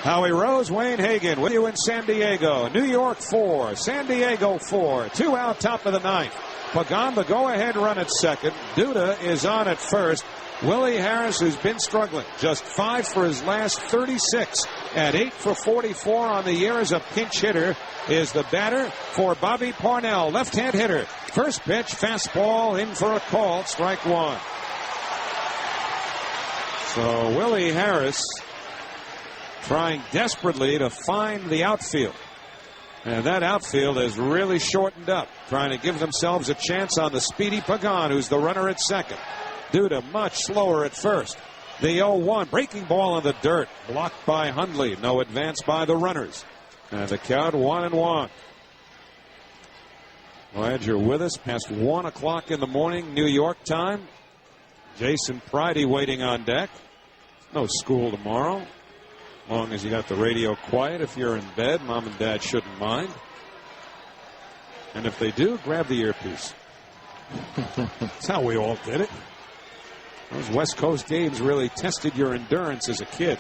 Howie Rose, Wayne Hagan with you in San Diego. New York 4, San Diego 4. 2 out, top of the ninth. Pagan, the go-ahead run at second. Duda is on at first. Willie Harris, who's been struggling, just 5 for his last 36 at 8 for 44 on the year as a pinch hitter, is the batter for Bobby Parnell, left-hand hitter. First pitch, fastball in for a call, strike one. So Willie Harris trying desperately to find the outfield. And that outfield is really shortened up, trying to give themselves a chance on the speedy Pagan, who's the runner at second. Duda much slower at first. The 0-1, breaking ball in the dirt, blocked by Hundley. No advance by the runners. And the count 1-1. Glad you're with us past 1 o'clock in the morning, New York time. Jason Pridey waiting on deck. No school tomorrow. As long as you got the radio quiet. If you're in bed, Mom and Dad shouldn't mind. And if they do, grab the earpiece. That's how we all did it. Those West Coast games really tested your endurance as a kid.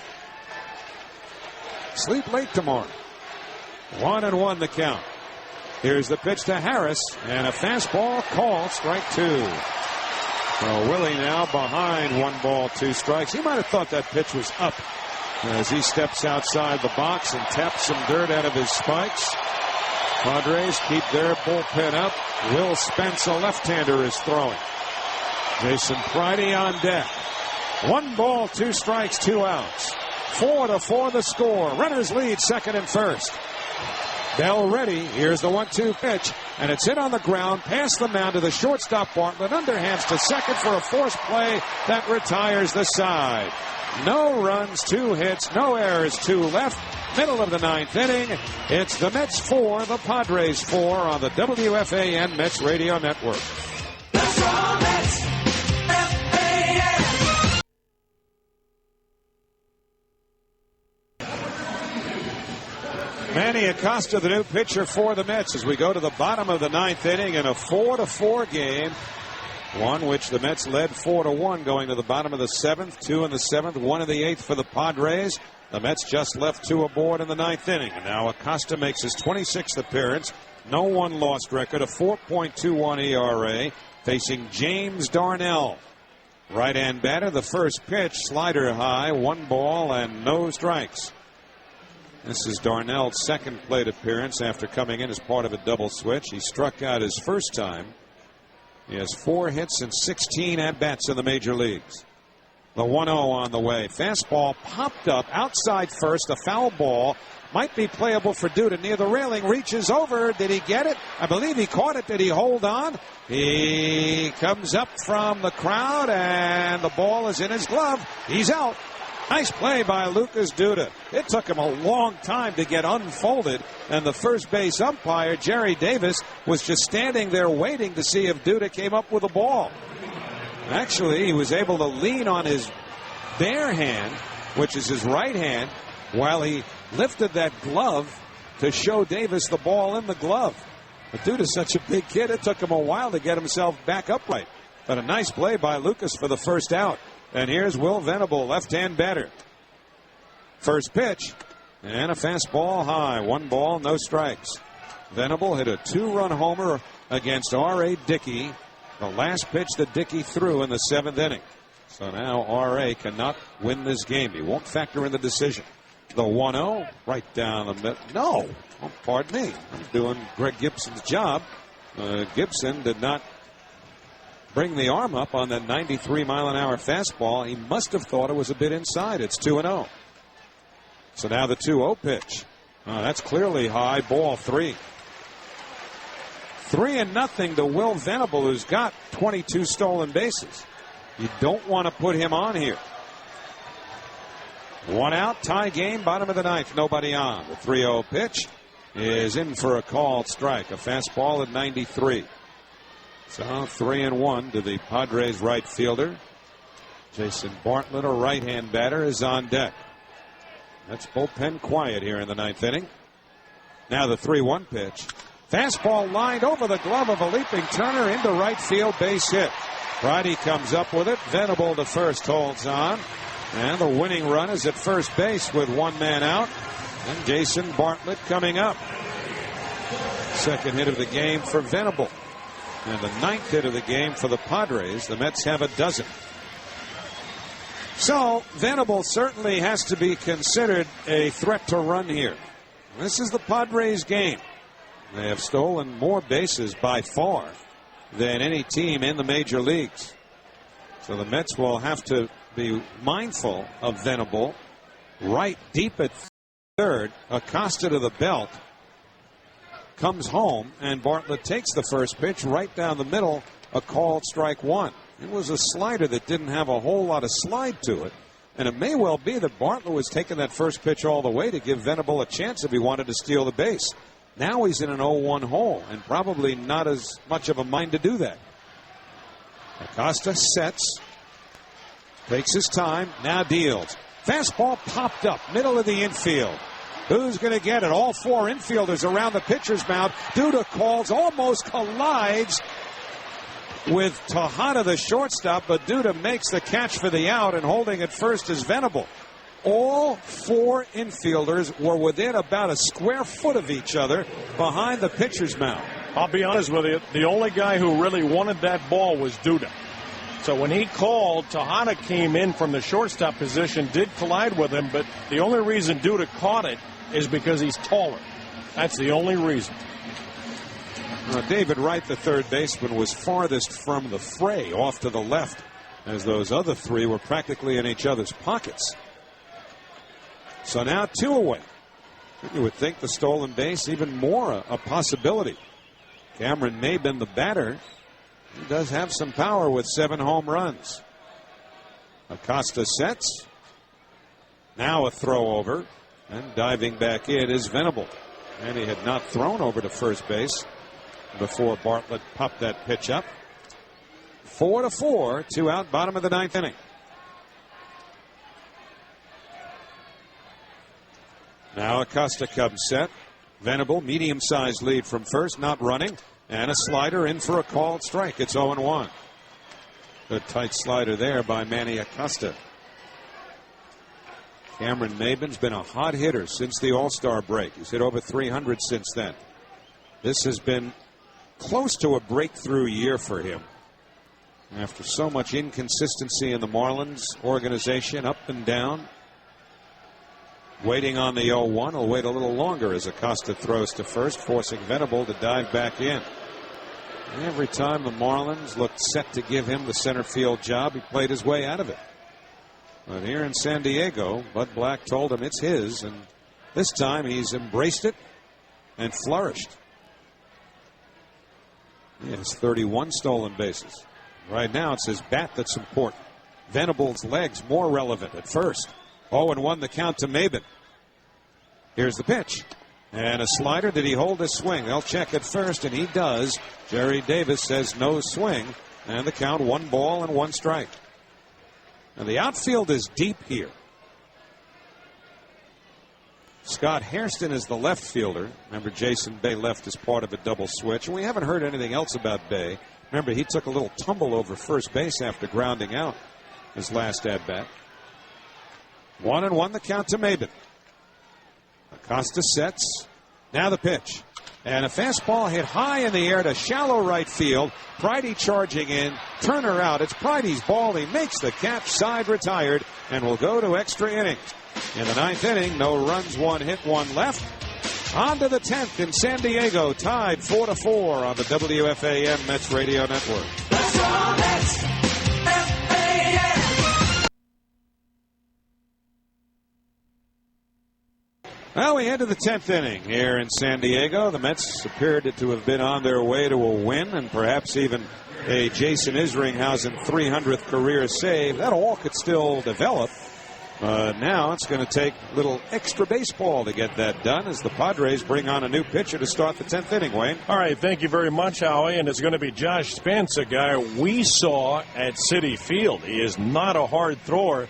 Sleep late tomorrow. 1-1 the count. Here's the pitch to Harris, and a fastball called, strike two. So Willie now behind 1 ball, 2 strikes. He might have thought that pitch was up as he steps outside the box and taps some dirt out of his spikes. Padres keep their bullpen up. Will Spence, a left-hander, is throwing. Jason Pridey on deck. 1 ball, 2 strikes, 2 outs. 4-4 the score. Runners lead second and first. Bell ready. Here's the 1-2 pitch, and it's hit on the ground past the mound to the shortstop Bartlett. Underhands to second for a forced play that retires the side. No runs, 2 hits, no errors, 2 left. Middle of the 9th inning. It's the Mets 4, the Padres 4 on the WFAN Mets Radio Network. Let's go Mets! FAN! Manny Acosta, the new pitcher for the Mets, as we go to the bottom of the 9th inning in a 4-4 game. One which the Mets led 4-1 going to the bottom of the 7th. 2 in the 7th, 1 in the 8th for the Padres. The Mets just left 2 aboard in the 9th inning. And now Acosta makes his 26th appearance. No one lost record, a 4.21 ERA, facing James Darnell. Right-hand batter, the first pitch, slider high, 1 ball and no strikes. This is Darnell's second plate appearance after coming in as part of a double switch. He struck out his first time. He has 4 hits and 16 at-bats in the major leagues. The 1-0 on the way. Fastball popped up outside first. A foul ball. Might be playable for Duda near the railing. Reaches over. Did he get it? I believe he caught it. Did he hold on? He comes up from the crowd, and the ball is in his glove. He's out. Nice play by Lucas Duda. It took him a long time to get unfolded, and the first base umpire, Jerry Davis, was just standing there waiting to see if Duda came up with a ball. Actually, he was able to lean on his bare hand, which is his right hand, while he lifted that glove to show Davis the ball in the glove. But Duda's such a big kid, it took him a while to get himself back upright. But a nice play by Lucas for the first out. And here's Will Venable, left-hand batter. First pitch, and a fastball high. 1 ball, no strikes. Venable hit a 2-run homer against R.A. Dickey. The last pitch that Dickey threw in the 7th inning. So now R.A. cannot win this game. He won't factor in the decision. The 1-0, right down the middle. No, oh, pardon me. I'm doing Greg Gibson's job. Gibson did not bring the arm up on that 93-mile-an-hour fastball. He must have thought it was a bit inside. It's 2-0. So now the 2-0 pitch. That's clearly high, ball 3. 3-0 to Will Venable, who's got 22 stolen bases. You don't want to put him on here. 1 out, tie game, bottom of the 9th, nobody on. The 3-0 pitch is in for a called strike. A fastball at 93. So 3-1 to the Padres right fielder. Jason Bartlett, a right-hand batter, is on deck. That's bullpen quiet here in the 9th inning. Now the 3-1 pitch. Fastball lined over the glove of a leaping Turner into right field, base hit. Friday comes up with it. Venable to first, holds on. And the winning run is at first base with one man out. And Jason Bartlett coming up. Second hit of the game for Venable. And the 9th hit of the game for the Padres. The Mets have a dozen. So Venable certainly has to be considered a threat to run here. This is the Padres game. They have stolen more bases by far than any team in the major leagues. So the Mets will have to be mindful of Venable. Right deep at third, Acosta to the belt, comes home, and Bartlett takes the first pitch right down the middle, a called strike one. It was a slider that didn't have a whole lot of slide to it, and it may well be that Bartlett was taking that first pitch all the way to give Venable a chance if he wanted to steal the base. Now he's in an 0-1 hole, and probably not as much of a mind to do that. Acosta sets, takes his time, now deals. Fastball popped up, middle of the infield. Who's going to get it? All four infielders around the pitcher's mound. Duda calls, almost collides with Tejada, the shortstop, but Duda makes the catch for the out, and holding at first is Venable. All four infielders were within about a square foot of each other behind the pitcher's mound. I'll be honest with you, the only guy who really wanted that ball was Duda. So when he called, Tejada came in from the shortstop position, did collide with him, but the only reason Duda caught it is because he's taller. That's the only reason. David Wright, the third baseman, was farthest from the fray off to the left, as those other three were practically in each other's pockets. So now 2 away. You would think the stolen base even more a possibility. Cameron Maben, the batter, he does have some power with 7 home runs. Acosta sets. Now a throw over, and diving back in is Venable. And he had not thrown over to first base before Bartlett popped that pitch up. 4-4, 2 out, bottom of the 9th inning. Now Acosta comes set. Venable, medium-sized lead from first, not running. And a slider in for a called strike. It's 0-1. The tight slider there by Manny Acosta. Cameron Maben's been a hot hitter since the All-Star break. He's hit over 300 since then. This has been close to a breakthrough year for him. After so much inconsistency in the Marlins organization, up and down. Waiting on the 0-1. He'll wait a little longer as Acosta throws to first, forcing Venable to dive back in. Every time the Marlins looked set to give him the center field job, he played his way out of it. But here in San Diego, Bud Black told him it's his, and this time he's embraced it and flourished. He has 31 stolen bases. Right now it's his bat that's important. Venable's legs more relevant at first. 0-1 the count to Maben. Here's the pitch. And a slider. Did he hold his swing? They'll check at first, and he does. Jerry Davis says no swing. And the count 1 ball and 1 strike. And the outfield is deep here. Scott Hairston is the left fielder. Remember, Jason Bay left as part of a double switch. And we haven't heard anything else about Bay. Remember, he took a little tumble over first base after grounding out his last at-bat. 1-1 the count to Maben. Acosta sets. Now the pitch. And a fastball hit high in the air to shallow right field. Pridey charging in. Turner out. It's Pridey's ball. He makes the catch. Side retired. And will go to extra innings. In the 9th inning, no runs, 1 hit, 1 left. On to the 10th in San Diego. Tied 4-4 on the WFAN Mets Radio Network. Let's go Mets! Well, we head to the 10th inning here in San Diego. The Mets appeared to have been on their way to a win and perhaps even a Jason Isringhausen 300th career save. That all could still develop. Now it's going to take a little extra baseball to get that done as the Padres bring on a new pitcher to start the 10th inning, Wayne. All right, thank you very much, Howie. And it's going to be Josh Spence, a guy we saw at Citi Field. He is not a hard thrower.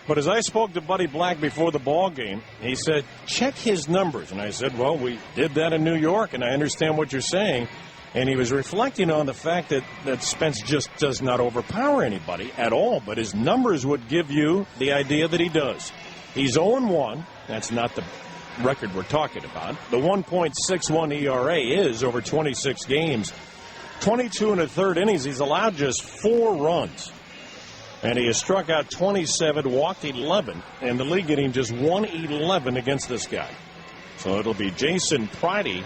But as I spoke to Buddy Black before the ball game, he said, check his numbers. And I said, well, we did that in New York, and I understand what you're saying. And he was reflecting on the fact that Spence just does not overpower anybody at all, but his numbers would give you the idea that he does. He's 0-1. That's not the record we're talking about. The 1.61 ERA is over 26 games. 22 and a third innings, he's allowed just 4 runs. And he has struck out 27, walked 11, and the league getting just 111 against this guy. So it'll be Jason Pridey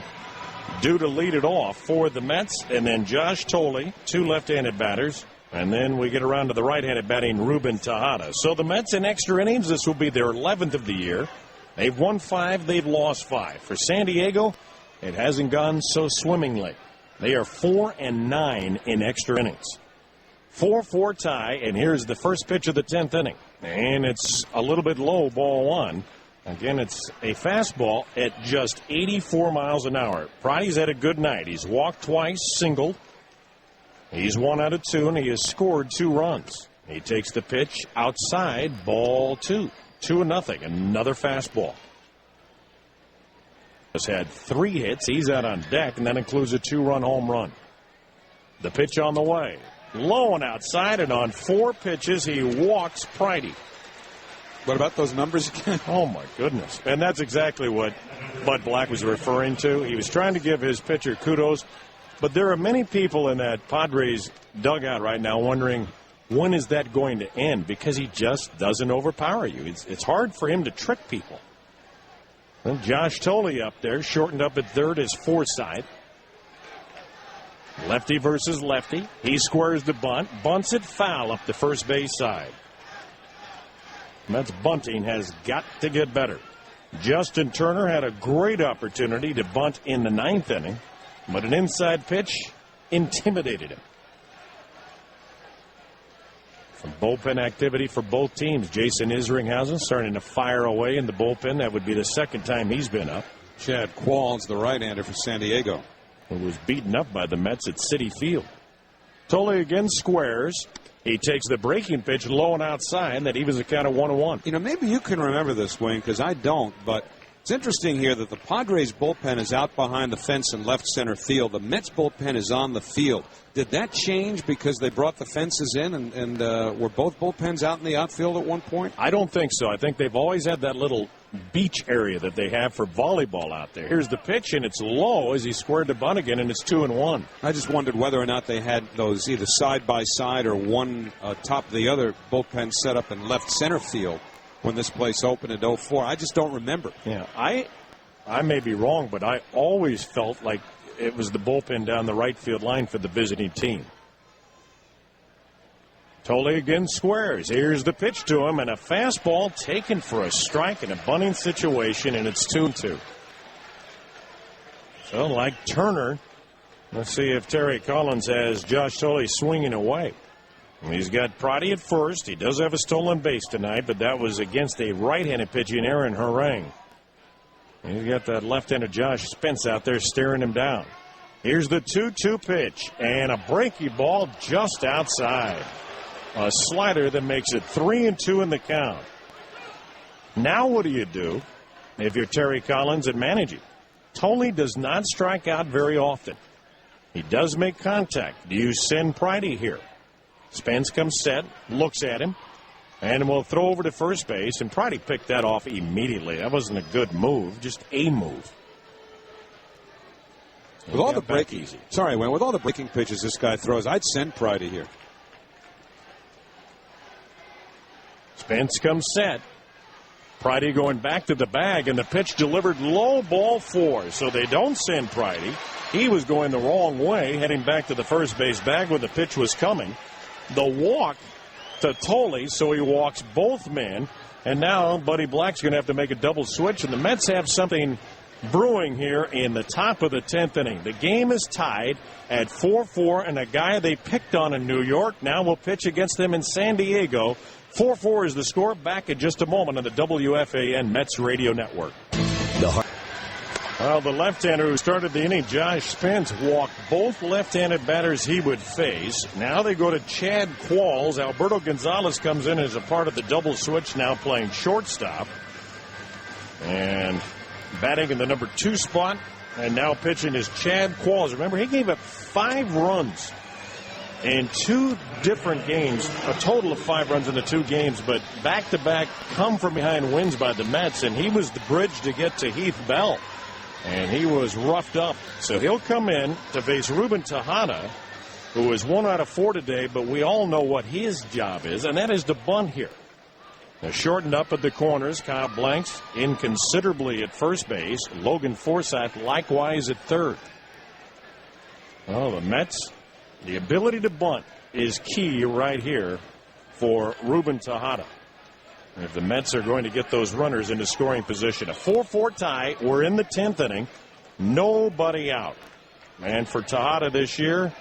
due to lead it off for the Mets, and then Josh Thole, 2 left-handed batters, and then we get around to the right-handed batting Ruben Tejada. So the Mets in extra innings, this will be their 11th of the year. They've won 5, they've lost 5. For San Diego, it hasn't gone so swimmingly. They are 4-9 in extra innings. 4-4 tie, and here's the first pitch of the 10th inning. And it's a little bit low, ball 1. Again, it's a fastball at just 84 miles an hour. Pridey's had a good night. He's walked twice, singled. He's 1 out of 2, and he has scored 2 runs. He takes the pitch outside, ball 2. 2-0, another fastball. Has had 3 hits. He's out on deck, and that includes a 2-run home run. The pitch on the way. Low and outside, and on 4 pitches, he walks Pridey. What about those numbers again? Oh, my goodness. And that's exactly what Bud Black was referring to. He was trying to give his pitcher kudos. But there are many people in that Padres dugout right now wondering, when is that going to end? Because he just doesn't overpower you. It's hard for him to trick people. And Josh Thole up there, shortened up at third, is Forsythe. Lefty versus lefty. He squares the bunt, bunts it foul up the first base side. Mets bunting has got to get better. Justin Turner had a great opportunity to bunt in the 9th inning, but an inside pitch intimidated him. Some bullpen activity for both teams. Jason Isringhausen starting to fire away in the bullpen. That would be the 2nd time he's been up. Chad Qualls, the right-hander for San Diego, who was beaten up by the Mets at Citi Field. Thole again squares. He takes the breaking pitch low and outside. That evens the count of 1-1. You know, maybe you can remember this, Wayne, because I don't, but it's interesting here that the Padres bullpen is out behind the fence in left center field. The Mets bullpen is on the field. Did that change because they brought the fences in and were both bullpens out in the outfield at one point? I don't think so. I think they've always had that little beach area that they have for volleyball out there. Here's the pitch, and it's low as he squared the bunt again, and it's 2-1. I just wondered whether or not they had those either side by side or one top of the other bullpen set up in left center field when this place opened in 2004. I just don't remember. Yeah, I may be wrong, but I always felt like it was the bullpen down the right field line for the visiting team. Thole again squares. Here's the pitch to him, and a fastball taken for a strike in a bunting situation, and it's 2-2. So, like Turner, let's see if Terry Collins has Josh Thole swinging away. He's got Pridey at first. He does have a stolen base tonight, but that was against a right-handed pitching Aaron Harang. He's got that left-handed Josh Spence out there staring him down. Here's the 2-2 pitch, and a breaky ball just outside. A slider that makes it 3-2 in the count. Now what do you do if you're Terry Collins and managing? Thole does not strike out very often. He does make contact. Do you send Pridey here? Spence comes set, looks at him, and will throw over to first base, and Pridey picked that off immediately. That wasn't a good move, just a move. With all the breaking, with all the breaking pitches this guy throws, I'd send Pridey here. Spence comes set. Pridey going back to the bag, and the pitch delivered low, ball 4. So they don't send Pridey. He was going the wrong way, heading back to the first base bag when the pitch was coming. The walk to Thole, so he walks both men. And now Buddy Black's going to have to make a double switch, and the Mets have something brewing here in the top of the 10th inning. The game is tied at 4-4, and a guy they picked on in New York now will pitch against them in San Diego. 4-4 is the score. Back in just a moment on the WFAN Mets Radio Network. Well, the left-hander who started the inning, Josh Spence, walked both left-handed batters he would face. Now they go to Chad Qualls. Alberto Gonzalez comes in as a part of the double switch, now playing shortstop. And batting in the number 2 spot And now pitching is Chad Qualls. Remember, he gave up 5 runs in 2 different games, a total of 5 runs in the 2 games, but back-to-back come-from-behind wins by the Mets, and he was the bridge to get to Heath Bell. And he was roughed up. So he'll come in to face Ruben Tejada, who is 1 out of 4 today, but we all know what his job is, and that is to bunt here. Now shortened up at the corners, Kyle Blanks inconsiderably at first base. Logan Forsythe likewise at third. Well, the Mets, the ability to bunt is key right here for Ruben Tejada. And if the Mets are going to get those runners into scoring position. A 4-4 tie. We're in the 10th inning. Nobody out. And for Tejada this year,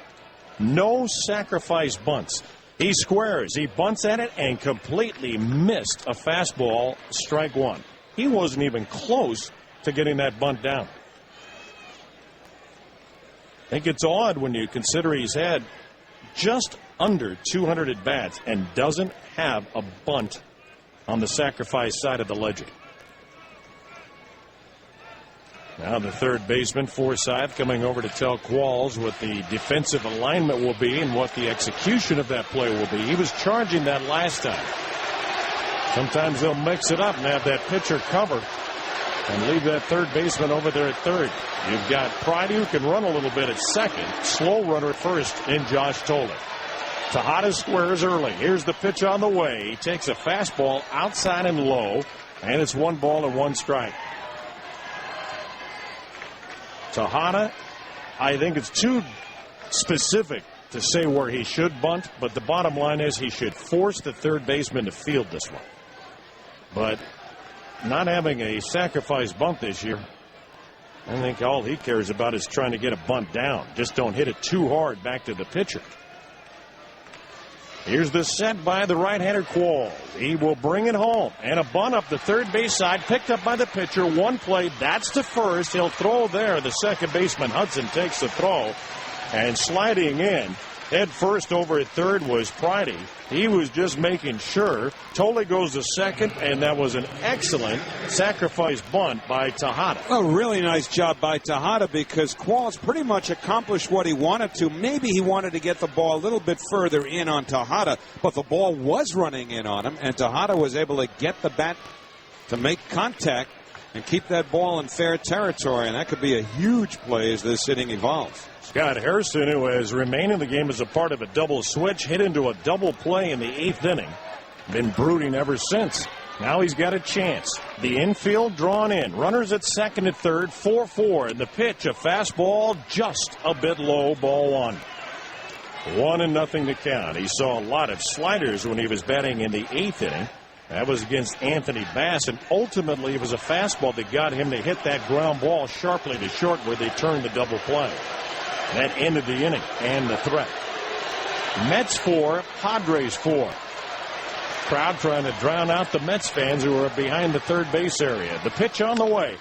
no sacrifice bunts. He squares, he bunts at it, and completely missed a fastball, strike 1. He wasn't even close to getting that bunt down. I think it's odd when you consider he's had just under 200 at-bats and doesn't have a bunt on the sacrifice side of the ledger. Now the third baseman, Forsythe, coming over to tell Qualls what the defensive alignment will be and what the execution of that play will be. He was charging that last time. Sometimes they'll mix it up and have that pitcher covered and leave that third baseman over there at third. You've got Pridey, who can run a little bit at second. Slow runner at first in Josh Tolley. Tejada squares early. Here's the pitch on the way. He takes a fastball outside and low, and it's 1 ball and 1 strike. Tejada, I think it's too specific to say where he should bunt, but the bottom line is he should force the third baseman to field this one. But not having a sacrifice bunt this year, I think all he cares about is trying to get a bunt down. Just don't hit it too hard back to the pitcher. Here's the set by the right-hander Qualls. He will bring it home. And a bunt up the third base side, picked up by the pitcher. 1 play, that's to first. He'll throw there. The second baseman, Hudson, takes the throw. And sliding in, head first over at third was Pridey. He was just making sure. Tolley goes to second, and that was an excellent sacrifice bunt by Tejada. A really nice job by Tejada because Qualls pretty much accomplished what he wanted to. Maybe he wanted to get the ball a little bit further in on Tejada, but the ball was running in on him, and Tejada was able to get the bat to make contact and keep that ball in fair territory, and that could be a huge play as this inning evolves. Scott Harrison, who has remained in the game as a part of a double switch, hit into a double play in the 8th inning. Been brooding ever since. Now he's got a chance. The infield drawn in. Runners at second and third. 4-4. And the pitch, a fastball just a bit low. Ball 1. 1-0 to count. He saw a lot of sliders when he was batting in the 8th inning. That was against Anthony Bass, and ultimately it was a fastball that got him to hit that ground ball sharply to short where they turned the double play. That ended the inning and the threat. Mets 4, Padres 4. Crowd trying to drown out the Mets fans who are behind the third base area. The pitch on the way.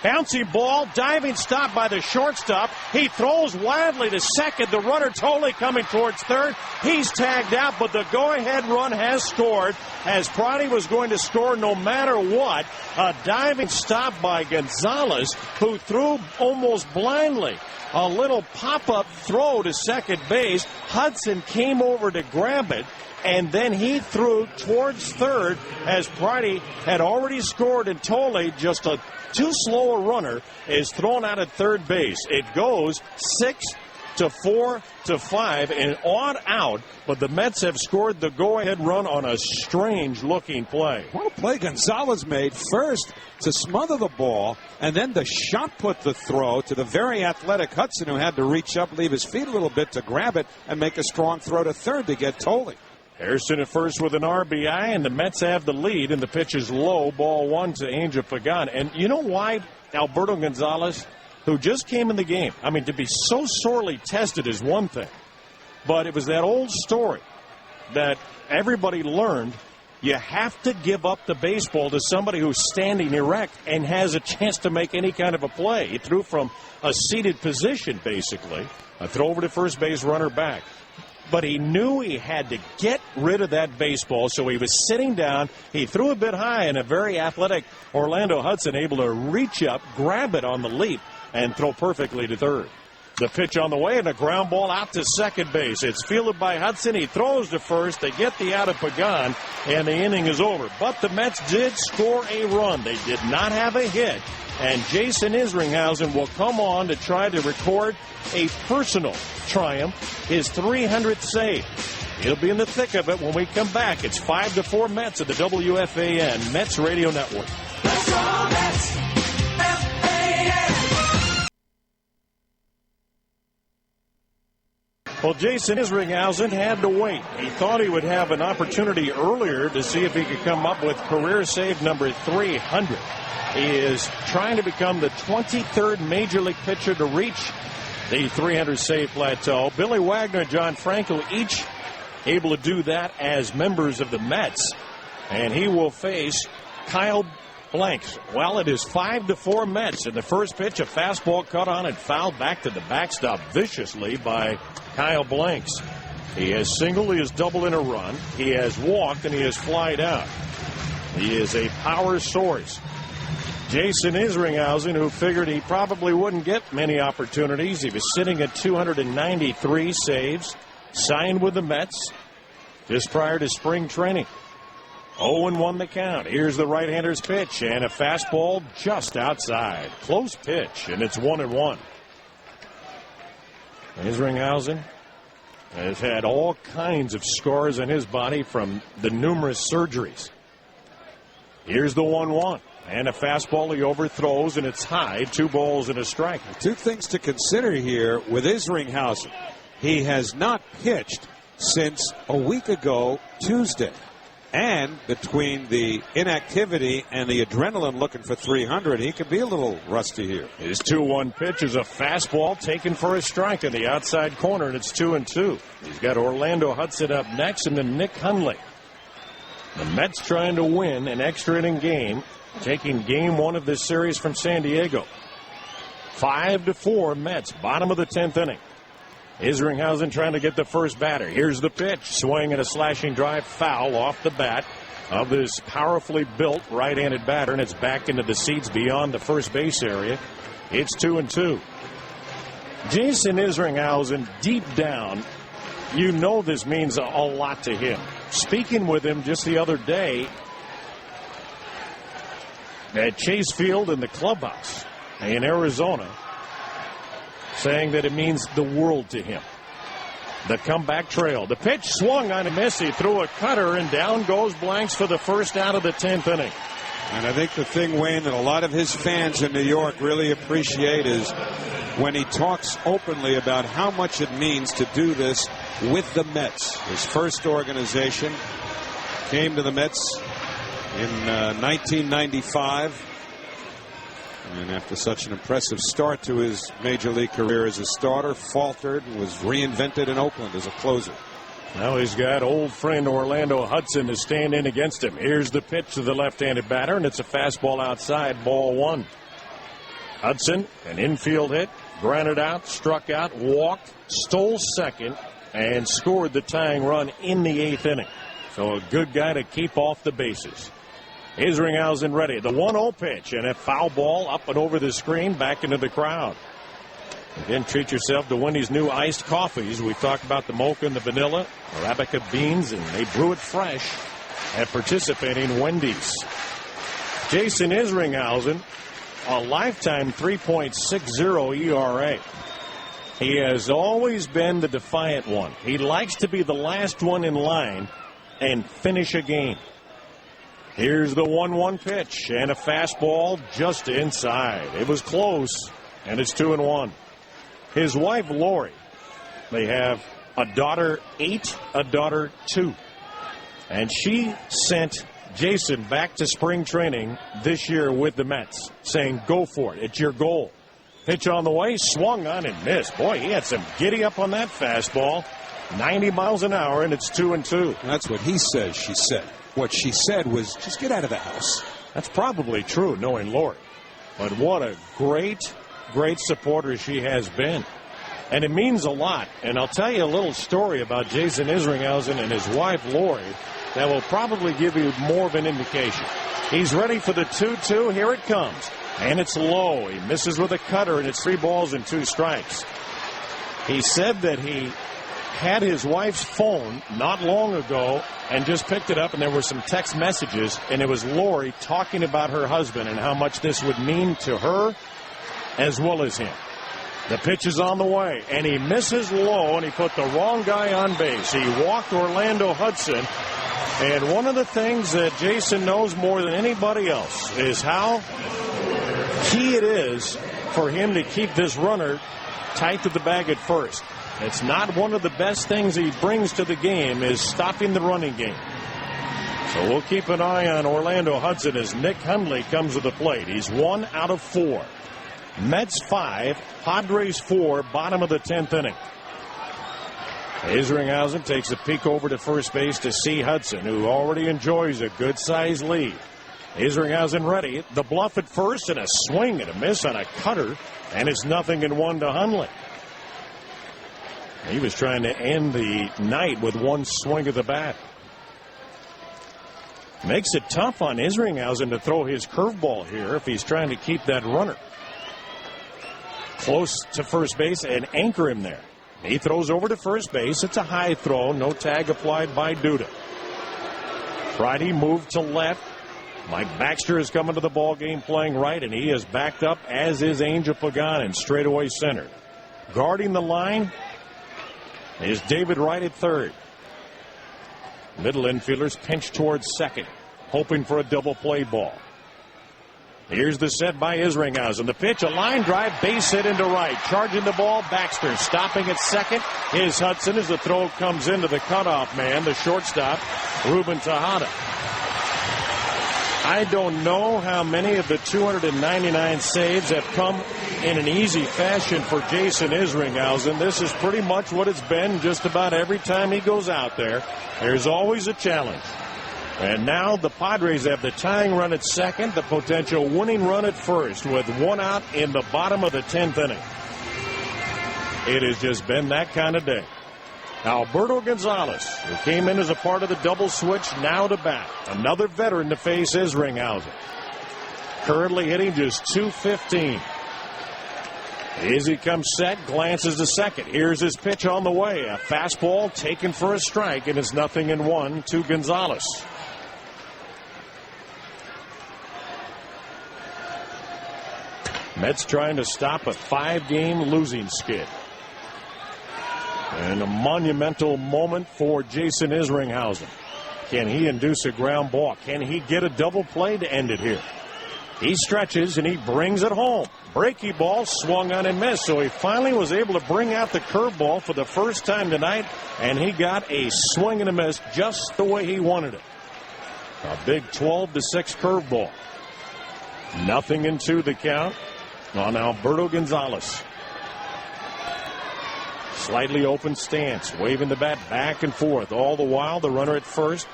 Bouncy ball, diving stop by the shortstop. He throws wildly to second. The runner Tolley coming towards third. He's tagged out, but the go-ahead run has scored as Pridey was going to score no matter what. A diving stop by Gonzalez, who threw almost blindly. A little pop-up throw to second base. Hudson came over to grab it, and then he threw towards third as Pridey had already scored, and Tolley, just a too slow a runner, is thrown out at third base. It goes 6-4-5, an odd out, but the Mets have scored the go-ahead run on a strange-looking play. What a play Gonzalez made first to smother the ball, and then the shot put the throw to the very athletic Hudson, who had to reach up, leave his feet a little bit to grab it, and make a strong throw to third to get Tolley. Harrison at first with an RBI, and the Mets have the lead, and the pitch is low, ball 1 to Angel Pagan. And you know why Alberto Gonzalez, who just came in the game, I mean, to be so sorely tested is one thing, but it was that old story that everybody learned. You have to give up the baseball to somebody who's standing erect and has a chance to make any kind of a play. He threw from a seated position, basically. A throw over to first base, runner back. But he knew he had to get rid of that baseball, so he was sitting down. He threw a bit high, and a very athletic Orlando Hudson able to reach up, grab it on the leap, and throw perfectly to third. The pitch on the way and a ground ball out to second base. It's fielded by Hudson. He throws to first. They get the out of Pagan, and the inning is over. But the Mets did score a run. They did not have a hit. And Jason Isringhausen will come on to try to record a personal triumph, his 300th save. He'll be in the thick of it when we come back. It's 5-4 Mets at the WFAN Mets Radio Network. Let's go Mets! Well, Jason Isringhausen had to wait. He thought he would have an opportunity earlier to see if he could come up with career save number 300. He is trying to become the 23rd Major League pitcher to reach the 300 save plateau. Billy Wagner and John Franco each able to do that as members of the Mets. And he will face Kyle Blanks. Well, it is 5-4 Mets. In the first pitch, a fastball cut on and fouled back to the backstop viciously by Kyle Blanks. He has singled, he has doubled in a run, he has walked, and he has flied out. He is a power source. Jason Isringhausen, who figured he probably wouldn't get many opportunities. He was sitting at 293 saves, signed with the Mets just prior to spring training. 0-1 the count. Here's the right-hander's pitch, and a fastball just outside. Close pitch, and it's 1-1. Isringhausen has had all kinds of scars on his body from the numerous surgeries. Here's the 1-1. And a fastball he overthrows, and it's high. 2 balls and a strike. Two things to consider here with Isringhausen. He has not pitched since a week ago Tuesday. And between the inactivity and the adrenaline looking for 300, he could be a little rusty here. His 2-1 pitch is a fastball taken for a strike in the outside corner, and it's 2-2. He's got Orlando Hudson up next, and then Nick Hundley. The Mets trying to win an extra inning game, taking game 1 of this series from San Diego. 5-4 Mets, bottom of the 10th inning. Isringhausen trying to get the first batter. Here's the pitch. Swing and a slashing drive foul off the bat of this powerfully built right-handed batter, and it's back into the seats beyond the first base area. It's 2-2. Jason Isringhausen, deep down, you know this means a lot to him. Speaking with him just the other day at Chase Field in the clubhouse in Arizona, saying that it means the world to him. The comeback trail. The pitch swung on a miss. He threw a cutter, and down goes Blanks for the first out of the 10th inning. And I think the thing, Wayne, that a lot of his fans in New York really appreciate is when he talks openly about how much it means to do this with the Mets. His first organization came to the Mets in 1995. And after such an impressive start to his major league career as a starter, faltered and was reinvented in Oakland as a closer. Now he's got old friend Orlando Hudson to stand in against him. Here's the pitch to the left-handed batter, and it's a fastball outside, ball 1. Hudson, an infield hit, grounded out, struck out, walked, stole second, and scored the tying run in the 8th inning. So a good guy to keep off the bases. Isringhausen ready. The 1-0 pitch, and a foul ball up and over the screen, back into the crowd. Again, treat yourself to Wendy's new iced coffees. We talked about the mocha and the vanilla, Arabica beans, and they brew it fresh at participating Wendy's. Jason Isringhausen, a lifetime 3.60 ERA. He has always been the defiant one. He likes to be the last one in line and finish a game. Here's the 1-1 pitch, and a fastball just inside. It was close, and it's 2-1. His wife, Lori, they have a daughter 8, a daughter 2. And she sent Jason back to spring training this year with the Mets, saying, go for it. It's your goal. Pitch on the way, swung on and missed. Boy, he had some giddy up on that fastball. 90 miles an hour, and it's 2-2. That's what he says, she said. What she said was, just get out of the house. That's probably true, knowing Lori. But what a great supporter she has been. And it means a lot. And I'll tell you a little story about Jason Isringhausen and his wife, Lori, that will probably give you more of an indication. He's ready for the 2-2. Here it comes. And it's low. He misses with a cutter, and it's 3 balls and 2 strikes. He said that he had his wife's phone not long ago and just picked it up, and there were some text messages, and it was Lori talking about her husband and how much this would mean to her as well as him. The pitch is on the way, and he misses low, and he put the wrong guy on base. He walked Orlando Hudson, and one of the things that Jason knows more than anybody else is how key it is for him to keep this runner tight to the bag at first. It's not one of the best things he brings to the game is stopping the running game. So we'll keep an eye on Orlando Hudson as Nick Hundley comes to the plate. He's 1 out of 4. Mets 5, Padres 4, bottom of the 10th inning. Isringhausen takes a peek over to first base to see Hudson, who already enjoys a good-sized lead. Isringhausen ready. The bluff at first and a swing and a miss on a cutter, and it's 0-1 to Hundley. He was trying to end the night with one swing of the bat. Makes it tough on Isringhausen to throw his curveball here if he's trying to keep that runner close to first base and anchor him there. He throws over to first base. It's a high throw. No tag applied by Duda. Friday moved to left. Mike Baxter is coming to the ball game playing right, and he is backed up, as is Angel Pagan in straightaway center. Guarding the line is David Wright at third. Middle infielders pinch towards second, hoping for a double play ball. Here's the set by Isringhausen. The pitch, a line drive, base hit into right. Charging the ball, Baxter stopping at second is Hudson as the throw comes into the cutoff man, the shortstop, Ruben Tejada. I don't know how many of the 299 saves have come in an easy fashion for Jason Isringhausen. This is pretty much what it's been just about every time he goes out there. There's always a challenge. And now the Padres have the tying run at second, the potential winning run at first with 1 out in the bottom of the 10th inning. It has just been that kind of day. Alberto Gonzalez, who came in as a part of the double switch, now to bat. Another veteran to face Isringhausen. Currently hitting just .215. Izzy comes set, glances to second. Here's his pitch on the way. A fastball taken for a strike, and it's 0-1 to Gonzalez. Mets trying to stop a 5-game losing skid. And a monumental moment for Jason Isringhausen. Can he induce a ground ball? Can he get a double play to end it here? He stretches and he brings it home. Breaky ball swung on and missed, so he finally was able to bring out the curveball for the first time tonight, and he got a swing and a miss just the way he wanted it. A big 12-6 curveball. 0-2 the count on Alberto Gonzalez. Slightly open stance, waving the bat back and forth. All the while, the runner at first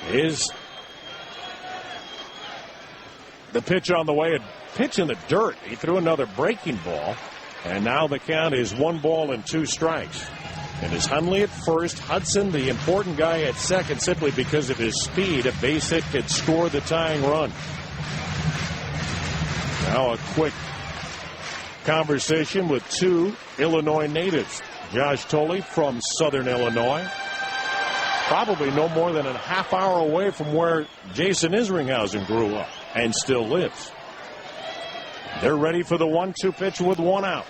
is the pitch on the way. A pitch in the dirt. He threw another breaking ball, and now the count is 1 ball and 2 strikes. And it's Hundley at first. Hudson, the important guy, at second, simply because of his speed. A base hit could score the tying run. Now a quick conversation with 2 Illinois natives. Josh Tolley from Southern Illinois. Probably no more than a half hour away from where Jason Isringhausen grew up and still lives. They're ready for the 1-2 pitch with 1 out.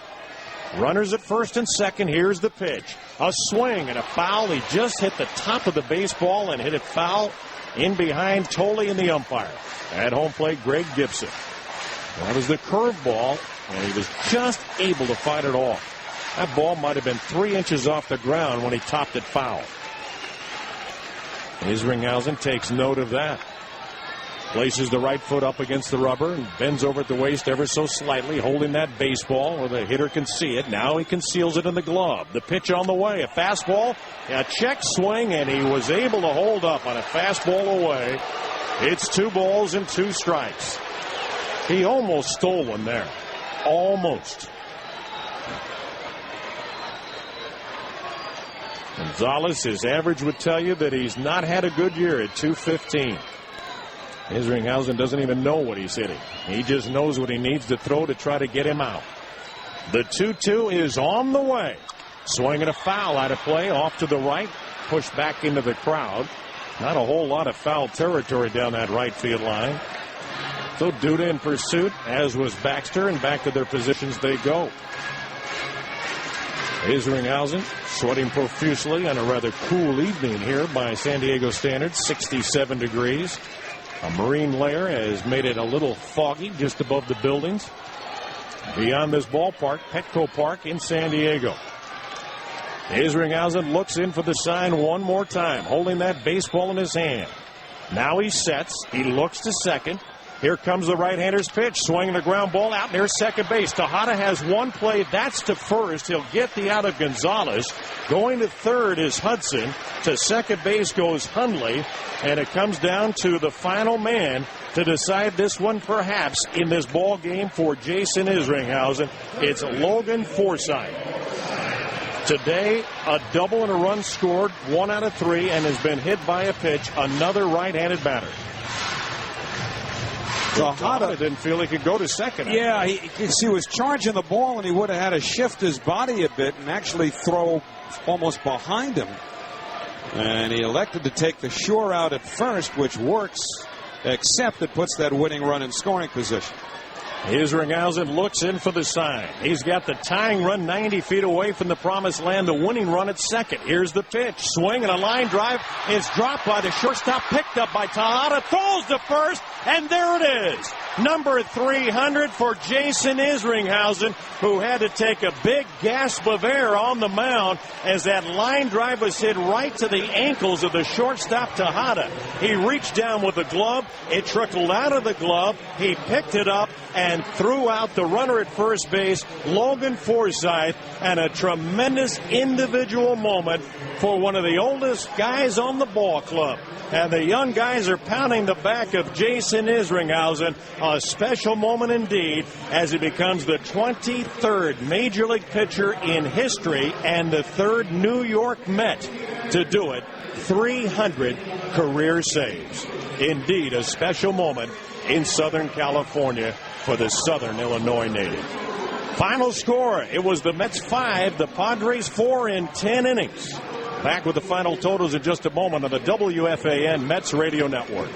Runners at first and second. Here's the pitch. A swing and a foul. He just hit the top of the baseball and hit it foul in behind Tolley and the umpire. At home plate, Greg Gibson. That was the curveball, and he was just able to fight it off. That ball might have been 3 inches off the ground when he topped it foul. Isringhausen takes note of that. Places the right foot up against the rubber and bends over at the waist ever so slightly, holding that baseball where the hitter can see it. Now he conceals it in the glove. The pitch on the way. A fastball, a check swing, and he was able to hold up on a fastball away. It's 2 balls and 2 strikes. He almost stole one there. Almost. Gonzalez, his average would tell you that he's not had a good year at .215. Isringhausen doesn't even know what he's hitting. He just knows what he needs to throw to try to get him out. The 2-2 is on the way. Swinging a foul out of play off to the right. Pushed back into the crowd. Not a whole lot of foul territory down that right field line. So Duda in pursuit, as was Baxter, and back to their positions they go. Isringhausen sweating profusely on a rather cool evening here by San Diego standards, 67 degrees. A marine layer has made it a little foggy just above the buildings. Beyond this ballpark, Petco Park in San Diego. Isringhausen looks in for the sign one more time, holding that baseball in his hand. Now he sets. He looks to second. Here comes the right-hander's pitch, swinging a ground ball out near second base. Tejada has one play. That's to first. He'll get the out of Gonzalez. Going to third is Hudson. To second base goes Hundley. And it comes down to the final man to decide this one perhaps in this ball game for Jason Isringhausen. It's Logan Forsythe. Today, a double and a run scored, 1 out of 3, and has been hit by a pitch. Another right-handed batter. Tejada didn't feel he could go to second. Yeah, he was charging the ball, and he would have had to shift his body a bit and actually throw almost behind him. And he elected to take the sure out at first, which works, except it puts that winning run in scoring position. Isringhausen looks in for the sign. He's got the tying run 90 feet away from the promised land, the winning run at second. Here's the pitch. Swing and a line drive. It's dropped by the shortstop, picked up by Tejada, throws to first, and there it is. Number 300 for Jason Isringhausen, who had to take a big gasp of air on the mound as that line drive was hit right to the ankles of the shortstop Tejada. He reached down with the glove. It trickled out of the glove. He picked it up and threw out the runner at first base, Logan Forsythe, and a tremendous individual moment for one of the oldest guys on the ball club. And the young guys are pounding the back of Jason Isringhausen. A special moment indeed as he becomes the 23rd Major League pitcher in history and the 3rd New York Met to do it. 300 career saves. Indeed, a special moment in Southern California for the Southern Illinois native. Final score, it was the Mets 5, the Padres 4 in 10 innings. Back with the final totals in just a moment on the WFAN Mets Radio Network.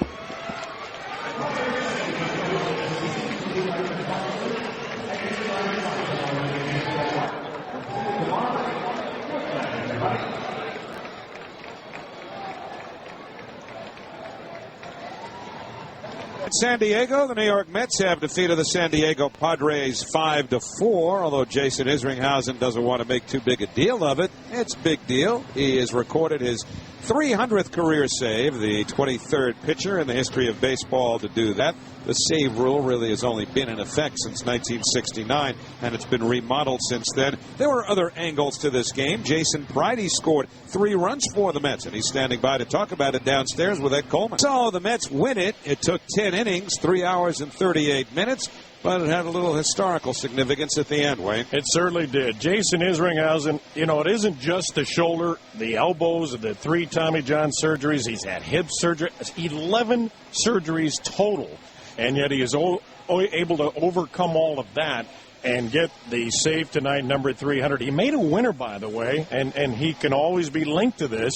In San Diego, the New York Mets have defeated the San Diego Padres 5-4, although Jason Isringhausen doesn't want to make too big a deal of it. It's a big deal. He has recorded his 300th career save, the 23rd pitcher in the history of baseball to do that. The save rule really has only been in effect since 1969, and it's been remodeled since then. There were other angles to this game. Jason Pridey scored 3 runs for the Mets, and he's standing by to talk about it downstairs with Ed Coleman. So the Mets win it. It took 10 innings, 3 hours and 38 minutes. But it had a little historical significance at the end, Wayne. It certainly did. Jason Isringhausen, it isn't just the shoulder, the elbows, the 3 Tommy John surgeries. He's had hip surgery, 11 surgeries total. And yet he is able to overcome all of that and get the save tonight, number 300. He made a winner, by the way, and he can always be linked to this,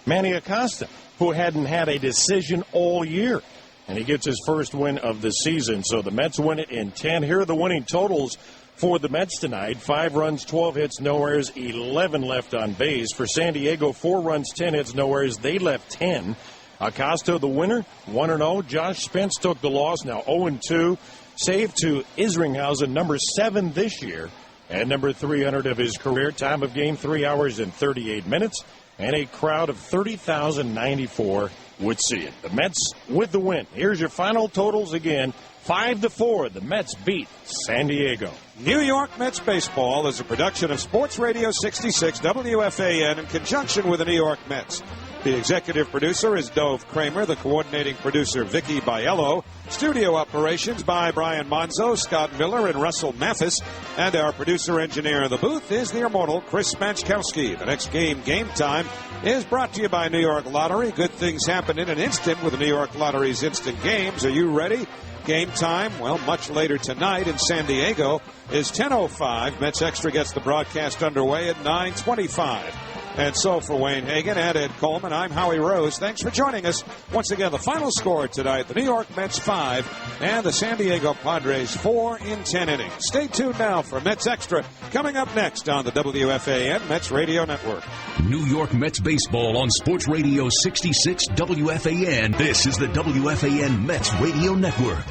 Manny Acosta, who hadn't had a decision all year. And he gets his first win of the season. So the Mets win it in 10. Here are the winning totals for the Mets tonight. 5 runs, 12 hits, no errors, 11 left on base. For San Diego, 4 runs, 10 hits, no errors. They left 10. Acosta, the winner, 1-0. Josh Spence took the loss, now 0-2. Save to Isringhausen, number 7 this year, and number 300 of his career. Time of game, 3 hours and 38 minutes. And a crowd of 30,094 would see it. The Mets with the win. Here's your final totals again. 5-4, the Mets beat San Diego. New York Mets baseball is a production of Sports Radio 66 WFAN in conjunction with the New York Mets. The executive producer is Dove Kramer. The coordinating producer, Vicky Biello. Studio operations by Brian Monzo, Scott Miller, and Russell Mathis. And our producer-engineer in the booth is the immortal Chris Manchkowski. The next game, Game Time, is brought to you by New York Lottery. Good things happen in an instant with the New York Lottery's instant games. Are you ready? Game time, well, much later tonight in San Diego is 10:05. Mets Extra gets the broadcast underway at 9:25. And so for Wayne Hagan and Ed Coleman, I'm Howie Rose. Thanks for joining us. Once again, the final score tonight, the New York Mets 5 and the San Diego Padres 4 in 10 innings. Stay tuned now for Mets Extra coming up next on the WFAN Mets Radio Network. New York Mets baseball on Sports Radio 66 WFAN. This is the WFAN Mets Radio Network.